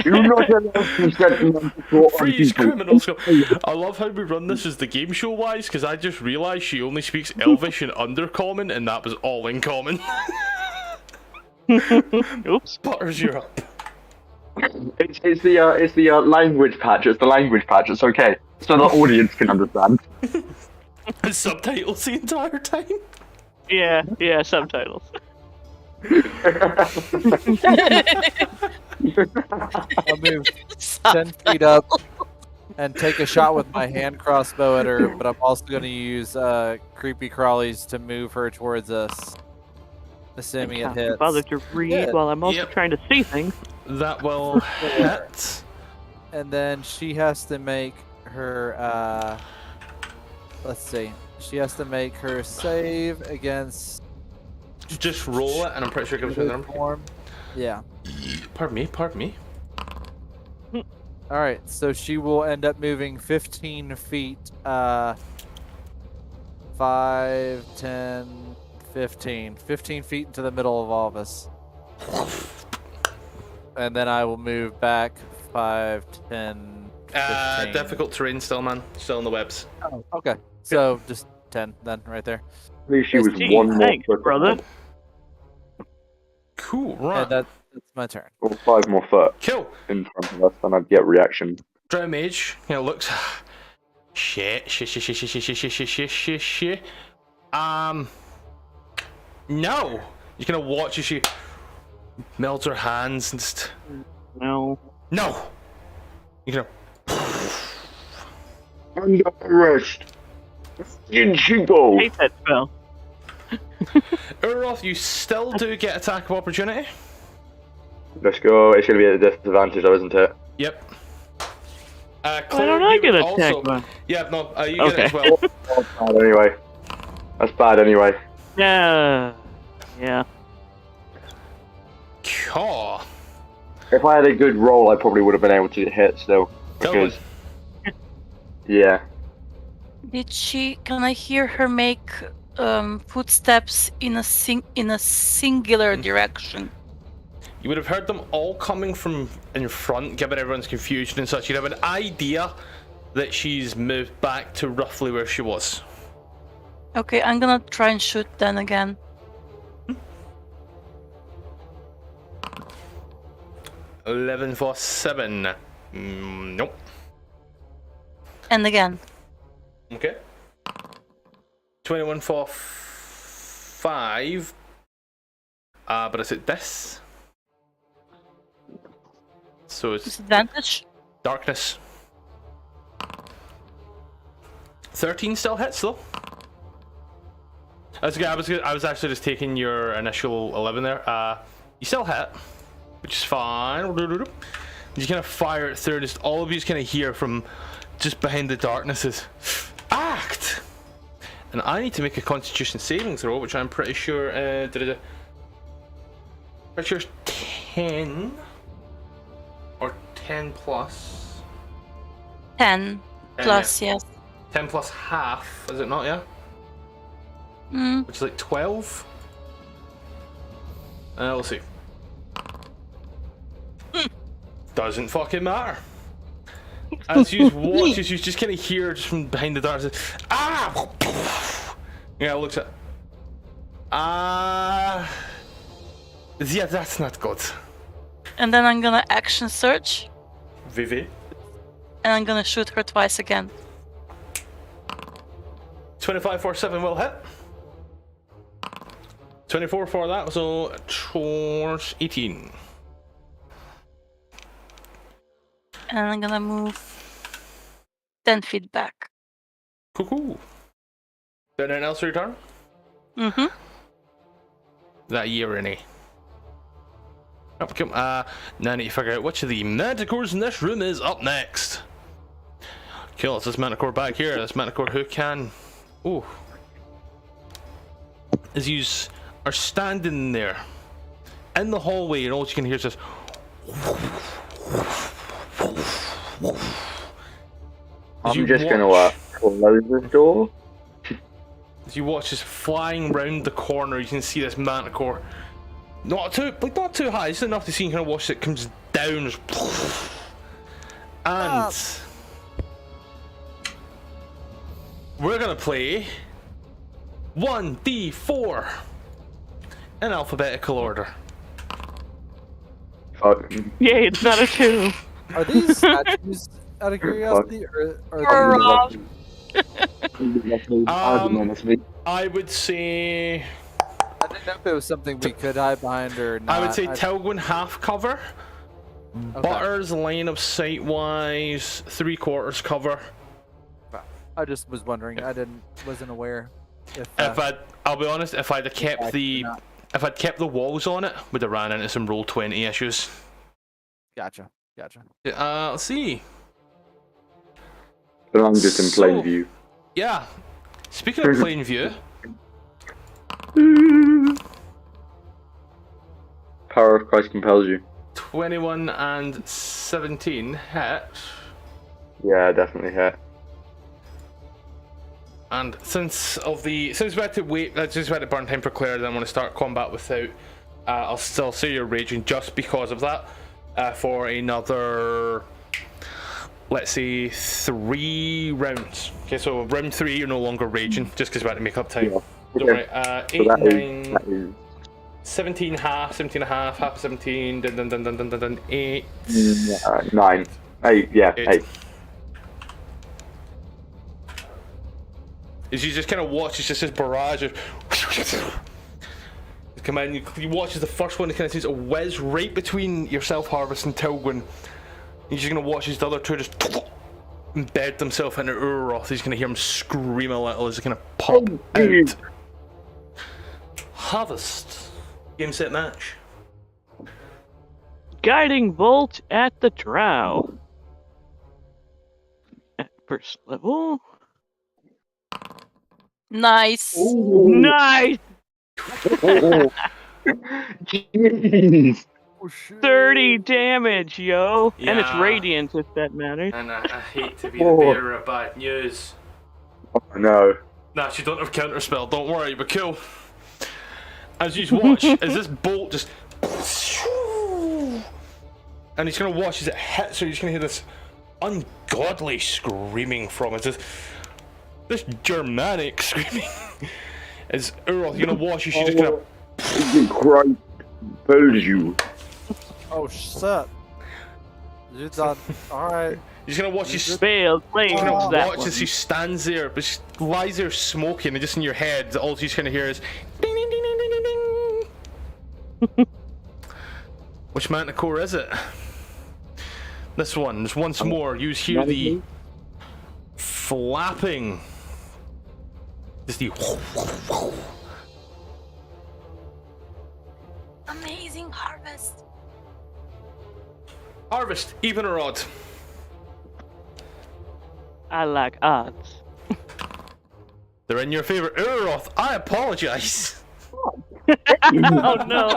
You're not allowed to set them up for
Freeze
people.
criminals. I love how we run this as the game show wise, because I just realised she only speaks Elvish and Undercommon, and that was all in common.
Oops.
Butters, you're up.
It's the language patch. It's the language patch. It's okay, so the audience can understand.
Subtitles the entire time.
Yeah, subtitles.
I'll move 10 feet up and take a shot with my hand crossbow at her, but I'm also going to use creepy crawlies to move her towards us. Assuming it hits.
Bother to read while I'm also trying to see things.
That will hit.
And then she has to make her, let's see. She has to make her save against...
Just roll it, and I'm pretty sure it gives you the number.
Form. Yeah.
Pardon me.
Alright, so she will end up moving 15 feet, 5, 10, 15. 15 feet into the middle of all of us. And then I will move back 5, 10, 15.
Difficult terrain still, man. Still in the webs.
Oh, okay. So just 10 then, right there.
At least she was
Gee,
one more
thanks,
foot,
brother.
Cool, right.
And that's my turn.
or 5 more foot
Cool.
in front of us, and I'd get reaction.
Drow Mage, looks. Shit. No! You're gonna watch as she melts her hands and just.
No.
No! You're gonna.
Under arrest. In she goes.
Hate that spell.
Urorthos, you still do get attack of opportunity.
Let's go. It's gonna be at a disadvantage, though, isn't it?
Yep.
Why
Claire,
don't I
you
get
would
attacked
also...
by?
Yeah, no, you get it
Okay.
as well.
That's bad anyway. That's bad anyway.
Yeah.
Caw.
If I had a good roll, I probably would have been able to hit still. Because, yeah.
Can I hear her make footsteps in a singular direction?
You would have heard them all coming from in front, given everyone's confusion and such. You'd have an idea that she's moved back to roughly where she was.
Okay, I'm gonna try and shoot then again.
11 for 7. Nope.
And again.
Okay. 21 for 5. But is it this? So it's
Disadvantage?
darkness. 13 still hits though. I was actually just taking your initial 11 there. You still hit, which is fine. You kind of fire it through. Just all of you kind of hear from just behind the darkness is act. And I need to make a Constitution saving throw, which I'm pretty sure pretty sure is 10 or 10 plus.
10 plus, yes.
10 plus half, is it not? Yeah. Which is like 12. We'll see. Doesn't fucking matter. As you watch, as you just kind of hear just from behind the darkness, ah! Yeah, looks at. Yeah, that's not good.
And then I'm gonna action search,
Vivi.
and I'm gonna shoot her twice again.
25 for 7 will hit. 24 for that, so 18.
And I'm gonna move 10 feet back.
Cool. Anything else for your turn?
Mm-hmm.
That year, any. Now I need to figure out which of the manticores in this room is up next. Cool, it's this manticore back here. This manticore who can Ooh. As you are standing there in the hallway, and all you can hear is this.
I'm just gonna close the door.
As you watch this flying round the corner, you can see this manticore. Not too high, it's enough to see you kind of watch it comes down. And we're gonna play 1d4 in alphabetical order.
Fuck.
Yay, it's not a 2.
Are these statues out of curiosity, or are they?
I would say.
I didn't know if it was something we could hide behind or not.
I would say Telgwyn half cover.
Okay.
Butter's line of sight wise, 3/4 cover.
I just was wondering. Wasn't aware.
I'll be honest, if I'd kept the walls on it, we'd have ran into some roll 20 issues.
Gotcha.
Let's see.
But I'm just in plain view.
Yeah. Speaking of plain view.
Power of Christ compels you.
21 and 17 hit.
Yeah, definitely hit.
And since we had to wait, since we had to burn time for Claire, then I'm going to start combat without. I'll still say you're raging just because of that. For another, let's say, 3 rounds. Okay, so round 3 you're no longer raging, just because we had to make up time.
Yeah.
Don't worry. 8,
So
9, 17 half, 17 and a half, half 17, then 8.
9. 8, yeah, 8.
As you just kind of watch, it's just this barrage of come in, you watch as the first one kind of seems to whiz right between yourself, Harvest, and Telgwyn. You're just going to watch as the other two just embed themselves into Urorthos. He's going to hear him scream a little as he kind of pop out. Harvest. Game, set, match.
Guiding bolt at the drow. At first level.
Nice.
Nice!
Jeez.
30 damage, yo! And it's
Yeah.
radiant, if that matters.
And I hate to be the bearer of bad news.
Oh no.
Nah, she don't have counterspell, don't worry, but cool. As you watch, as this bolt just. And he's gonna watch as it hits her, he's gonna hear this ungodly screaming from it. This Germanic screaming. As Urorthos, you're gonna watch, she's just gonna.
Christ compels you.
Oh shit! You done? All right.
You're gonna watch, she's
Failed playing
You're gonna
that
watch
one.
as she stands there, but she lies there smoking, and just in your head, all she's gonna hear is ding ding ding ding ding ding ding. Which manticore is it? This one. Just once more, you hear the flapping. Just the.
Amazing harvest.
Harvest, even or odd?
I like odds.
They're in your favor. Urorthos, I apologize.
Oh no!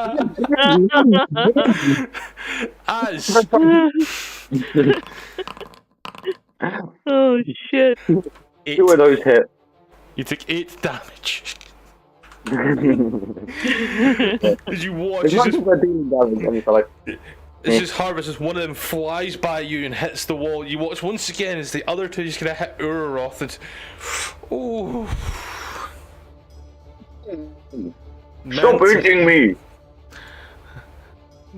As
Oh shit!
8,
2 of those hit.
you take 8 damage. As you watch,
It's
it's
not
just,
just a dealing damage, I mean, like,
it's just Harvest as one of them flies by you and hits the wall. You watch once again as the other two just gonna hit Urorthos and oh.
stop eating me!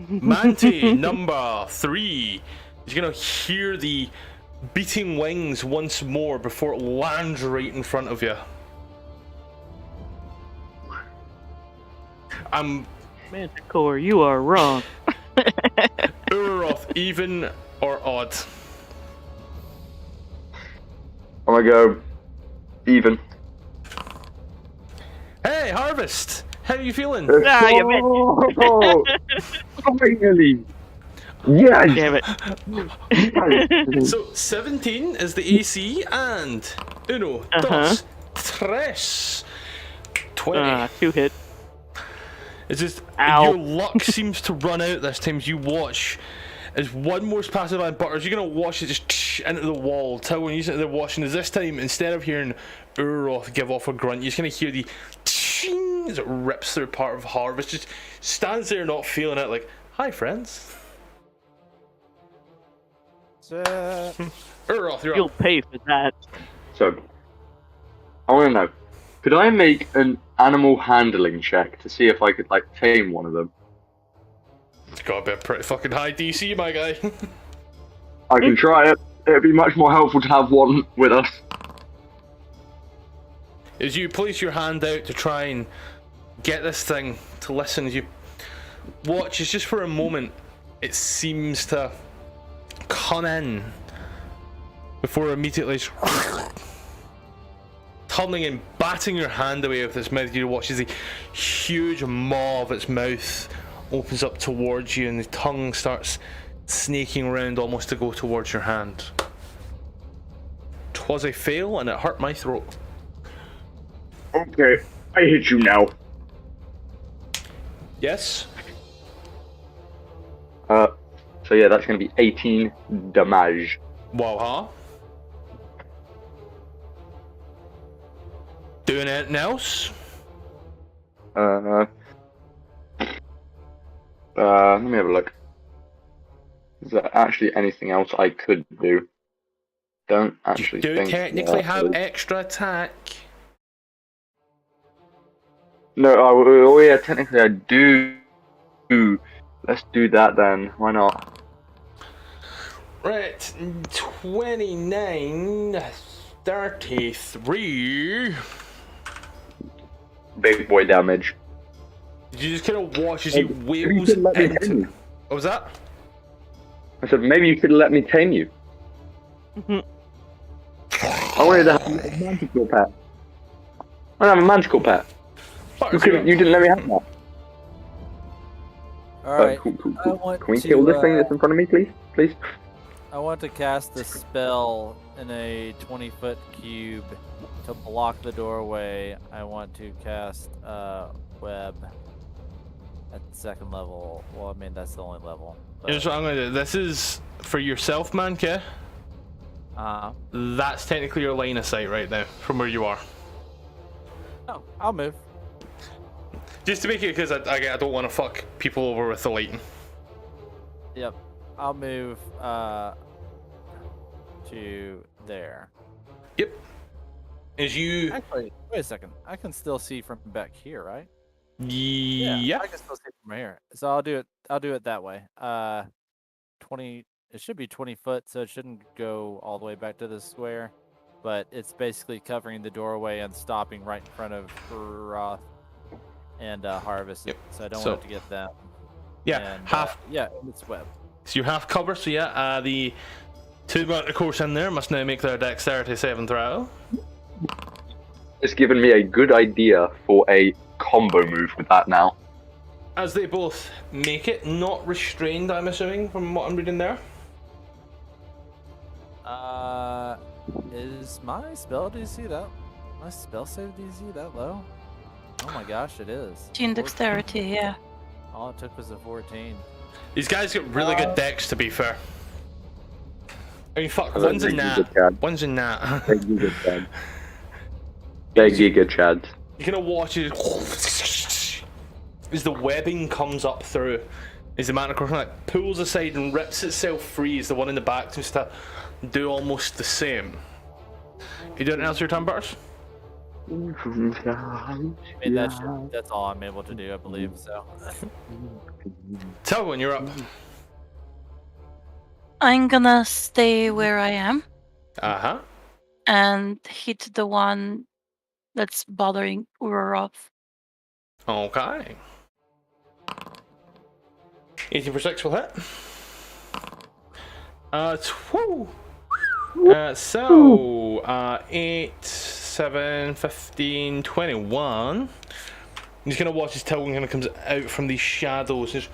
Manti number 3 is gonna hear the beating wings once more before it lands right in front of you.
Manticore, you are wrong.
Urorthos, even or odd?
I'm gonna go even.
Hey, Harvest, how are you feeling?
Ah, you bitch.
Oh, finally! Yes!
Damn it.
So 17 is the AC, and uno, dos, Chris. 20.
2 hit.
It's just
Ow.
your luck seems to run out this time as you watch as one more passive line butters. You're gonna watch it just into the wall. Tell when you sit there watching is this time instead of hearing Urorthos give off a grunt, you're just gonna hear the as it rips through part of Harvest. Just stands there not feeling it like, hi friends. Urorthos, you're
You'll
up.
pay for that.
So, I want to know, could I make an animal handling check to see if I could, like, tame one of them?
It's got to be a pretty fucking high DC, my guy.
I can try it. It'd be much more helpful to have one with us.
As you place your hand out to try and get this thing to listen, as you watch, it's just for a moment, it seems to come in before immediately tumbling and batting your hand away with its mouth. You watch as the huge maw of its mouth opens up towards you and the tongue starts snaking around almost to go towards your hand. 'Twas a fail and it hurt my throat.
Okay, I hit you now.
Yes?
So yeah, that's gonna be 18 damage.
Wow, huh? Doing anything else?
Let me have a look. Is there actually anything else I could do? Don't actually
You do
think
technically
there
have
is.
extra attack.
No, oh yeah, technically I do. Let's do that then. Why not?
Right, 29, 33.
Big boy damage.
You just kind of watch as he
Maybe you
wheels
could let me tame
into.
you.
What was that?
I said maybe you could let me tame you. I wanted to have a manticore pet. I want to have a manticore pet. You didn't let me have that.
Alright,
Cool.
I want
Can we
to,
kill this thing that's in front of me, please? Please?
I want to cast a spell in a 20-foot cube to block the doorway. I want to cast web at the second level. Well, I mean, that's the only level.
Here's what I'm gonna do. This is for yourself, man, okay? That's technically your line of sight right now, from where you are.
Oh, I'll move.
Just to make it, because I don't want to fuck people over with the lighting.
Yep, I'll move to there.
Yep. As you...
Actually, wait a second. I can still see from back here, right?
Yeah.
I can still see from here. So I'll do it that way. 20. It should be 20 foot, so it shouldn't go all the way back to the square. But it's basically covering the doorway and stopping right in front of Urorthos and Harvest.
Yep.
So I don't
So-
want it to get them.
Yeah,
And,
half...
yeah, it's web.
So you're half cover, so yeah, the two mounted course in there must now make their dexterity saving throw.
It's given me a good idea for a combo move with that now.
As they both make it, not restrained, I'm assuming, from what I'm reading there.
Is my spell DC that? My spell save DC that low? Oh my gosh, it is.
Teen dexterity, yeah.
All it took was a 14.
These guys got really good decks, to be fair. I mean, fuck,
I
one's a
think
nat.
he's a Chad.
One's a nat.
Big Giga Chad. Big Giga Chad.
You're gonna watch it as the webbing comes up through, as the manticore like pulls aside and rips itself free, as the one in the back seems to do almost the same. You doing anything else your turn, Butters?
I mean, that's all I'm able to do, I believe, so.
Tell when you're up.
I'm gonna stay where I am
Uh-huh.
and hit the one that's bothering Urorthos.
Okay. 18 for 6 will hit. So, 8, 7, 15, 21. I'm just gonna watch his tail kind of comes out from these shadows. As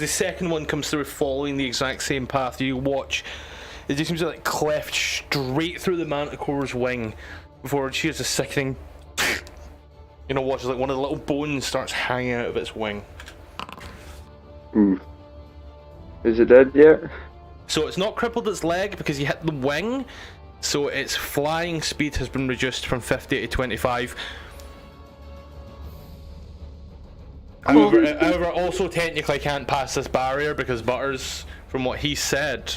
the second one comes through, following the exact same path, you watch it just seems to like cleft straight through the manticore's wing before she has a sickening, watch as like one of the little bones starts hanging out of its wing.
Ooh. Is it dead yet?
So it's not crippled its leg because you hit the wing, so its flying speed has been reduced from 50 to 25. However, also technically can't pass this barrier because Butters, from what he said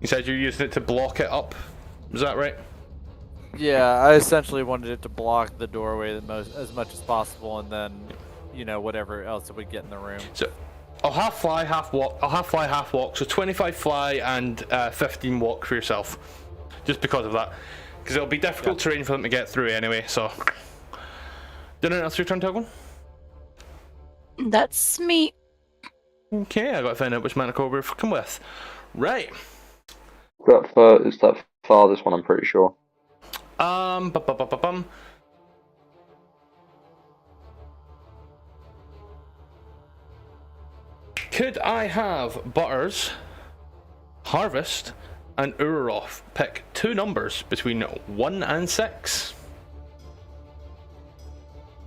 you're using it to block it up. Is that right?
Yeah, I essentially wanted it to block the doorway as much as possible, and then, whatever else it would get in the room.
So I'll half fly, half walk. So 25 fly and 15 walk for yourself, just because of that, because it'll be difficult terrain for them to get through anyway. So, did anyone else your turn, Toggle?
That's me.
Okay, I got to find out which manticore we're fucking with. Right.
It's that farthest one, I'm pretty sure.
Could I have Butters, Harvest, and Urorthos pick 2 numbers between 1 and 6?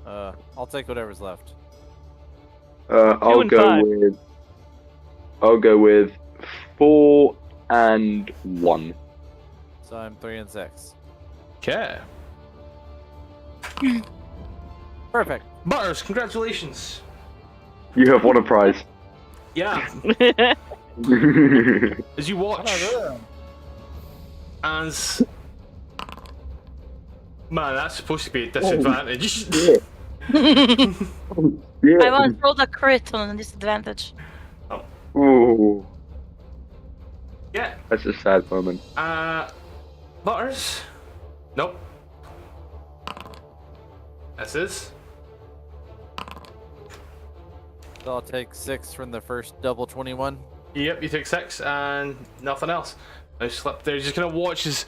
I'll take whatever's left.
I'll go with 4 and 1.
So I'm 3 and 6.
Okay.
Perfect.
Butters, congratulations.
You have won a prize.
Yeah. As you watch, as man, that's supposed to be a disadvantage.
Yeah.
I once rolled a crit on a disadvantage.
Ooh,
Yeah.
that's a sad moment.
Butters. Nope. This is.
So I'll take 6 from the first double 21.
Yep, you take 6 and nothing else. I slip there. You're just gonna watch as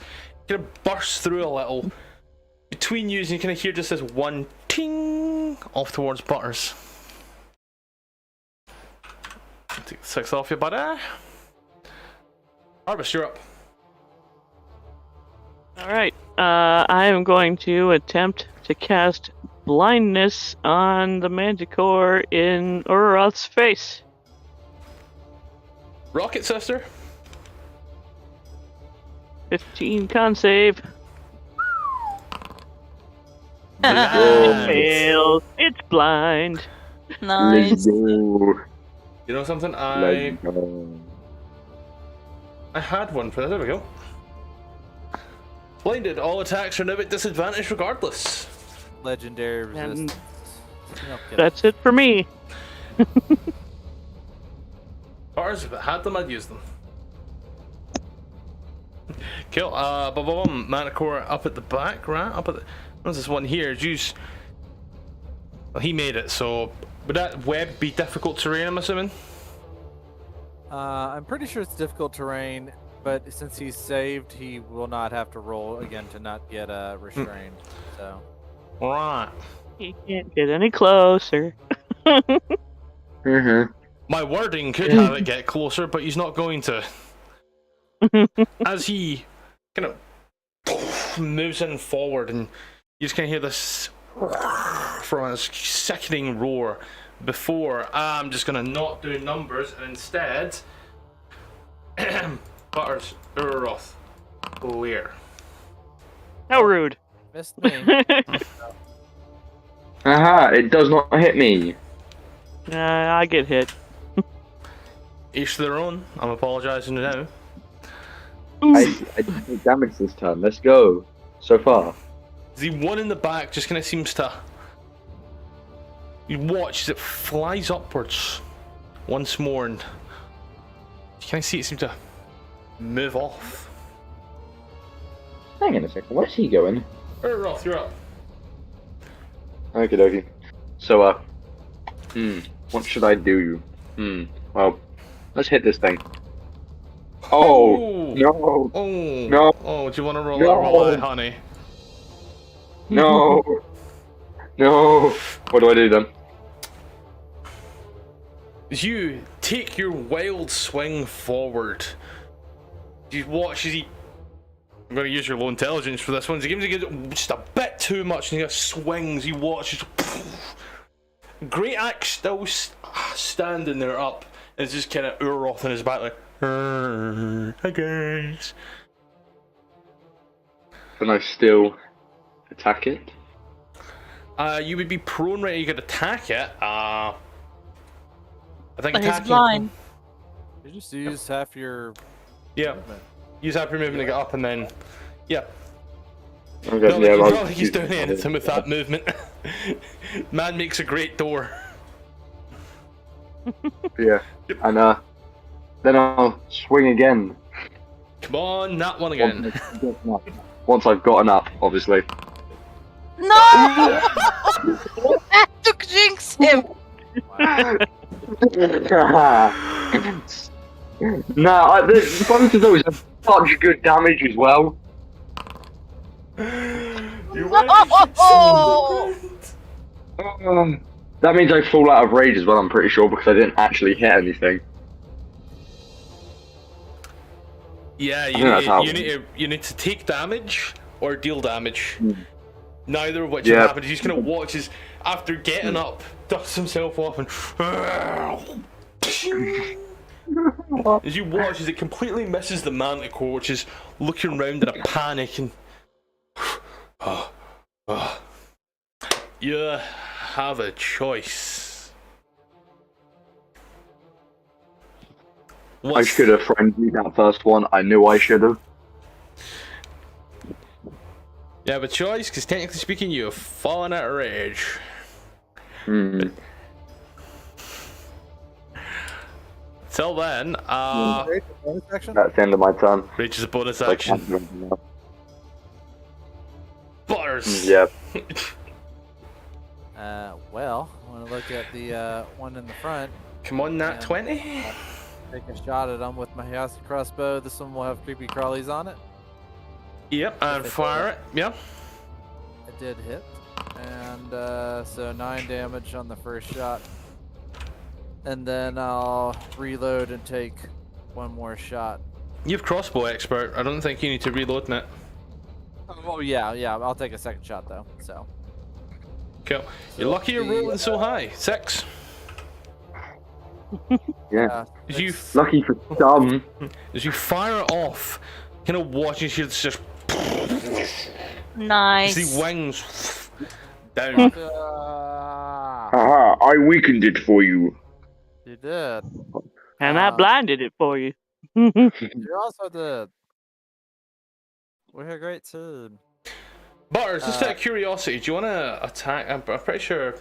gonna burst through a little between you, and you kind of hear just this one ting off towards Butters. Take 6 off you, buddy. Harvest, you're up.
Alright, I am going to attempt to cast blindness on the Manticore in Urorth's face.
Rocket sister.
15 con save.
Blind.
Fails. It's blind.
Nice.
Let's go.
You know something?
Let's go.
I had one for that. There we go. Blinded. All attacks are now at disadvantage regardless.
Legendary
And
resistance. No, kidding.
that's it for me.
Bars, if I had them, I'd use them. Cool. Manticore up at the back, right? Up at the. What's this one here? Juice. Well, he made it, so would that web be difficult terrain, I'm assuming?
I'm pretty sure it's difficult terrain, but since he's saved, he will not have to roll again to not get restrained. So.
Right.
He can't get any closer.
Mm-hmm.
My wording could have it get closer, but he's not going to. As he kind of moves in forward, and you just kind of hear this from a sickening roar. Before I'm just gonna not do numbers and instead, Butters, Urorthos, clear.
How rude.
Missed me.
Aha! It does not hit me.
I get hit.
Each to their own. I'm apologising now.
I didn't take damage this turn. Let's go. So far.
The one in the back just kind of seems to. You watch as it flies upwards once more, and you kind of see it seem to move off.
Hang on a second. Where's he going?
Urorthos, you're up.
Okie dokie. So, what should I do? Well, let's hit this thing. Oh, no,
Oh!
No.
Oh, do you want to roll
No.
that roll, honey?
no, no. What do I do then?
As you take your wild swing forward, You watch as he. I'm going to use your low intelligence for this one. He gives it just a bit too much, and he just swings. You watch. Great axe still standing there up, and it's just kind of Urorthos in his back, like, hi guys.
Can I still attack it?
You would be prone right. You could attack it. I think
But he's
attacking.
blind.
You just use half your
Yeah.
movement.
Use half your movement to get up, and then yeah.
Okay,
Not
yeah,
like,
I'll
not like he's
use
doing
it.
anything with that movement. Man makes a great door.
Yeah, and then I'll swing again.
Come on, that one again.
Once I've gotten up, obviously.
No! That took jinx him.
Nah, both of those are such good damage as well.
You
Oh!
That means I fall out of rage as well, I'm pretty sure, because I didn't actually hit anything.
Yeah,
think that's how-
you need to take damage or deal damage. Neither of which
Yeah.
have happened. He's just gonna watch his after getting up, dusts himself off, and as you watch as it completely misses the manticore, which is looking around in a panic and you have a choice.
I should have frenzied that first one, I knew I should have.
You have a choice, because technically speaking, you have fallen out of rage.
Hmm.
Till then,
Bonus action?
That's the end of my turn.
rage is a bonus
I can't
action.
do anything else.
Butters!
Yeah.
Well, I want to look at the one in the front.
Come on, nat
And
20.
Take a shot at them with my Hyoscid crossbow. This one will have creepy crawlies on it.
Yep, and fire it. Yeah.
It did hit. And so 9 damage on the first shot. And then I'll reload and take one more shot.
You've crossbow expert. I don't think you need to reload it.
Oh yeah, I'll take a second shot though. So
Cool. You're lucky you're rolling so high. 6.
Yeah.
As you,
Lucky for some.
as you fire it off, kind of watching you just
Nice.
see wings down.
Haha, I weakened it for you.
You did.
And I
Uh,
blinded it for you.
You also did. We're a great team.
Butters, just out of curiosity, do you want to attack? I'm pretty sure.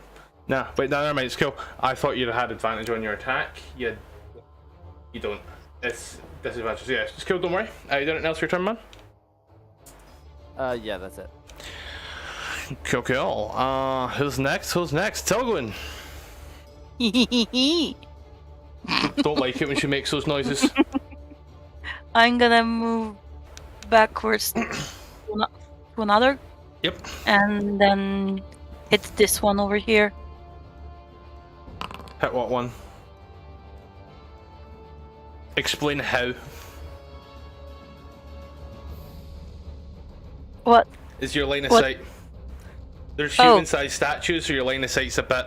Nah, wait, no, never mind. It's cool. I thought you'd had advantage on your attack. You don't. It's disadvantage. Yeah, it's cool. Don't worry. You done anything else for your turn, man?
Yeah, that's it.
Cool, cool. Who's next? Who's next? Telgwyn. Don't like it when she makes those noises.
I'm gonna move backwards to another,
Yep.
and then hit this one over here.
Hit what one? Explain how.
What?
Is your line of
What?
sight? There's
Oh.
human-sized statues, so your line of sight's a bit.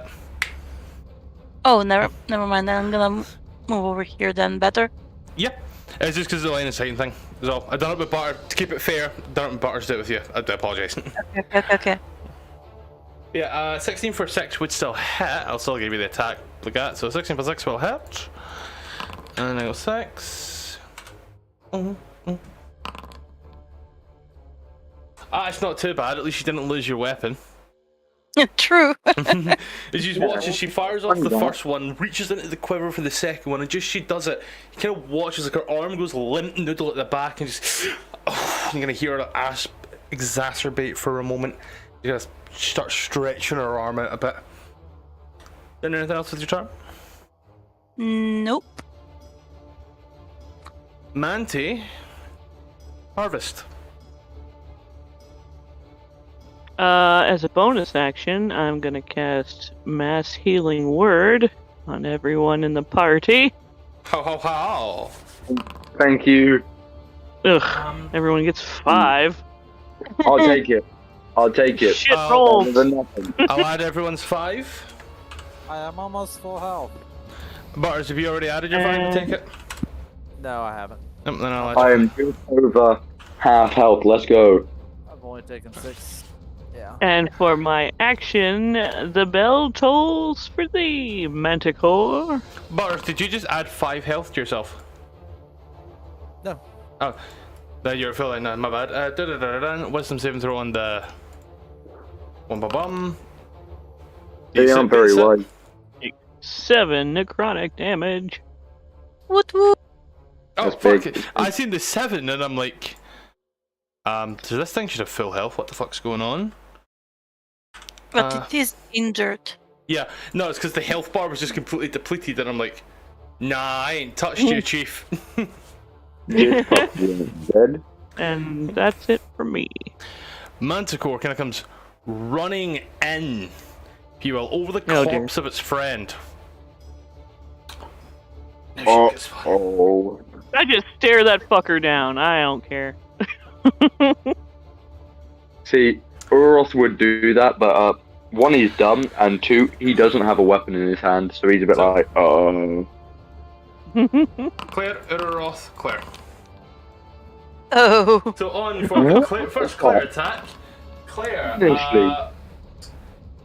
Oh, never mind. Then I'm gonna move over here. Then better.
Yeah. It's just because of the line of sight thing. Is all. I done it with Butter to keep it fair. Done it with Butter to do it with you. I do apologise.
Okay.
Yeah. 16 for 6 would still hit. I'll still give you the attack like that. So 16 for 6 will hit. And then I go 6. It's not too bad. At least you didn't lose your weapon.
True.
As you watch as she fires off the first one, reaches into the quiver for the second one, and just she does it, you kind of watch as like her arm goes limp noodle at the back, and just you're gonna hear her ass exacerbate for a moment. You're gonna start stretching her arm out a bit. Done anything else with your turn?
Nope.
Manti, harvest.
As a bonus action, I'm gonna cast Mass Healing Word on everyone in the party.
How?
Thank you.
Ugh. Everyone gets 5.
I'll take it. I'll take it.
Shit
Oh,
roll.
Better than nothing.
I'll add everyone's 5.
I am almost full health.
Butters, have you already added your 5 to take it?
No, I haven't.
Then I'll add
I am just over half health. Let's go.
I've only taken 6. Yeah.
And for my action, the bell tolls for thee, Manticore.
Butters, did you just add 5 health to yourself?
No.
Oh, no, you're feeling no, my bad. Wisdom saving throw on the bum.
They aren't very wide.
7 necrotic damage.
Woot woot.
Oh
That's
fuck!
big.
I seen the 7 and I'm like, so this thing should have full health. What the fuck's going on?
But it is injured.
Yeah, no, it's because the health bar was just completely depleted, and I'm like, nah, I ain't touched you, chief.
Dead.
And that's it for me.
Manticore kind of comes running in, if you will, over the
Oh, dear.
corpse of its friend.
Oh.
I just stare that fucker down. I don't care.
See, Urorthos would do that, but 1, he's dumb, and 2, he doesn't have a weapon in his hand, so he's a bit like, oh.
Claire, Urorthos, Claire.
Oh.
So on for the first Claire attack. Claire,
Honestly.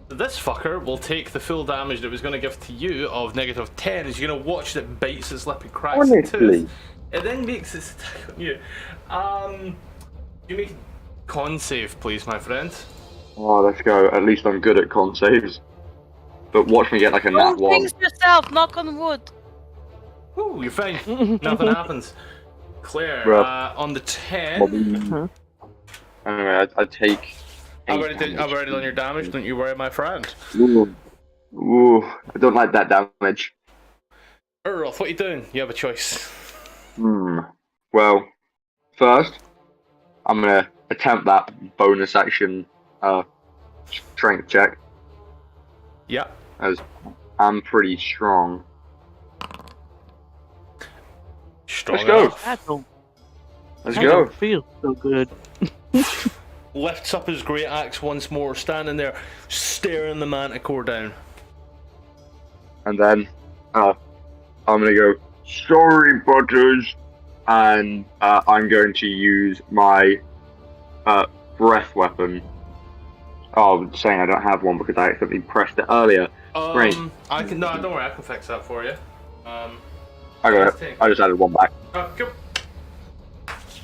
this fucker will take the full damage that it was going to give to you of -10 as you're going to watch that it bites its lip and cracks its
Honestly.
tooth. It then makes its attack on you. You make a con save, please, my friend.
Oh, let's go. At least I'm good at con saves. But watch me get like a nat
Don't
1.
jinx yourself, knock on wood.
Ooh, you're fine. Nothing happens. Claire,
Bruh.
on the 10.
Anyway, I take.
I've
8
already done your damage, don't you worry, my friend.
Ooh. Ooh, I don't like that damage.
Urorthos, what are you doing? You have a choice.
Well, first, I'm gonna attempt that bonus action strength check,
Yeah.
as I'm pretty strong.
Strong
Let's go.
enough.
Let's
I
go.
don't feel so good.
Lifts up his great axe once more, standing there, staring the manticore down.
And then I'm gonna go, sorry, Butters, and I'm going to use my breath weapon. Oh, I'm saying I don't have one because I accidentally pressed it earlier. Great.
I can don't worry, I can fix that for you.
I got it. I just added one back.
Cool.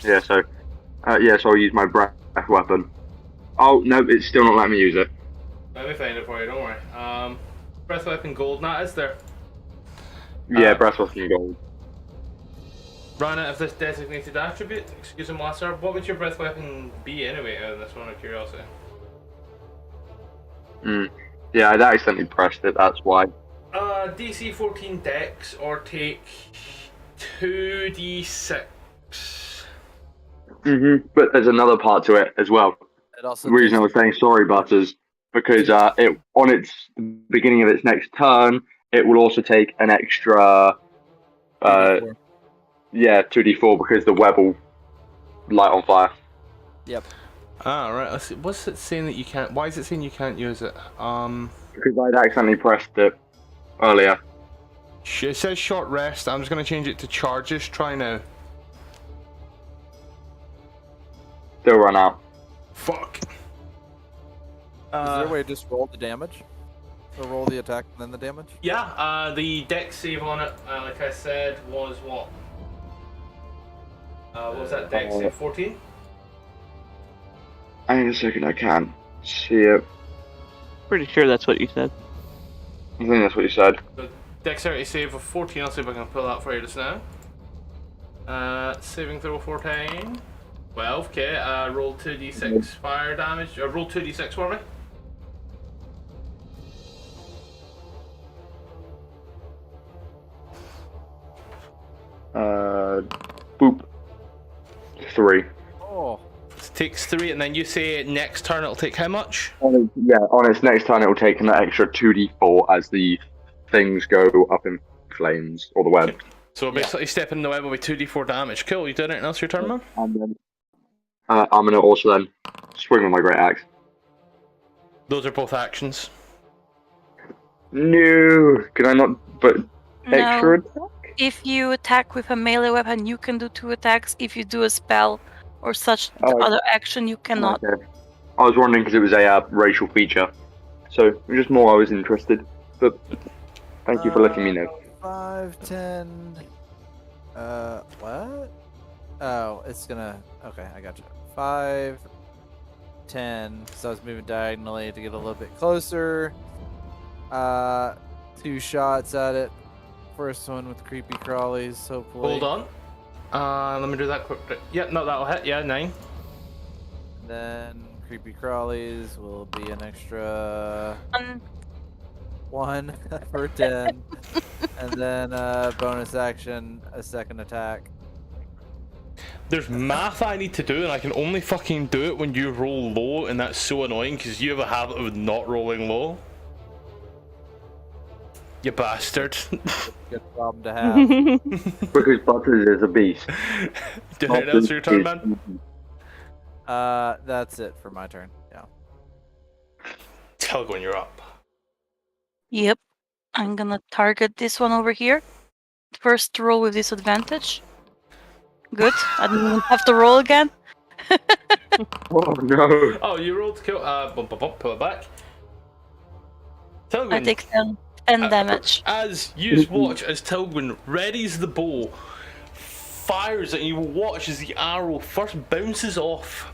Yeah, so I'll use my breath weapon. Oh no, it's still not letting me use it.
Let me find it for you, don't worry. Breath weapon gold, nah, is there?
Yeah, breath weapon gold.
Ran out of this designated attribute. Excuse me, Master. What would your breath weapon be anyway, out of this one of curiosity?
Yeah, I accidentally pressed it, that's why.
DC 14 dex or take 2d6.
But there's another part to it as well.
It also
The reason I was saying sorry, Butters, because it on its beginning of its next turn, it will also take an extra
2d4.
2d4 because the web will light on fire.
Yep.
Ah, right. Let's see. What's it saying that you can't? Why is it saying you can't use it?
Because I'd accidentally pressed it earlier.
It says short rest. I'm just gonna change it to charges. Try now.
Still run out.
Fuck.
Is there a way to just roll the damage? Or roll the attack and then the damage?
Yeah. The dex save on it, like I said, was what? What was that dex save? 14.
Hang on a second, I can't see it.
Pretty sure that's what you said.
I think that's what you said.
So dexterity save of 14. I'll see if I can pull that for you just now. Saving throw 14. 12. Okay. Roll 2d6 fire damage. Roll 2d6 for me.
Boop. 3.
Oh.
It takes 3, and then you say next turn it'll take how much?
On its next turn, it will take an extra 2d4 as the things go up in flames, or the web.
So basically, stepping in the web will be 2d4 damage. Cool. You did anything else your turn, man?
And then I'm gonna also then swing with my great axe.
Those are both actions.
No, can I not? But extra
No.
attack?
If you attack with a melee weapon, you can do 2 attacks. If you do a spell or such
Oh.
other action, you cannot.
Okay. I was wondering because it was a racial feature, so just more I was interested. But thank you for letting me know.
5, 10. What? Oh, it's gonna. Okay, I got you. 5, 10. Because I was moving diagonally to get a little bit closer. 2 shots at it. First one with creepy crawlies, hopefully.
Hold on. Let me do that quick. Yeah, no, that'll hit. Yeah, 9.
Then creepy crawlies will be an extra 1 for 10. And then bonus action, a second attack.
There's math I need to do, and I can only fucking do it when you roll low, and that's so annoying because you have a habit of not rolling low. You bastard.
Good problem to have.
Because Butters is a beast.
Did anything else for your turn, man?
That's it for my turn. Yeah.
Tell when you're up.
Yep. I'm gonna target this one over here. First roll with disadvantage. Good. I didn't even have to roll again.
Oh no!
Oh, you rolled to kill. Pull it back. Telgwyn,
I take 10 damage.
as you watch as Telgwyn readies the bow, fires it, and you watch as the arrow first bounces off.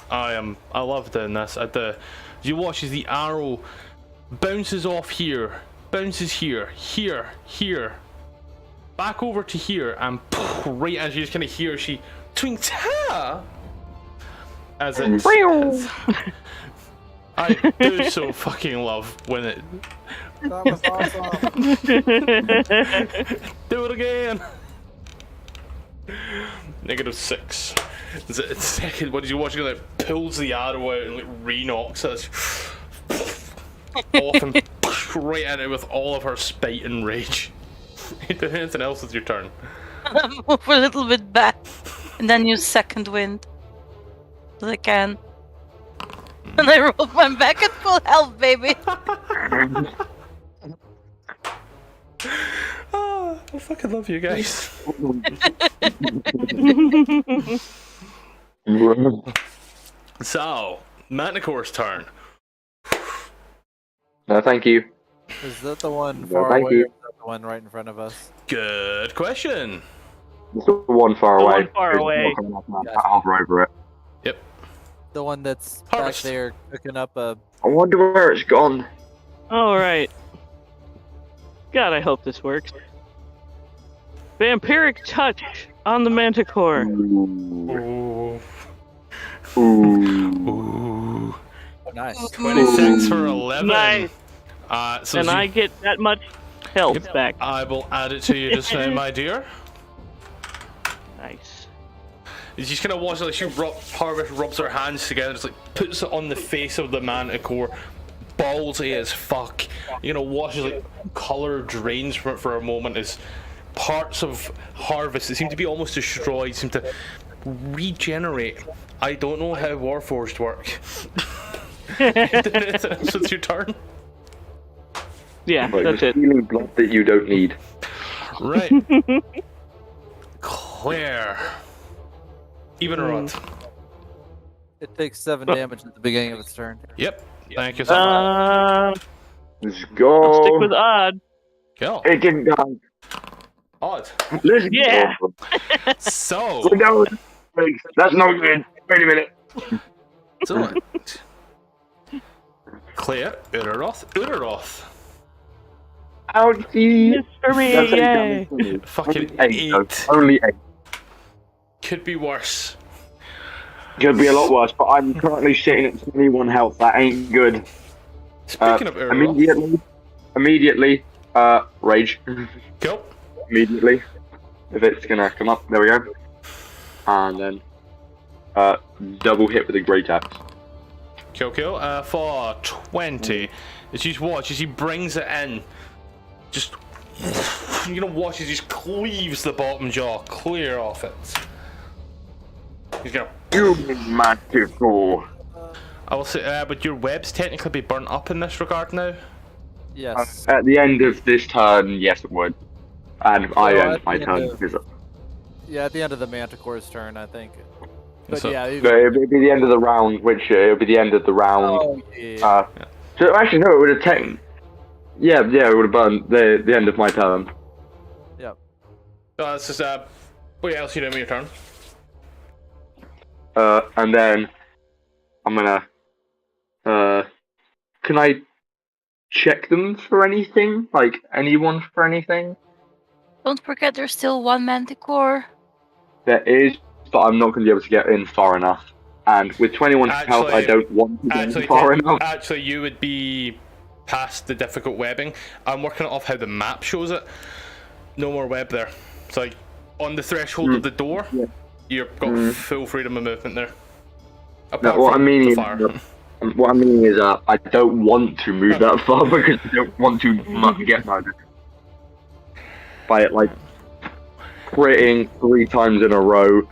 I love doing this. You watch as the arrow bounces off here, bounces here, here, back over to here, and right as you just kind of hear she twing ta as it. I do so fucking love when it.
That was awesome.
Do it again. -6. It's second. What did you watch? It like pulls the arrow out and like re-knocks us off and right at it with all of her spite and rage. Anything else with your turn?
Move a little bit back, and then use second wind. As I can. And I roll my back at full health, baby.
Oh, I fucking love you guys. So, Manticore's turn.
No, thank you.
Is that the one
No,
far
thank
away,
you.
or is that the one right in front of us?
Good question.
It's the one far
The
away.
one far away.
I'll hover over it.
Yep.
The one that's
Harvest.
back there cooking up a.
I wonder where it's gone.
Alright. God, I hope this works. Vampiric touch on the Manticore.
Ooh.
Ooh.
Ooh.
Ooh.
Oh, nice.
26 for 11.
Nice.
So
And I get that much health back.
I will add it to you just now, my dear.
Nice.
You just kind of watch it, like Harvest rubs her hands together, just like puts it on the face of the Manticore, ballsy as fuck. You know, watches like color drains from it for a moment as parts of Harvest that seem to be almost destroyed seem to regenerate. I don't know how Warforged work. So it's your turn.
Yeah,
Like
that's
the
it.
healing blood that you don't need.
Right. Claire. Even or not?
It takes 7 damage at the beginning of its turn.
Yep. Thank you so much.
Let's go.
I'll stick with odd.
Cool.
It didn't die.
Odd.
Let's
Yeah.
go.
So,
No, that's not good. Wait a minute.
so Claire, Urorthos.
Ouchie.
It's for me,
That's 8
yay.
damage for me.
Fucking
Only 8, though.
8.
Only 8.
Could be worse.
Could be a lot worse, but I'm currently sitting at 21 health. That ain't good.
Speaking of Urorthos.
Immediately, rage.
Cool.
Immediately. If it's gonna come up, there we go. And then, double hit with a great axe.
Cool. For 20. As you watch, as he brings it in, just You know, watch as he just cleaves the bottom jaw clear off it. He's gonna.
You magical.
I will say, would your webs technically be burnt up in this regard now?
Yes.
At the end of this turn, yes, it would. And I
Well,
end my
at the
turn
end of-
because
Yeah, at the end of the Manticore's turn, I think. But
So-
yeah.
no, it'd be the end of the round, which it would be the end of the round.
Oh, yeah.
So actually, no, it would have taken. Yeah, it would have burned the end of my turn.
Yep.
This is what else you doing with your turn?
And then I'm gonna. Can I check them for anything? Like anyone for anything?
Don't forget there's still one manticore.
There is, but I'm not gonna be able to get in far enough. And with 21 health, I don't want to get in far enough.
Actually, you would be past the difficult webbing. I'm working it off how the map shows it. No more web there. It's like on the threshold of the door.
Yeah.
You've got full freedom of movement there.
No, what I mean
the
is,
fire.
what I mean is, I don't want to move that far because I don't want to get murdered by it, like critting 3 times in a row,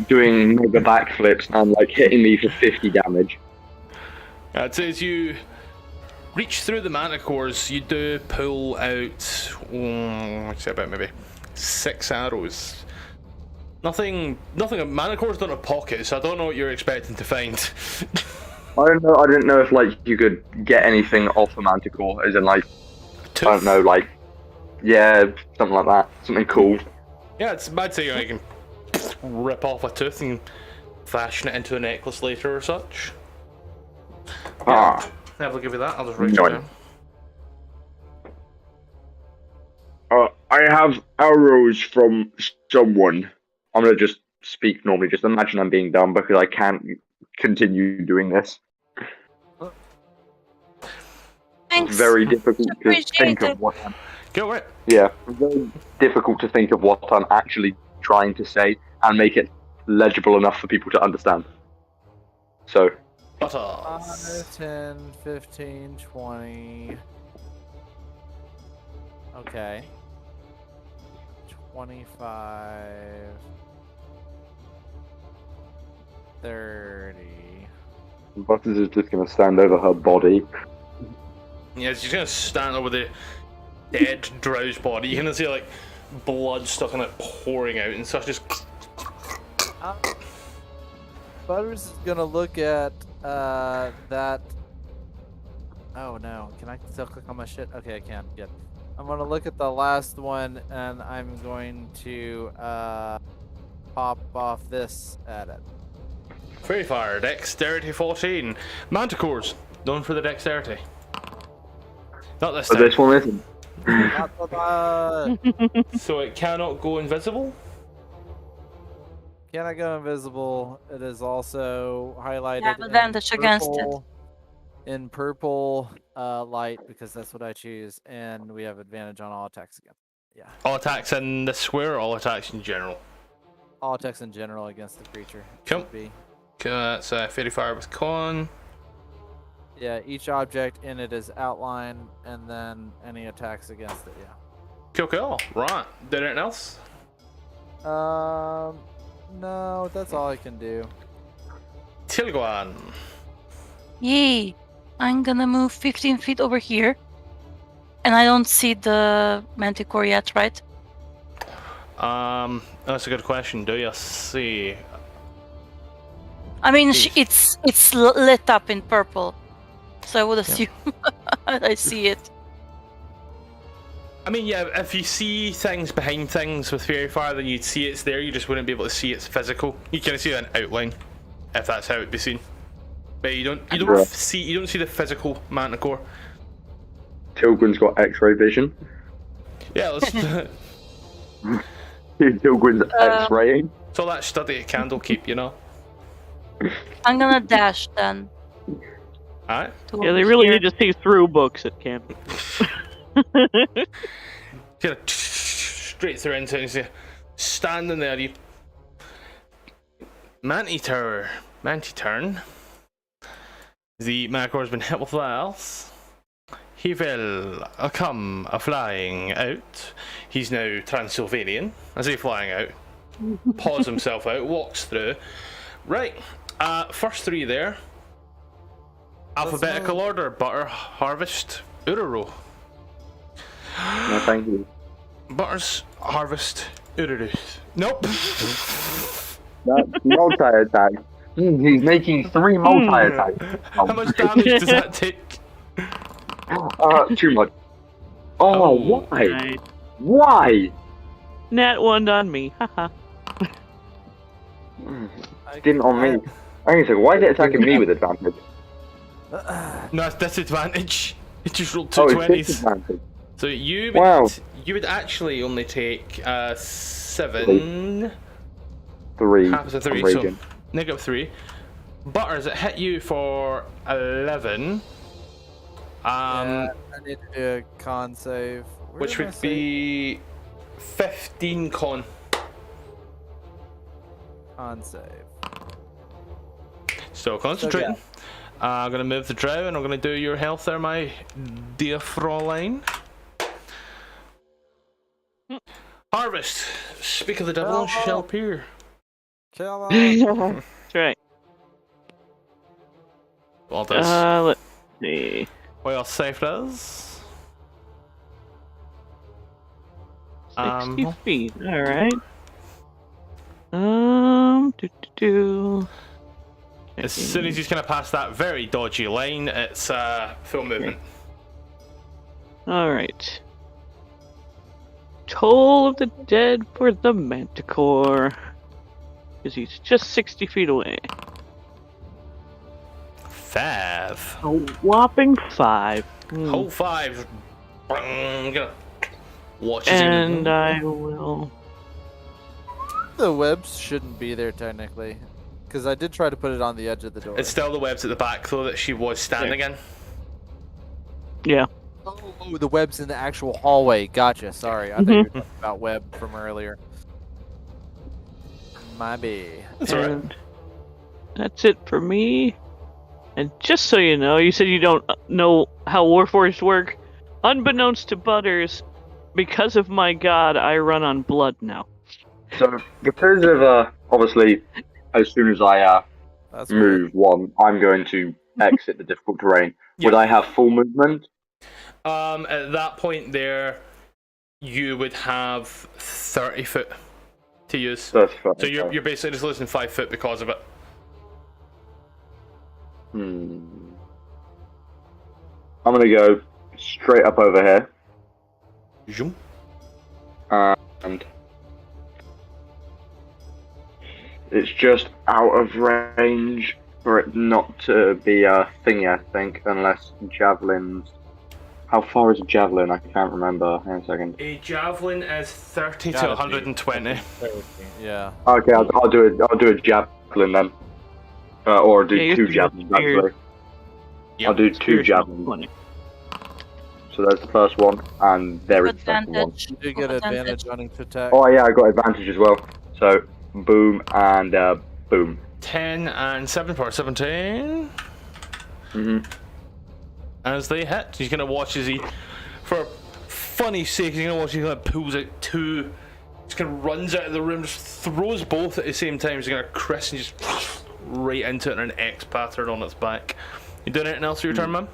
doing mega backflips and like hitting me for 50 damage.
It says you reach through the manticores. You do pull out, I'd say about maybe 6 arrows. Nothing. Manticores don't have pockets, so I don't know what you're expecting to find.
I don't know. I didn't know if like you could get anything off a manticore, as in like
Tooth.
I don't know, like something like that, something cool.
Yeah, I'd say you can rip off a tooth and fashion it into a necklace later or such.
Ah,
Never give you that. I'll just write it
No.
down.
I have arrows from someone. I'm gonna just speak normally. Just imagine I'm being dumb because I can't continue doing this.
Thanks.
It's very difficult to
Appreciate
think
it.
of what I'm.
Go with it.
Yeah, very difficult to think of what I'm actually trying to say and make it legible enough for people to understand. So,
5,
10, 15, 20. Okay. 25. 30.
Butters is just gonna stand over her body.
Yeah, she's gonna stand over the dead drowse body. You can see like blood stuck in it pouring out and such. Just
Butters is gonna look at that. Oh no, can I still click on my shit? Okay, I can. Good. I'm gonna look at the last one and I'm going to pop off this at it.
Fairy Fire, Dexterity 14. Manticores, known for the dexterity. Not this
But
time.
this one isn't.
So it cannot go invisible?
Can I go invisible? It is also highlighted
Have advantage against it.
in purple light because that's what I choose, and we have advantage on all attacks again. Yeah,
All attacks in the square or all attacks in general?
all attacks in general against the creature.
Cool.
Should be.
Okay, that's Fairy Fire with con.
Yeah, each object in it is outlined, and then any attacks against it. Yeah.
Cool. Right. Did anything else?
No, that's all I can do.
Tilguan.
Yay! I'm gonna move 15 feet over here. And I don't see the manticore yet, right?
That's a good question. Do you see?
I mean,
Please.
it's lit up in purple. So I would assume I see it.
I mean, yeah, if you see things behind things with Fairy Fire, then you'd see it's there. You just wouldn't be able to see it's physical. You can see an outline, if that's how it'd be seen. But you don't
Right.
see the physical manticore.
Tilgrin's got X-ray vision.
Yeah, let's.
Tilgrin's X-raying.
It's all that study at Candlekeep, you know.
I'm gonna dash then.
Alright.
to
Yeah, they
over
really
here.
need to see through books at camp.
Kind of straight through into it. And you standing there, you. Mantiturn. The Manticore's been hit with that else. he will come flying out. He's now Transylvanian. As he flying out, paws himself out, walks through. Right, first three there. Alphabetical order: Butter, Harvest, Urorthos.
No, thank you.
Butters, Harvest, Urorthos. Nope.
That's multi-attack. He's making 3 multi-attacks.
How much damage does that take?
Too much. Oh, why?
Nice.
Why?
Nat 1 on me. Haha.
Didn't on me. Hang on a second, why is it attacking me with advantage?
No, it's disadvantage. It just rolled
Oh,
two
it's
20s.
disadvantage.
So you
Wow.
would actually only take 7.
3.
Half is a 3,
I'm
so
raging.
-3. Butters, it hit you for 11.
I need to do a con save. Where
Which
did my
would
save?
be 15 con.
Con save.
Still concentrating. I'm going to move the drow and I'm going to do your health there, my dear Fraulein. Harvest. Speak of the devil, she shall appear.
Kill him.
That's right.
Well, this.
Let's see.
We are safe as.
60 feet. Alright.
As soon as he's going to pass that very dodgy line, it's full movement.
Alright. Toll of the Dead for the Manticore. Because he's just 60 feet away.
5.
A whopping 5.
Whole 5. I'm gonna watch his
And I will.
The webs shouldn't be there technically, because I did try to put it on the edge of the door.
It's still the webs at the back though that she was standing in.
Yeah.
Oh, the webs in the actual hallway. Gotcha. Sorry, I thought you were talking about web from earlier. My bad.
That's alright.
And that's it for me. And just so you know, you said you don't know how Warforged work. Unbeknownst to Butters, because of my god, I run on blood now.
So, because of, obviously, as soon as I
That's
move one, I'm going to exit the difficult terrain. Would I have full movement?
At that point there, you would have 30 foot to use.
That's fine.
So you're basically just losing 5 foot because of it.
I'm gonna go straight up over here.
Zoom.
And it's just out of range for it not to be a thingy, I think, unless javelins. How far is a javelin? I can't remember. Hang on a second.
A javelin is 30 to
Gotta be.
120.
Yeah.
Okay, I'll do a javelin then, or do
Yeah,
2
you're
javelins
spear.
actually. I'll do 2 javelins.
20.
So there's the first one, and there is the second one.
Advantage.
You do get advantage on each attack.
Oh yeah, I got advantage as well. So boom and boom.
10 and 7 for 17. As they hit, he's gonna watch as he, for funny sake, he's gonna watch as he kind of pulls out 2. Just kind of runs out of the room, just throws both at the same time. He's gonna Chris and just right into it in an X pattern on its back. You doing anything else for your turn, man?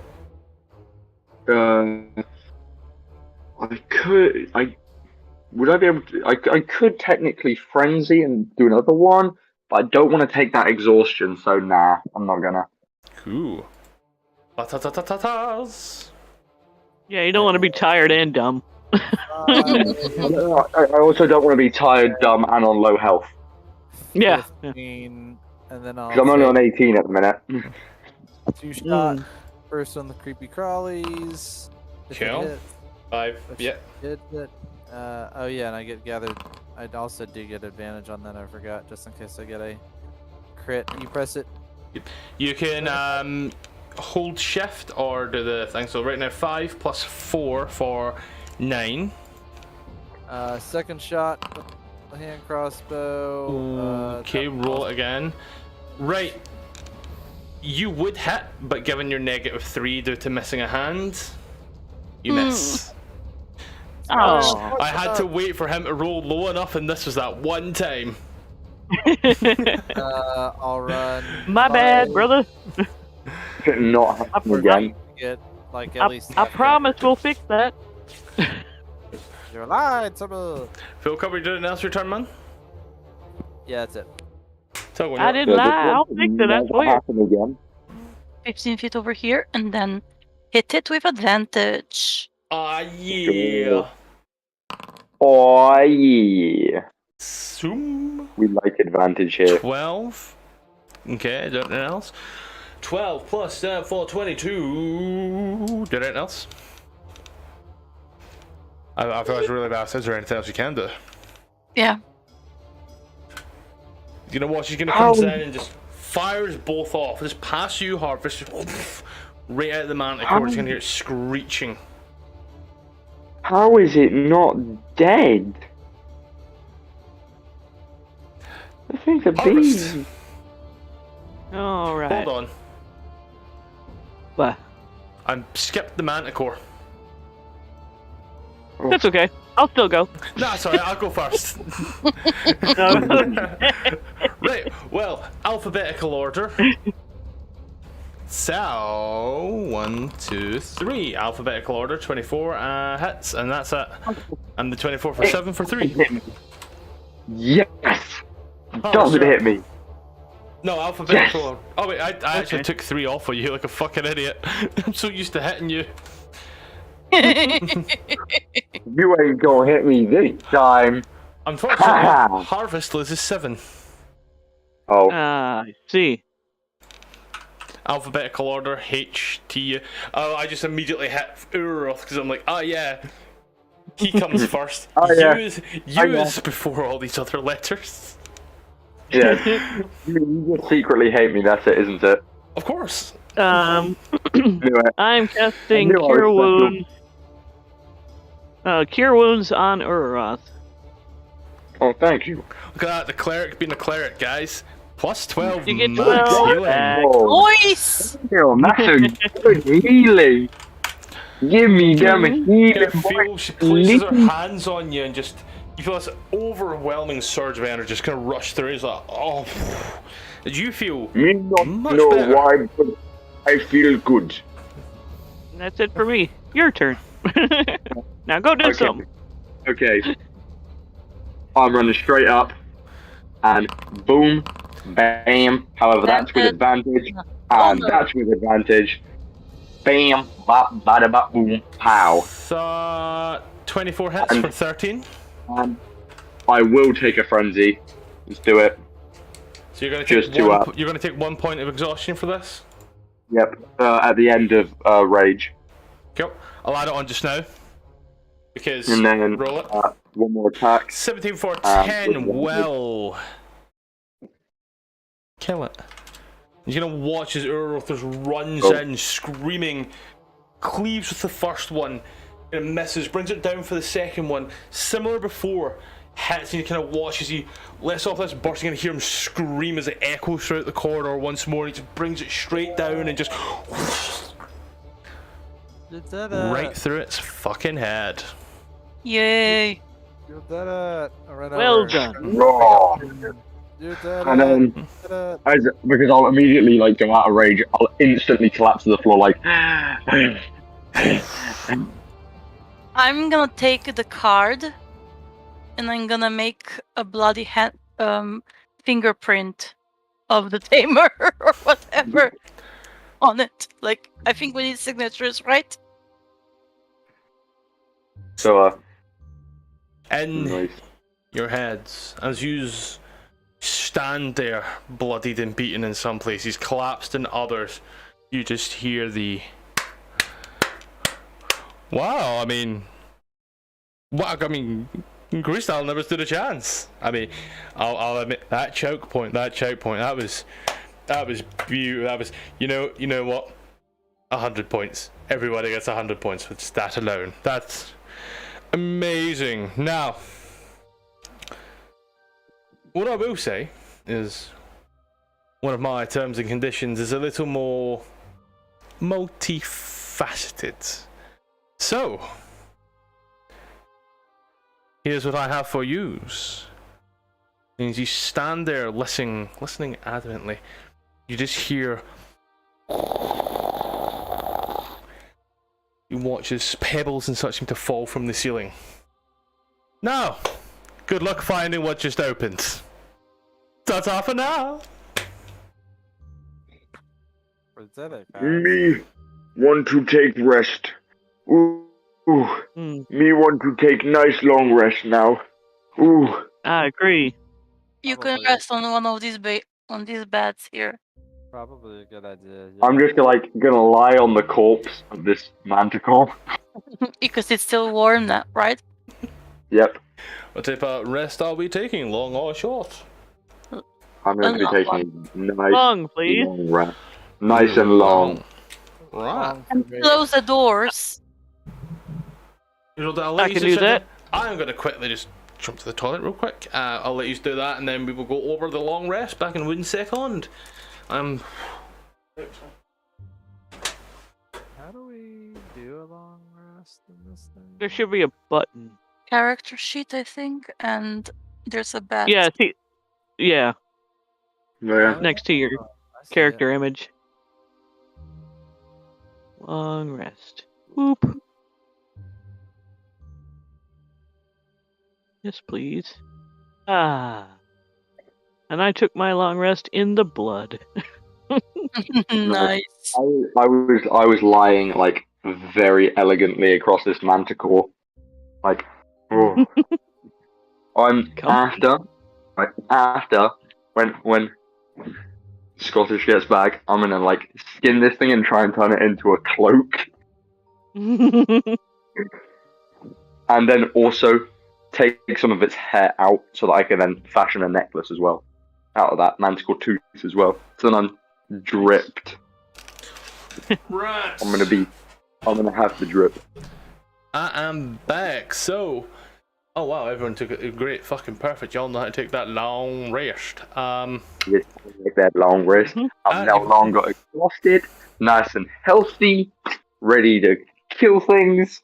Would I be able to? I could technically frenzy and do another one, but I don't want to take that exhaustion. So nah, I'm not gonna.
Cool. Ta-ta-ta-ta-tas.
Yeah, you don't want to be tired and dumb.
I also don't want to be tired, dumb, and on low health.
Yeah.
15, and then I'll
'Cause I'm only
say
on 18 at the minute.
2 shot. First on the creepy crawlies. If it
Kill.
hits,
5.
which
Yeah.
it hit. Oh yeah, and I get gathered. I also do get advantage on that. I forgot, just in case I get a crit. You press it.
You can hold shift or do the thing. So right now 5 plus 4 for 9.
Second shot with the hand crossbow.
Okay,
that
roll it again. Right. You would hit, but given your -3 due to missing a hand, You miss.
Oh.
I had to wait for him to roll low enough, and this was that one time.
I'll run.
My bad, brother.
Not happen again.
Get like at least.
I promise we'll fix that.
You're lying, Sabu.
Phil, cover you did announce your turn, man.
Yeah, that's it.
So when
I
you're-
didn't lie. I'll fix it. I swear.
Happen again.
15 feet over here, and then hit it with advantage.
Ah, yeah.
Oh yeah.
Zoom.
We like advantage here.
12. Okay, anything else? 12 plus 4, 22. Did anything else? I thought I was really bad. Is there anything else you can do?
Yeah.
You know what? She's gonna come in and just fires both off. Just past you, Harvest. Just right out of the manticore. Just gonna hear it screeching.
How is it not dead? I think the
Harvest.
bee.
All right.
Hold on.
What?
I skipped the manticore.
That's okay. I'll still go.
No, sorry, I'll go first. Right, well, alphabetical order. So, 1, 2, 3. Alphabetical order, 24 hits, and that's it. And the 24 for 7 for 3.
Yes!
Oh,
Doesn't
sure.
hit me.
No, alphabetical
Yes!
order. Oh, wait, I actually took 3 off of you like a fucking idiot. I'm so used to hitting you.
You ain't gonna hit me this time.
Unfortunately, Harvest loses 7.
Oh,
I see.
Alphabetical order, H, T. Oh, I just immediately hit Urorthos because I'm like, oh yeah. He comes first.
Oh, yeah.
You is before all these other letters.
yeah. You just secretly hate me, that's it, isn't it?
Of course.
Knew it.
I'm casting
I knew I
Cure
was
Wounds. Cure Wounds on Urorthos.
Oh, thank you.
Look at that, the cleric being a cleric, guys. Plus 12
You get
max
12
healing.
back.
Oh,
Nice!
damn, that's a good healing. Give me them healing.
She places her hands on you and just, you feel this overwhelming surge of energy just kind of rush through. It's like, oh. Did you feel
Me not
much
know
better?
why, but I feel good.
And that's it for me. Your turn. Now go do something.
Okay. I'm running straight up, and boom, bam. However, that's with advantage, and that's with advantage. Bam, bop, bada, bop, boom, pow.
So, 24 hits for 13.
I will take a frenzy. Let's do it.
So you're gonna
Just
take
two
one,
up.
you're gonna take 1 point of exhaustion for this.
Yep. At the end of rage,
Cool. I'll add it on just now. Because
and then
roll it.
one more attack.
17 for
with
10
advantage.
will kill it. You're gonna watch as Urorthos runs in, screaming, cleaves with the first one, and it misses, brings it down for the second one. Similar before, hits, and you kind of watch as he lets off this burst. You're gonna hear him scream as it echoes throughout the corridor once more, and he just brings it straight down and just
You did it.
right through its fucking head.
Yay!
You did it. I ran
Well
over.
done.
Raw.
You did
And then,
it. You did it.
because I'll immediately like go out of rage, I'll instantly collapse to the floor like.
I'm gonna take the card, and I'm gonna make a bloody fingerprint of the tamer or whatever on it. Like, I think we need signatures, right?
So,
In
nice.
your heads, as you stand there, bloodied and beaten in some places, collapsed in others, you just hear the. Wow, I mean, Greastal never stood a chance. I mean, I'll admit that choke point, that was beautiful. That was, you know what? 100 points. Everybody gets 100 points with that alone. That's amazing. Now, what I will say is, one of my terms and conditions is a little more multifaceted. So, here's what I have for yous. And as you stand there listening adamantly, you just hear. You watch as pebbles and such seem to fall from the ceiling. Now, good luck finding what just opened. That's all for now.
Where's that at, guys?
Me want to take rest. Ooh. Me want to take nice long rest now. Ooh.
I agree.
You can
Probably.
rest on one of these on these beds here.
Probably a good idea. Yeah.
I'm just gonna lie on the corpse of this manticore.
Because it's still warm now, right?
Yep.
What type of rest are we taking, long or short?
I'm going to be
Long
taking a nice
Long, please.
long rest. Nice and long.
Right.
And close the doors.
You know, I'll
I
let you
can
just
do
sit
that.
there. I'm going to quickly just jump to the toilet real quick. I'll let you do that, and then we will go over the long rest back in 1 second.
How do we do a long rest in this thing?
There should be a button.
Character sheet, I think, and there's a bed.
Yeah, see, yeah,
Yeah.
next to your
Oh, I see
character image. Long rest. Whoop. Yes, please. Ah. And I took my long rest in the blood.
Nice.
I was lying like very elegantly across this manticore. Like, oh. I'm
Comfy.
after when Scottish gets back, I'm gonna like skin this thing and try and turn it into a cloak, and then also take some of its hair out so that I can then fashion a necklace as well out of that manticore tooth as well. So then I'm dripped.
Right.
I'm gonna have the drip.
I am back. So, oh wow, everyone took a great fucking perfect. Y'all know how to take that long rest.
Yes, take that long rest. I'm no longer exhausted, nice and healthy, ready to kill things.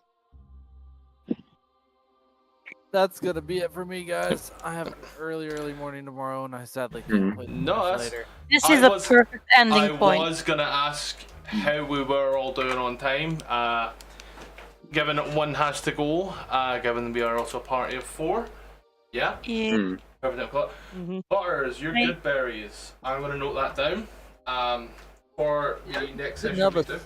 That's gonna be it for me, guys. I have an early morning tomorrow, and I sadly can't play
No,
much
that's-
later.
This
I
is a
was-
perfect ending
I
point.
was gonna ask how we were all doing on time. Given that one has to go, given we are also a party of 4. Yeah.
Yeah.
Perfect o'clock. Butters, your
Right.
good berries. I'm gonna note that down. For the next
Didn't
session
have
we
a-
do.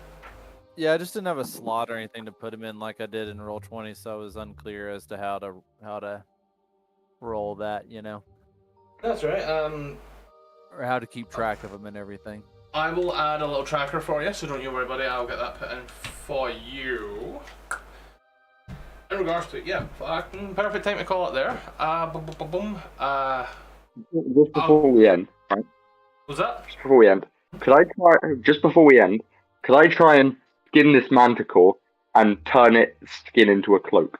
Yeah, I just didn't have a slot or anything to put him in like I did in Roll20, so I was unclear as to how to roll that, you know,
That's right.
or how to keep track of them and everything.
I will add a little tracker for you, so don't you worry about it. I'll get that put in for you. In regards to it, yeah, perfect time to call it there. Boom, boom, boom, boom.
Just before we end, right?
Was that?
Just before we end, could I try? Just before we end, could I try and skin this manticore and turn its skin into a cloak?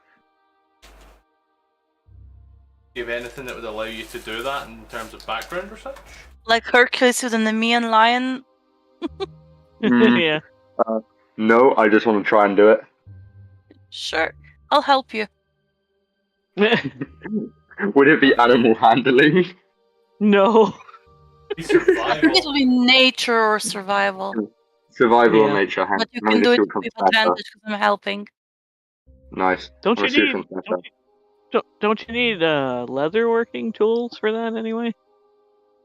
Do you have anything that would allow you to do that in terms of background or such?
Like Hercules with the Nemean lion.
Yeah.
No, I just want to try and do it.
Sure, I'll help you.
Would it be animal handling?
No.
Survival.
It will be nature or survival.
Survival or
Yeah.
nature?
But you
Let
can
me
do
just
it
see what comes
with
back first.
advantage because I'm helping.
Nice.
Don't you
Let's see what
need?
comes back
Don't
first.
you, don't you need leather working tools for that anyway?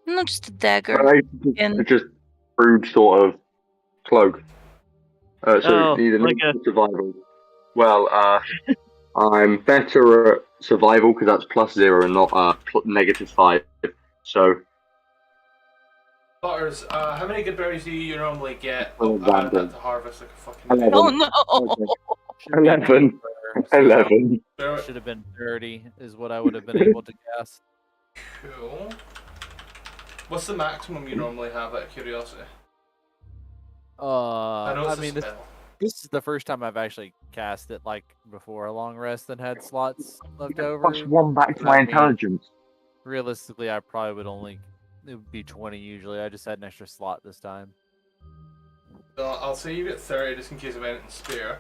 Not just a dagger.
Right,
And-
it's just crude sort of cloak. So
Oh,
either
like
nature or survival. Well, I'm better at survival because that's +0 and not -5. So
Butters, how many good berries do you normally get?
Oh,
I had
random.
that to harvest like a fucking
11.
Oh no!
Should be
11.
so
11.
Should have been 30 is what I would have been able to guess.
Cool. What's the maximum you normally have out of curiosity? I know
I
it's
mean,
a spell.
this is the first time I've actually cast it like before a long rest and had slots left over.
Plus 1 back to my
I mean-
intelligence.
Realistically, I probably would only it would be 20 usually. I just had an extra slot this time.
So I'll say you get 30 just in case of anything spare.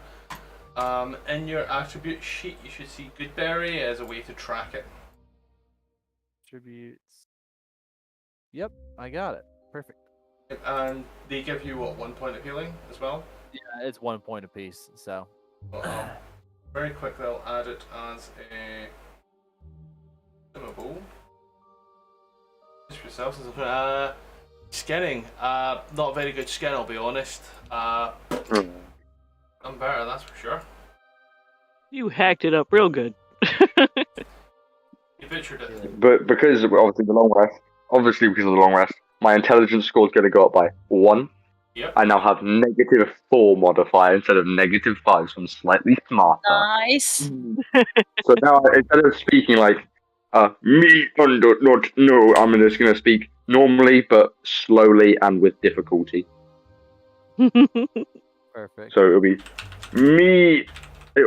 In your attribute sheet, you should see Goodberry as a way to track it.
Attributes. Yep, I got it. Perfect.
And they give you, what, 1 point of healing as well?
Yeah, it's 1 point apiece, so.
Well, very quickly, I'll add it as a consumable. Just for yourself, skinning. Not a very good skin, I'll be honest. I'm better, that's for sure.
You hacked it up real good.
You butchered it.
But because of obviously because of the long rest, my intelligence score is going to go up by 1.
Yep.
I now have -4 modifier instead of -5, so I'm slightly smarter.
Nice.
So now instead of speaking like me under not no, I'm just going to speak normally but slowly and with difficulty.
Perfect.
So it'll be me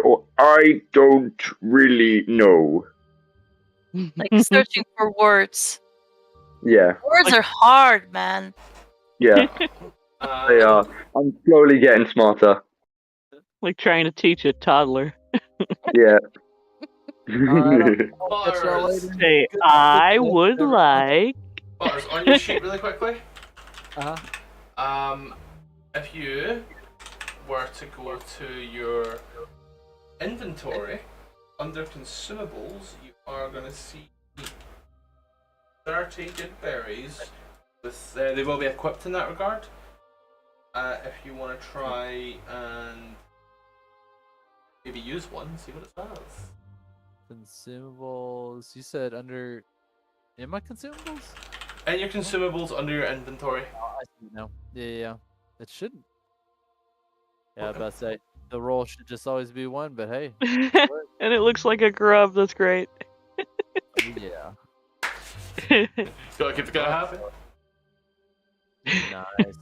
or I don't really know.
Like searching for words.
Yeah,
Words are hard, man.
yeah, they are. I'm slowly getting smarter.
Like trying to teach a toddler.
Yeah.
Catch y'all later.
Say, I would like.
Butters, on your sheet really quickly.
Uh-huh.
If you were to go to your inventory, under consumables, you are going to see 30 good berries. With they will be equipped in that regard. If you want to try and maybe use one, see what it says.
Consumables. You said under. In my consumables?
And your consumables under your inventory.
Oh, I see now. Yeah. It shouldn't. Yeah, I was
Okay.
about to say the roll should just always be 1, but hey.
And it looks like a grub. That's great.
Yeah.
Gotta keep the guy happy.
Nice.